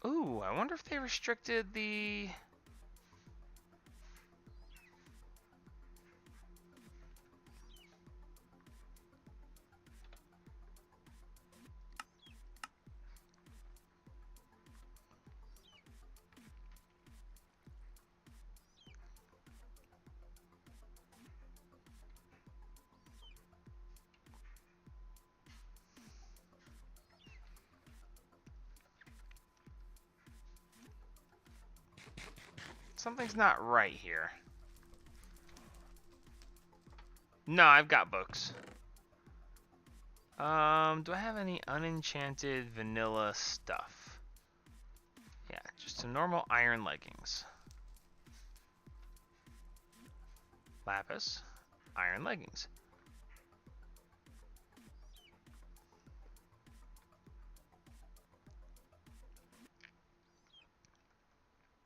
Ooh, I wonder if they restricted the... Something's not right here. No, I've got books. Do I have any unenchanted vanilla stuff? Yeah, just some normal iron leggings. Lapis, iron leggings.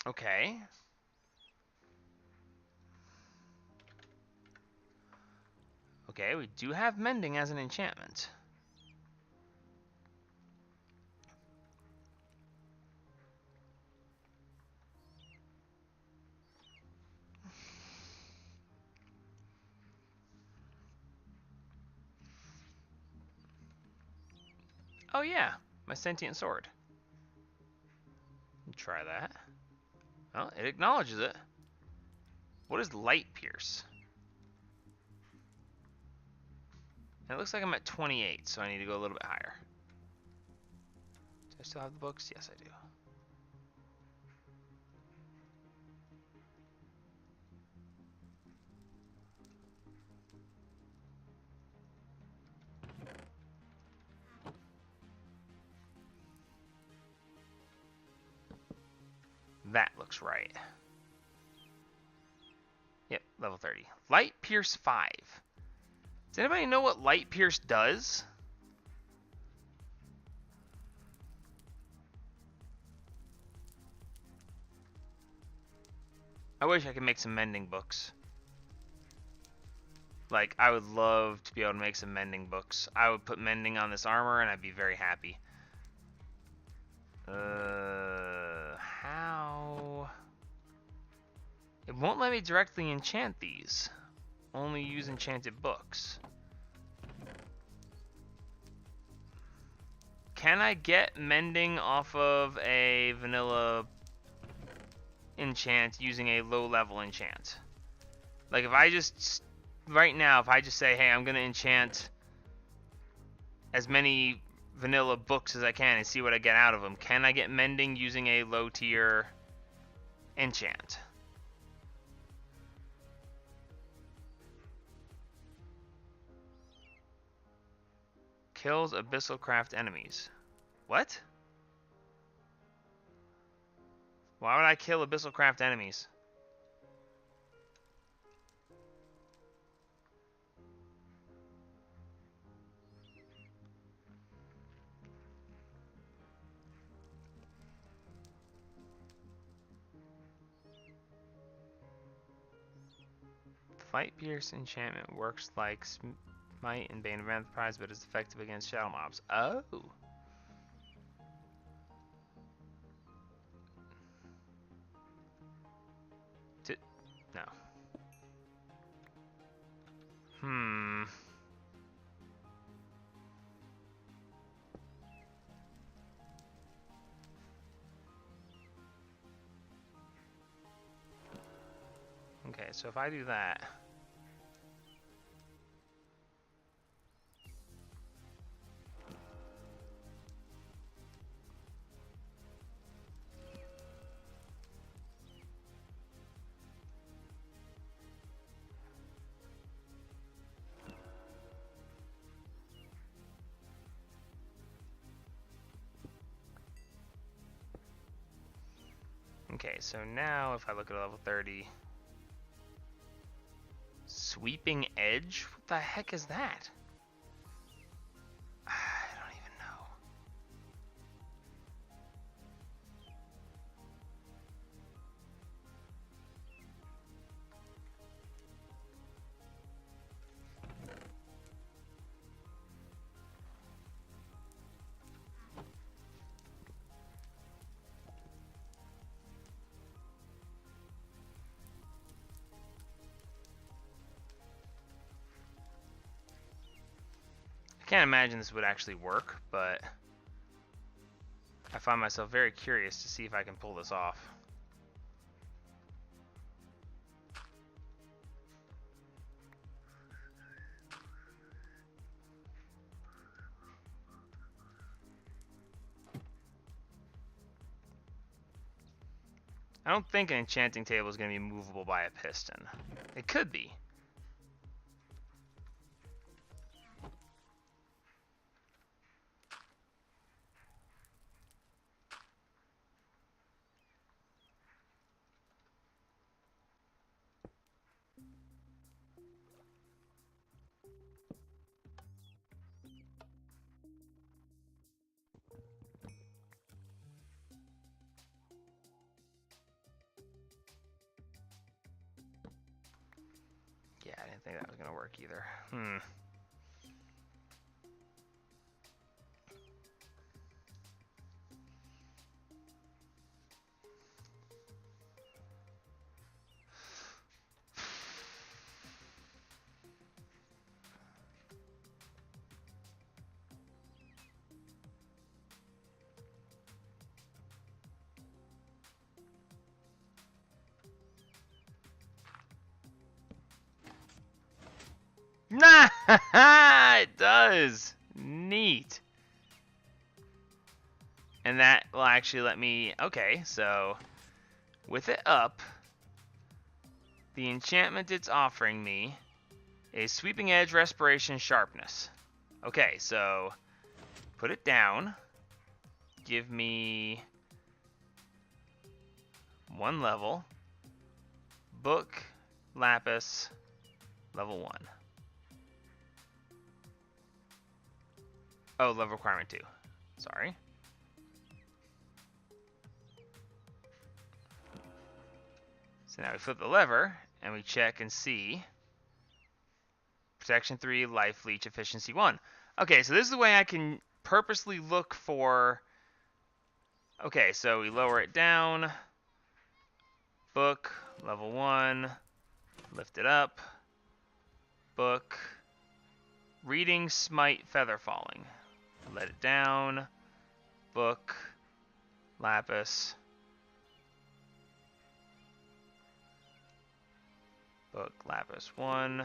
Okay. Okay, we do have mending as an enchantment. Oh yeah, my sentient sword. Try that. Oh, it acknowledges it. What is light pierce? And it looks like I'm at 28, so I need to go a little bit higher. Do I still have the books? Yes, I do. That looks right. Yep, level 30. Light Pierce 5. Does anybody know what Light Pierce does? I wish I could make some mending books. Like, I would love to be able to make some mending books. I would put mending on this armor and I'd be very happy. How? It won't let me directly enchant these. Only use enchanted books. Can I get mending off of a vanilla enchant using a low level enchant? Like if I just, right now, if I just say, hey, I'm going to enchant as many vanilla books as I can and see what I get out of them, can I get mending using a low tier enchant? Kills Abyssal Craft enemies. What? Why would I kill Abyssal Craft enemies? Fight Pierce enchantment works like Smite and Bane of Enterprise, but is effective against shadow mobs. Oh. No. Hmm. Okay, so if I do that... Okay, so now if I look at level 30... Sweeping Edge? What the heck is that? I don't even know. Can't imagine this would actually work, but I find myself very curious to see if I can pull this off. I don't think an enchanting table is going to be movable by a piston. It could be. Yeah, I didn't think that was going to work either. Nah, it does. Neat. And that will actually let me, okay, so with it up, the enchantment it's offering me is Sweeping Edge, Respiration, Sharpness. Okay, so put it down. Give me 1 level. Book, Lapis, level 1. Oh, level requirement 2. Sorry. So now we flip the lever, and we check and see. Protection 3, Life Leech, Efficiency 1. Okay, so this is the way I can purposely look for... Okay, so we lower it down. Book, level 1. Lift it up. Book. Reading, Smite, Feather Falling. Let it down. Book. Lapis. Book, Lapis 1.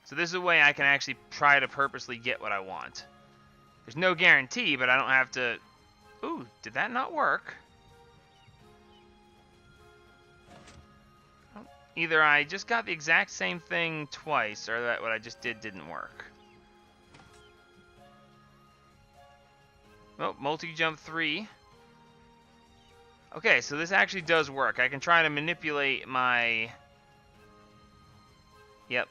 So this is a way I can actually try to purposely get what I want. There's no guarantee, but I don't have to... Ooh, did that not work? Either I just got the exact same thing twice, or that what I just did didn't work. Oh, multi-jump 3. Okay, so this actually does work. I can try to manipulate my... Yep.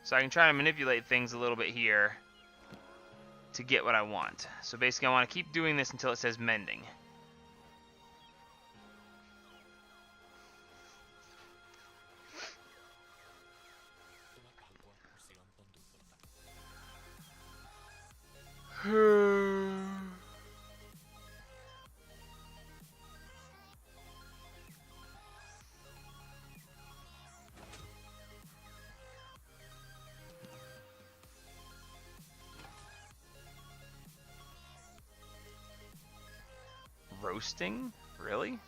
So I can try to manipulate things a little bit here to get what I want. So basically I want to keep doing this until it says mending. Roasting? Really?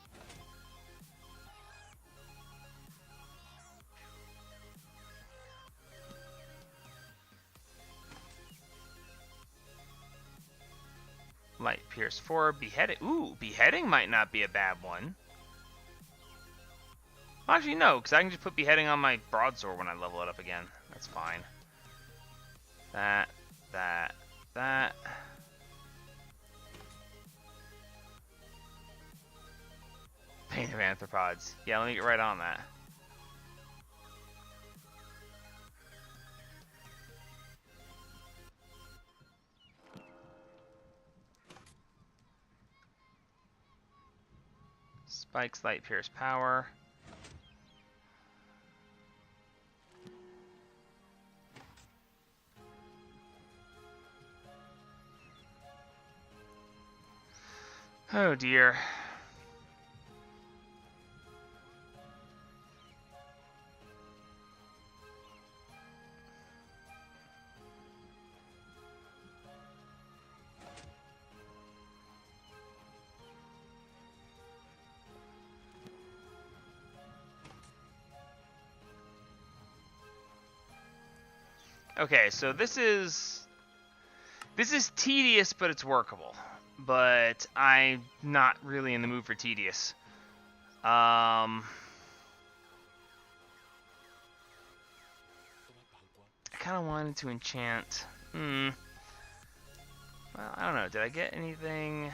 Light Pierce 4, Beheading. Ooh, Beheading might not be a bad one. Well, actually, no, because I can just put Beheading on my Broadsword when I level it up again. That's fine. That. Pain of Arthropods. Yeah, let me get right on that. Spikes, Light Pierce Power. Oh dear. Okay, so this is tedious, but it's workable. But I'm not really in the mood for tedious. I kind of wanted to enchant. Well, I don't know. Did I get anything?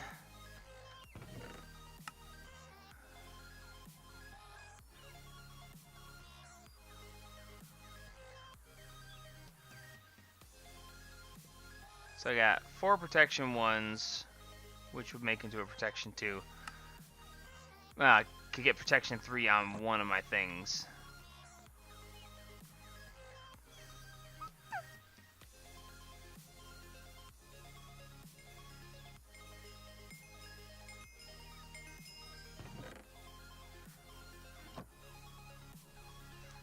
So I got 4 protection 1s, which would make into a protection 2. I could get protection 3 on one of my things.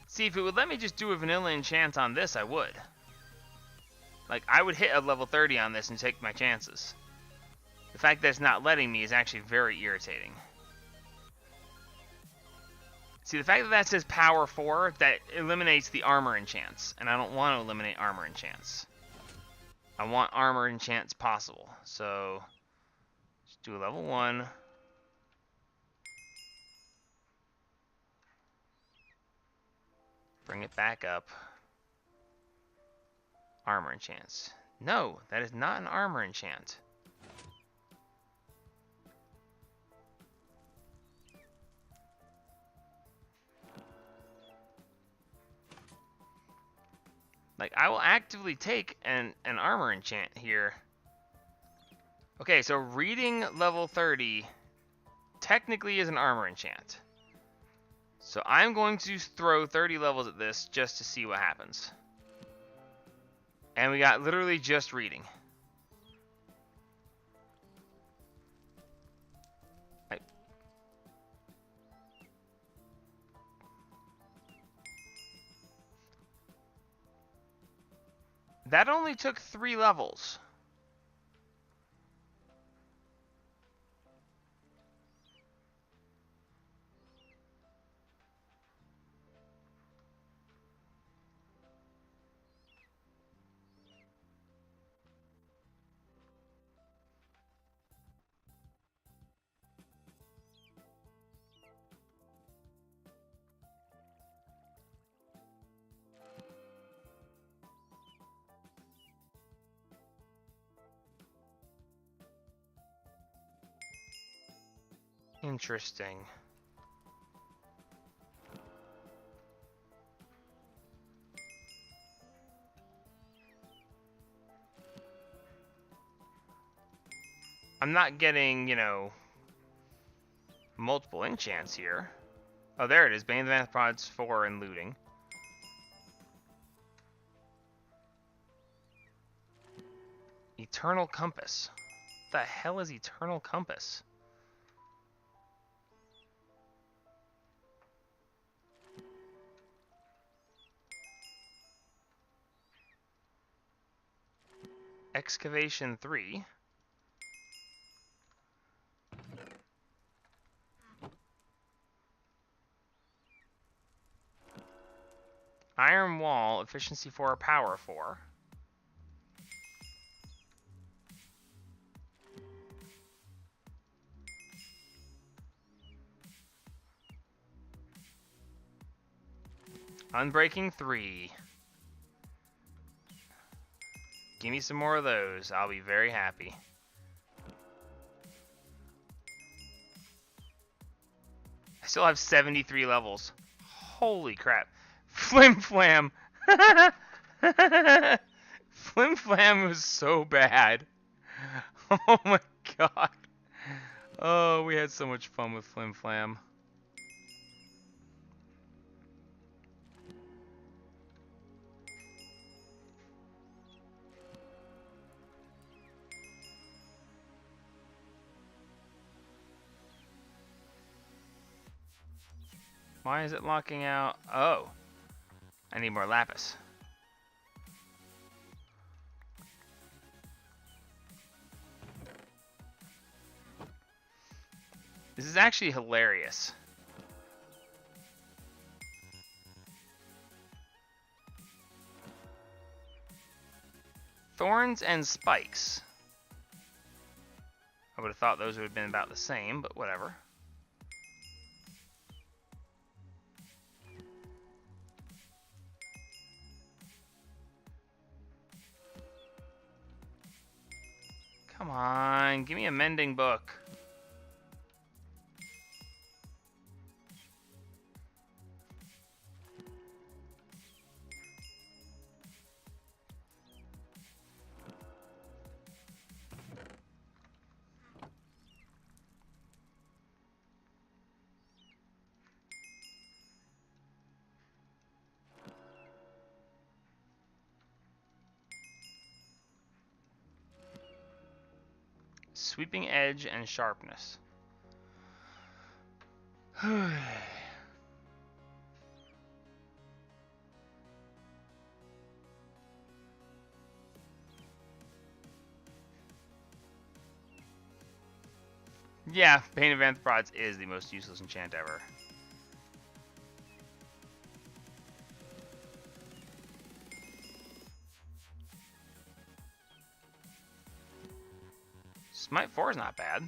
See, if it would let me just do a vanilla enchant on this, I would. Like, I would hit a level 30 on this and take my chances. The fact that it's not letting me is actually very irritating. See, the fact that that says power 4, that eliminates the armor enchants. And I don't want to eliminate armor enchants. I want armor enchants possible. So, just do a level 1. Bring it back up. Armor enchants. No, that is not an armor enchant. Like, I will actively take an armor enchant here. Okay, so reading level 30 technically is an armor enchant. So I'm going to throw 30 levels at this just to see what happens. And we got literally just reading. That only took 3 levels. Interesting. I'm not getting, you know, multiple enchants here. Oh, there it is. Bane of the Anthropods 4 and looting. Eternal Compass. What the hell is Eternal Compass? Excavation 3. Iron Wall, Efficiency 4, Power 4. Unbreaking 3. Give me some more of those. I'll be very happy. I still have 73 levels. Holy crap. Flim Flam. Flim Flam was so bad. Oh my god. Oh, we had so much fun with Flim Flam. Why is it locking out? Oh. I need more lapis. This is actually hilarious. Thorns and spikes. I would have thought those would have been about the same, but whatever. Come on, give me a mending book. Sweeping edge and sharpness. Yeah, Bane of Anthropods is the most useless enchant ever. Smite 4 is not bad.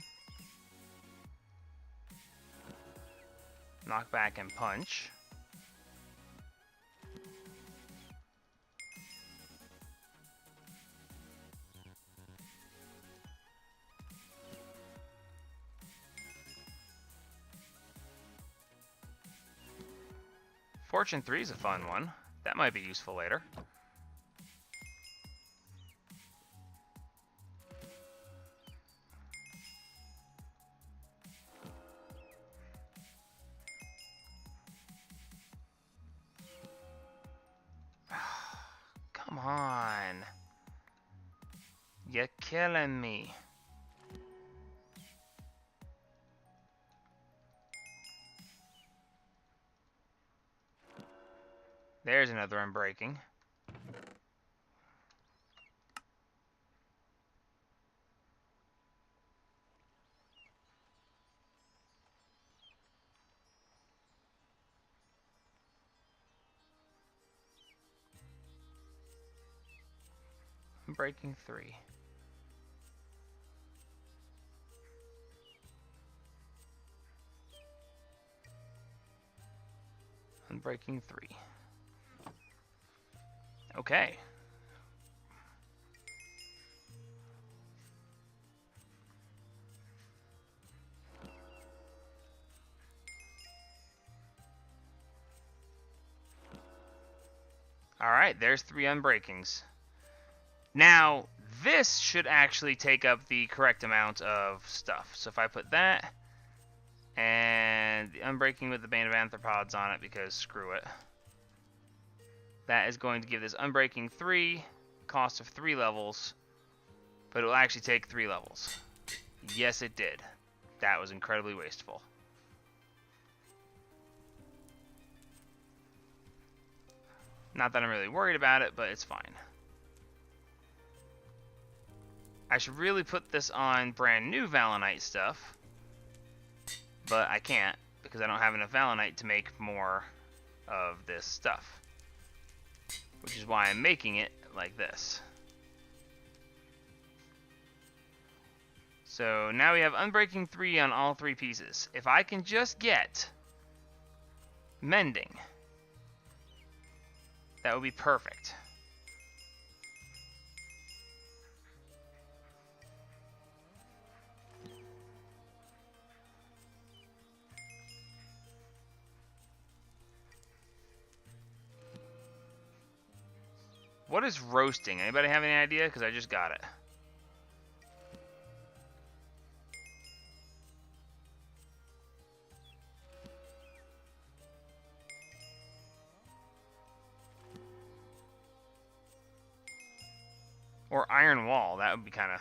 Knockback and punch. Fortune 3 is a fun one. That might be useful later. Come on. You're killing me. There's another unbreaking. Unbreaking 3. Unbreaking 3. Okay. Alright, there's 3 unbreakings. Now, this should actually take up the correct amount of stuff. So if I put that, and the unbreaking with the Bane of Anthropods on it, because screw it. That is going to give this unbreaking 3, cost of 3 levels, but it will actually take 3 levels. Yes, it did. That was incredibly wasteful. Not that I'm really worried about it, but it's fine. I should really put this on brand new Valenite stuff, but I can't because I don't have enough Valenite to make more of this stuff, which is why I'm making it like this. So now we have Unbreaking 3 on all 3 pieces. If I can just get Mending, that would be perfect. What is roasting? Anybody have any idea? Because I just got it. Or Iron Wall. That would be kind of...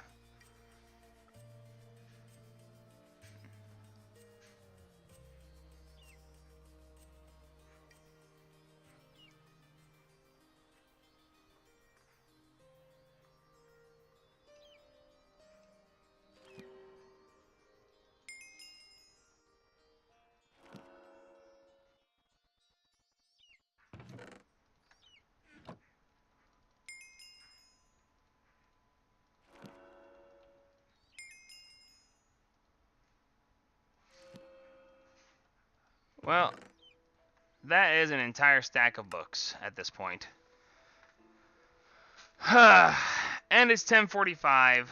Well, that is an entire stack of books at this point. And it's 10:45.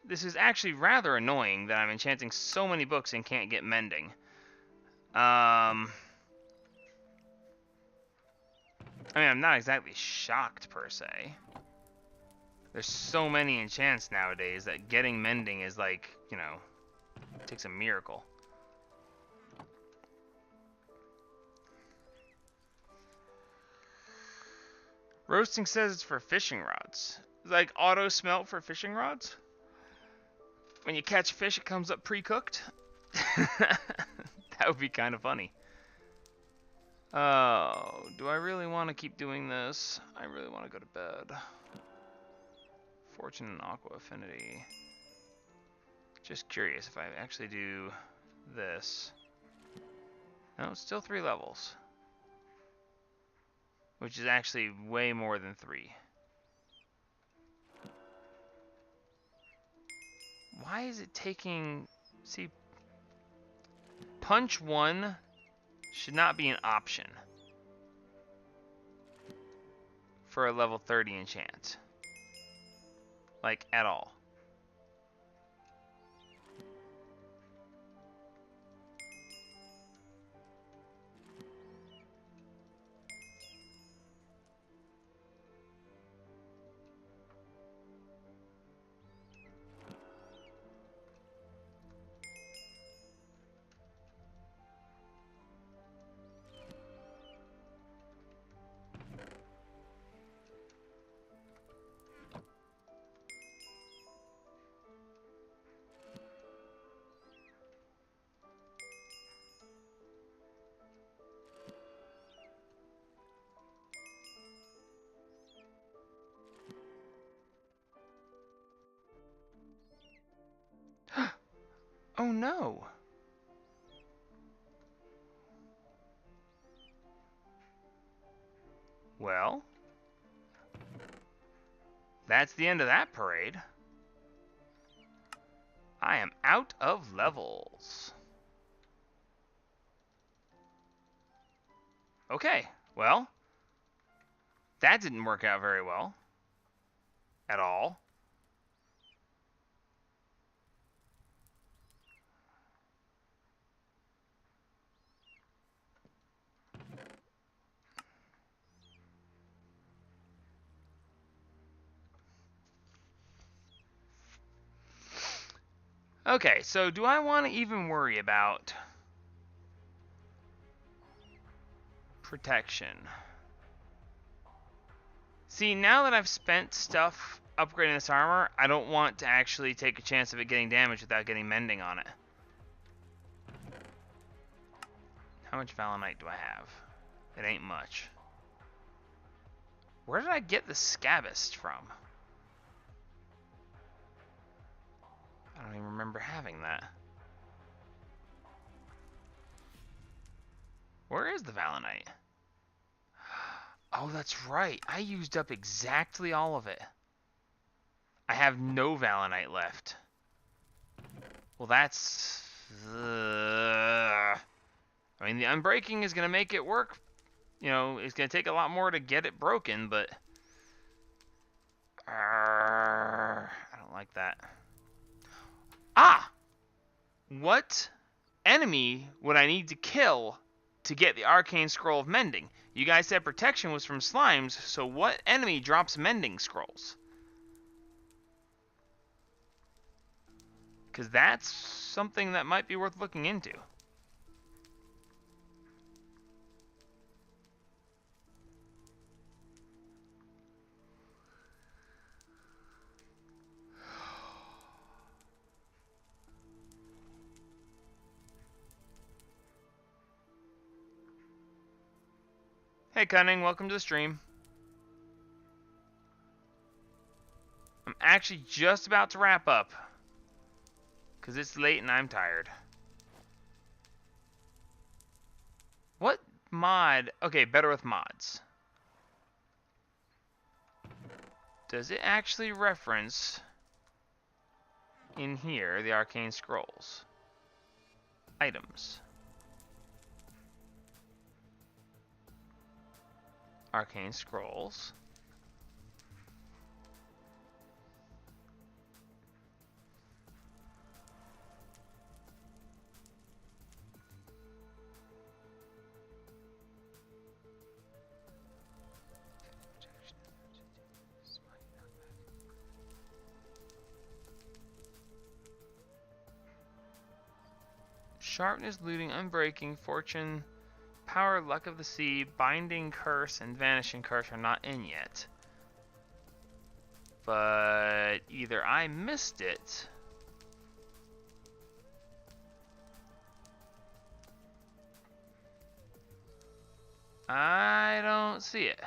This is actually rather annoying that I'm enchanting so many books and can't get mending. I mean, I'm not exactly shocked per se. There's so many enchants nowadays that getting mending is like, you know, it takes a miracle. Roasting says it's for fishing rods. It's like auto smelt for fishing rods? When you catch fish, it comes up pre-cooked? That would be kind of funny. Oh, do I really want to keep doing this? I really want to go to bed. Fortune and Aqua Affinity. Just curious if I actually do this. No, it's still 3 levels. Which is actually way more than 3. Why is it taking... See, punch 1 should not be an option for a level 30 enchant. Like, at all. Oh no! Well, that's the end of that parade. I am out of levels. Okay, well, that didn't work out very well. At all. Okay, so do I want to even worry about protection? See, now that I've spent stuff upgrading this armor, I don't want to actually take a chance of it getting damaged without getting mending on it. How much Valenite do I have? It ain't much. Where did I get the Scabbist from? I don't even remember having that. Where is the Valenite? Oh, that's right. I used up exactly all of it. I have no Valenite left. Well, that's... I mean, the unbreaking is going to make it work. You know, it's going to take a lot more to get it broken, but... I don't like that. Ah! What enemy would I need to kill to get the Arcane Scroll of Mending? You guys said protection was from slimes, so what enemy drops mending scrolls? Because that's something that might be worth looking into. Hey Cunning, welcome to the stream. I'm actually just about to wrap up. Because it's late and I'm tired. What mod... Okay, better with mods. Does it actually reference in here the Arcane Scrolls? Items. Arcane Scrolls. Sharpness, looting, unbreaking, fortune, power, luck of the sea, binding curse, and vanishing curse are not in yet. But either I missed it, I don't see it.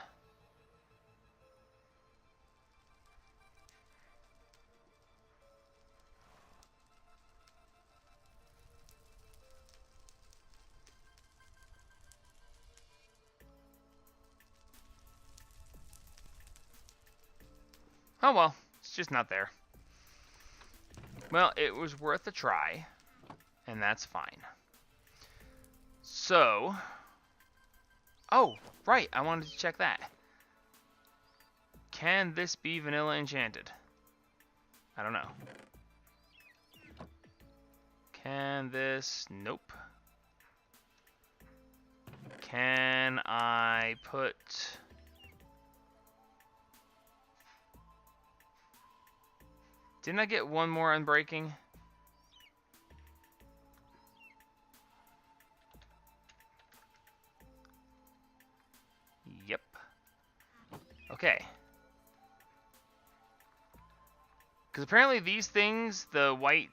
Oh well, it's just not there. Well, it was worth a try, and that's fine. So, oh, right, I wanted to check that. Can this be vanilla enchanted? I don't know. Can this? Nope. Can I put... Didn't I get one more unbreaking? Yep. Okay. Because apparently these things, the white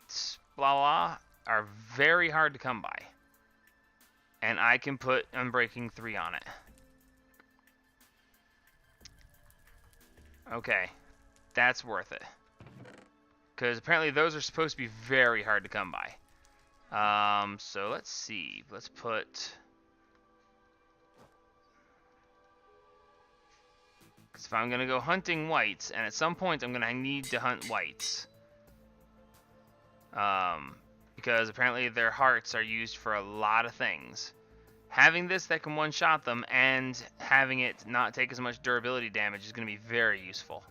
blah blah, are very hard to come by. And I can put Unbreaking 3 on it. Okay. That's worth it. Because apparently those are supposed to be very hard to come by. So let's see. Let's put... Because if I'm going to go hunting whites, and at some point I'm going to need to hunt whites. Because apparently their hearts are used for a lot of things. Having this that can one-shot them, and having it not take as much durability damage is going to be very useful.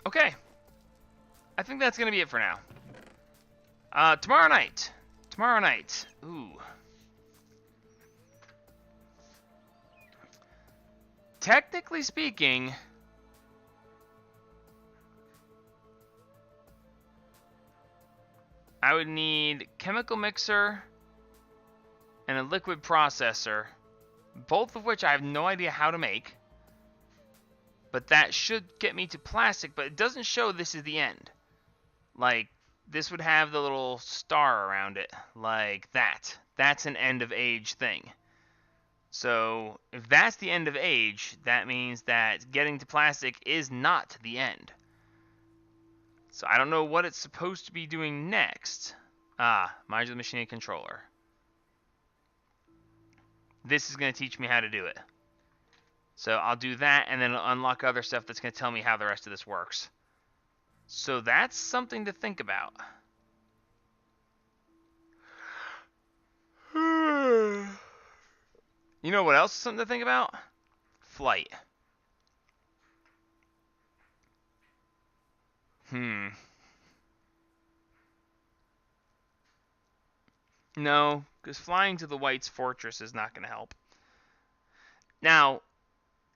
Okay. I think that's going to be it for now. Tomorrow night. Tomorrow night. Ooh. Technically speaking, I would need chemical mixer and a liquid processor, both of which I have no idea how to make. But that should get me to plastic, but it doesn't show this is the end. Like, this would have the little star around it, like that. That's an end of age thing. So, if that's the end of age, that means that getting to plastic is not the end. So I don't know what it's supposed to be doing next. Modular Machine Controller. This is going to teach me how to do it. So I'll do that, and then I'll unlock other stuff that's going to tell me how the rest of this works. So that's something to think about. You know what else is something to think about? Flight. No, because flying to the White's Fortress is not going to help. Now,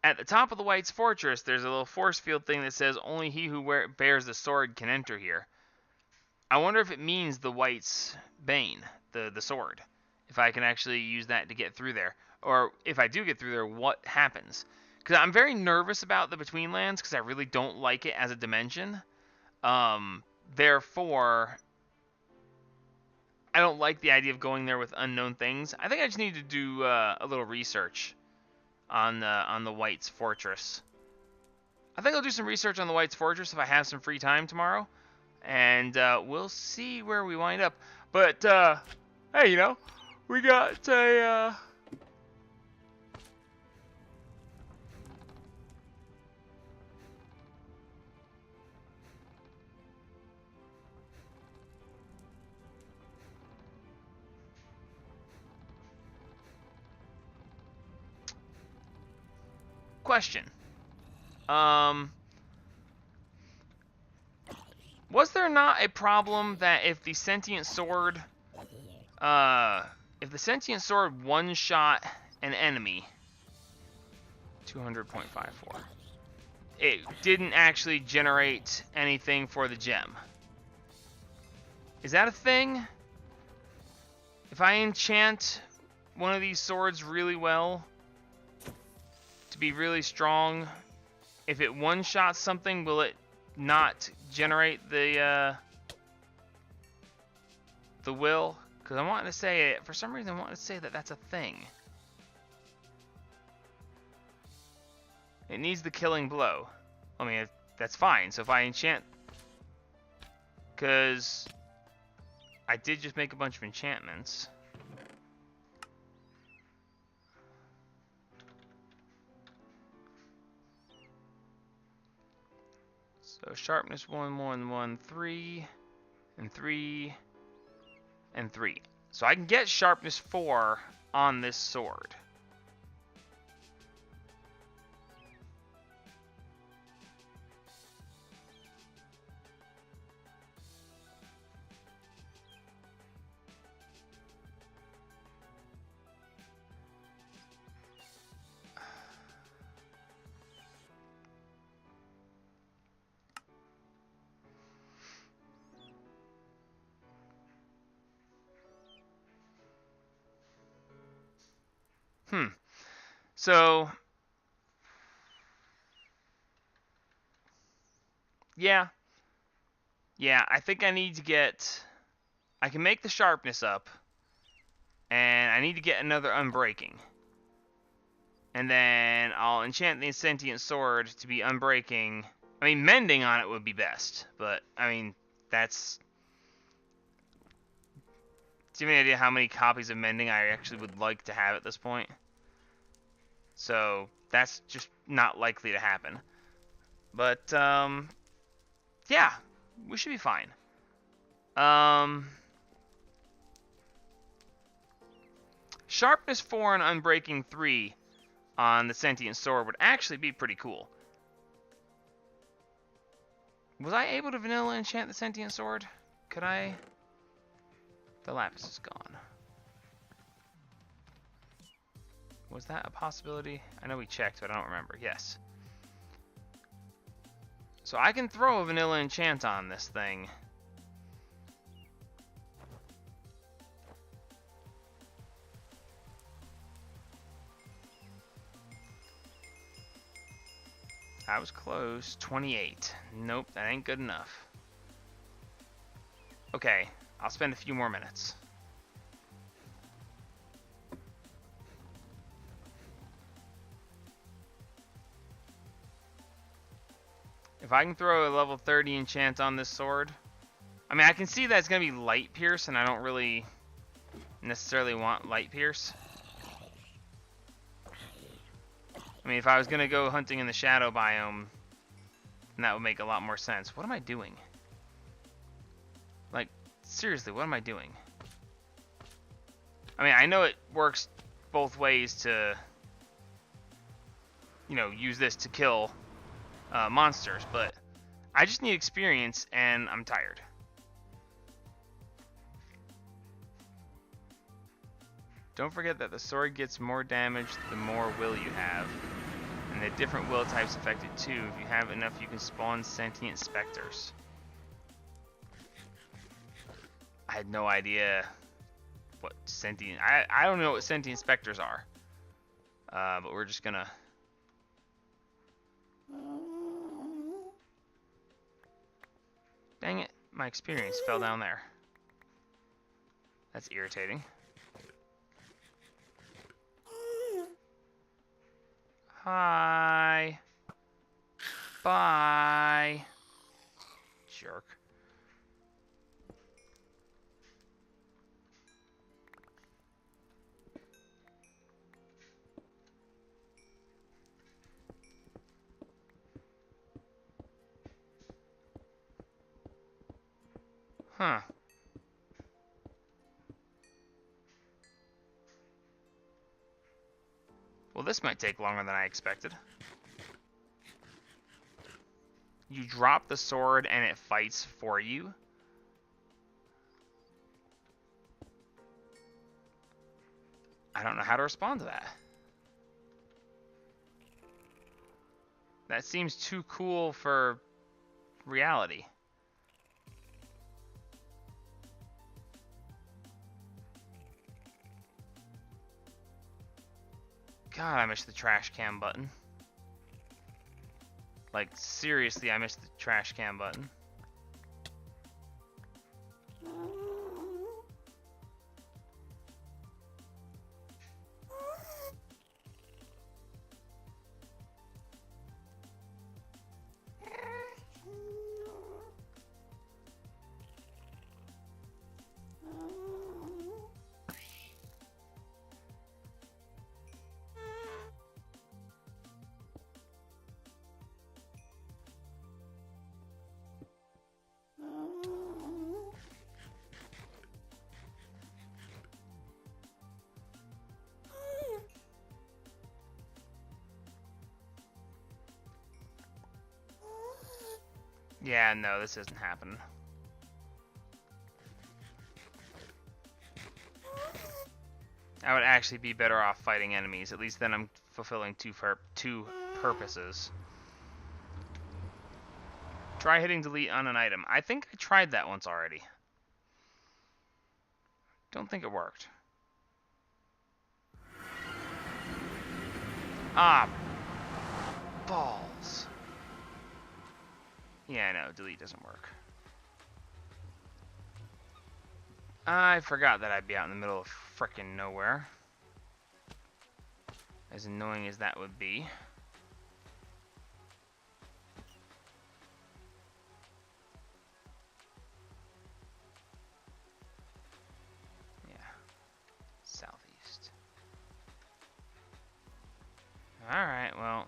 at the top of the White's Fortress, there's a little force field thing that says only he who bears the sword can enter here. I wonder if it means the White's Bane, the sword. If I can actually use that to get through there. Or if I do get through there, what happens? Because I'm very nervous about the Between Lands because I really don't like it as a dimension. Therefore, I don't like the idea of going there with unknown things. I think I just need to do a little research on the White's Fortress. I think I'll do some research on the White's Fortress if I have some free time tomorrow, and we'll see where we wind up. But hey, you know, we got a question. Was there not a problem that if the sentient sword, one-shot an enemy, 200.54, it didn't actually generate anything for the gem? Is that a thing? If I enchant one of these swords really well, to be really strong, if it one-shots something, will it not generate the will? Because I want to say it, for some reason I want to say that that's a thing. It needs the killing blow. I mean, that's fine. So if I enchant, because I did just make a bunch of enchantments. So sharpness 1, 1, 1, 3, and 3, and 3. So I can get sharpness 4 on this sword. So, yeah, I think I need to get, I can make the sharpness up, and I need to get another unbreaking. And then I'll enchant the sentient sword to be unbreaking. I mean, mending on it would be best, but, I mean, that's... Do you have any idea how many copies of mending I actually would like to have at this point? So, that's just not likely to happen. But, yeah, we should be fine. Sharpness 4 and Unbreaking 3 on the Sentient Sword would actually be pretty cool. Was I able to vanilla enchant the Sentient Sword? Could I? The lapis is gone. Was that a possibility? I know we checked, but I don't remember. Yes. So I can throw a vanilla enchant on this thing. I was close. 28. Nope, that ain't good enough. Okay, I'll spend a few more minutes. If I can throw a level 30 enchant on this sword, I mean, I can see that it's going to be Light Pierce, and I don't really necessarily want Light Pierce. I mean, if I was going to go hunting in the Shadow biome, then that would make a lot more sense. What am I doing? Like, seriously, what am I doing? I mean, I know it works both ways to, you know, use this to kill monsters, but I just need experience, and I'm tired. Don't forget that the sword gets more damage the more will you have, and the different will types affected too. If you have enough, you can spawn sentient specters. I had no idea what sentient... I don't know what sentient specters are, but we're just gonna... Dang it, my experience fell down there. That's irritating. Hi. Bye. Jerk. Huh. Well, this might take longer than I expected. You drop the sword and it fights for you? I don't know how to respond to that. That seems too cool for reality. God, I missed the trash can button. Like, seriously, I missed the trash can button. Yeah, no, this isn't happening. I would actually be better off fighting enemies. At least then I'm fulfilling two purposes. Try hitting delete on an item. I think I tried that once already. Don't think it worked. Ah, balls. Yeah, no, delete doesn't work. I forgot that I'd be out in the middle of frickin' nowhere. As annoying as that would be. Yeah. Southeast. Alright, well.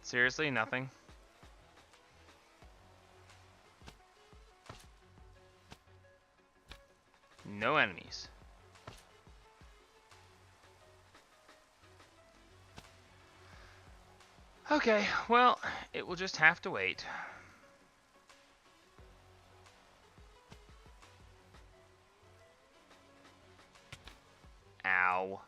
Seriously, nothing? No enemies. Okay, well, it will just have to wait. Ow.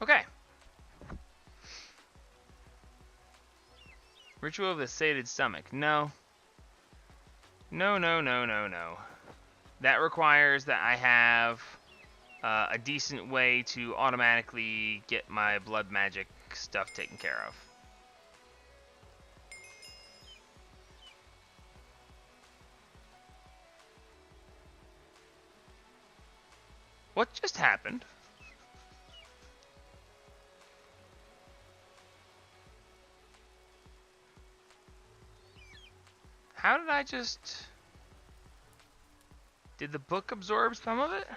Okay. Ritual of the sated stomach. No. No, no, no, no, no. That requires that I have a decent way to automatically get my blood magic stuff taken care of. What just happened? How did I just... Did the book absorb some of it?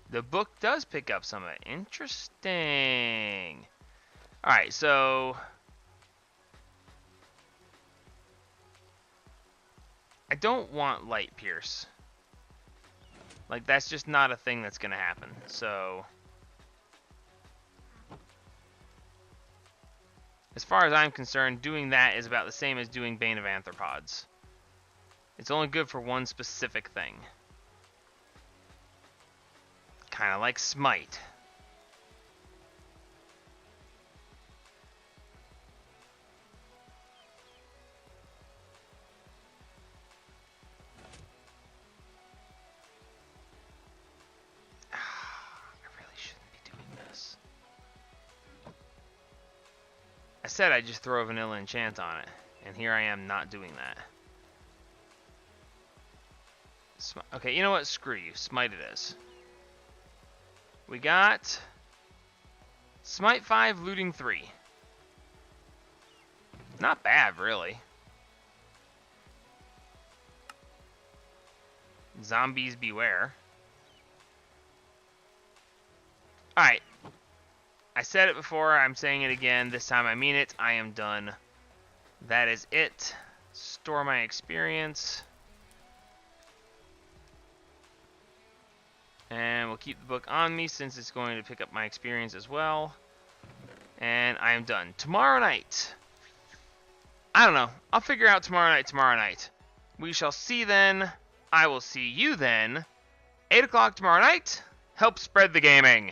The book does pick up some of it. Interesting. Alright, so... I don't want Light Pierce. Like, that's just not a thing that's gonna happen, so... As far as I'm concerned, doing that is about the same as doing Bane of Arthropods. It's only good for one specific thing. Kinda like Smite. I really shouldn't be doing this. I said I'd just throw a vanilla enchant on it, and here I am not doing that. Okay, you know what? Screw you. Smite it is. We got Smite 5, Looting 3. Not bad, really. Zombies beware. Alright. I said it before, I'm saying it again. This time I mean it. I am done. That is it. Store my experience. And we'll keep the book on me since it's going to pick up my experience as well. And I am done. Tomorrow night. I don't know. I'll figure out tomorrow night. We shall see then. I will see you then. 8 o'clock tomorrow night. Help spread the gaming.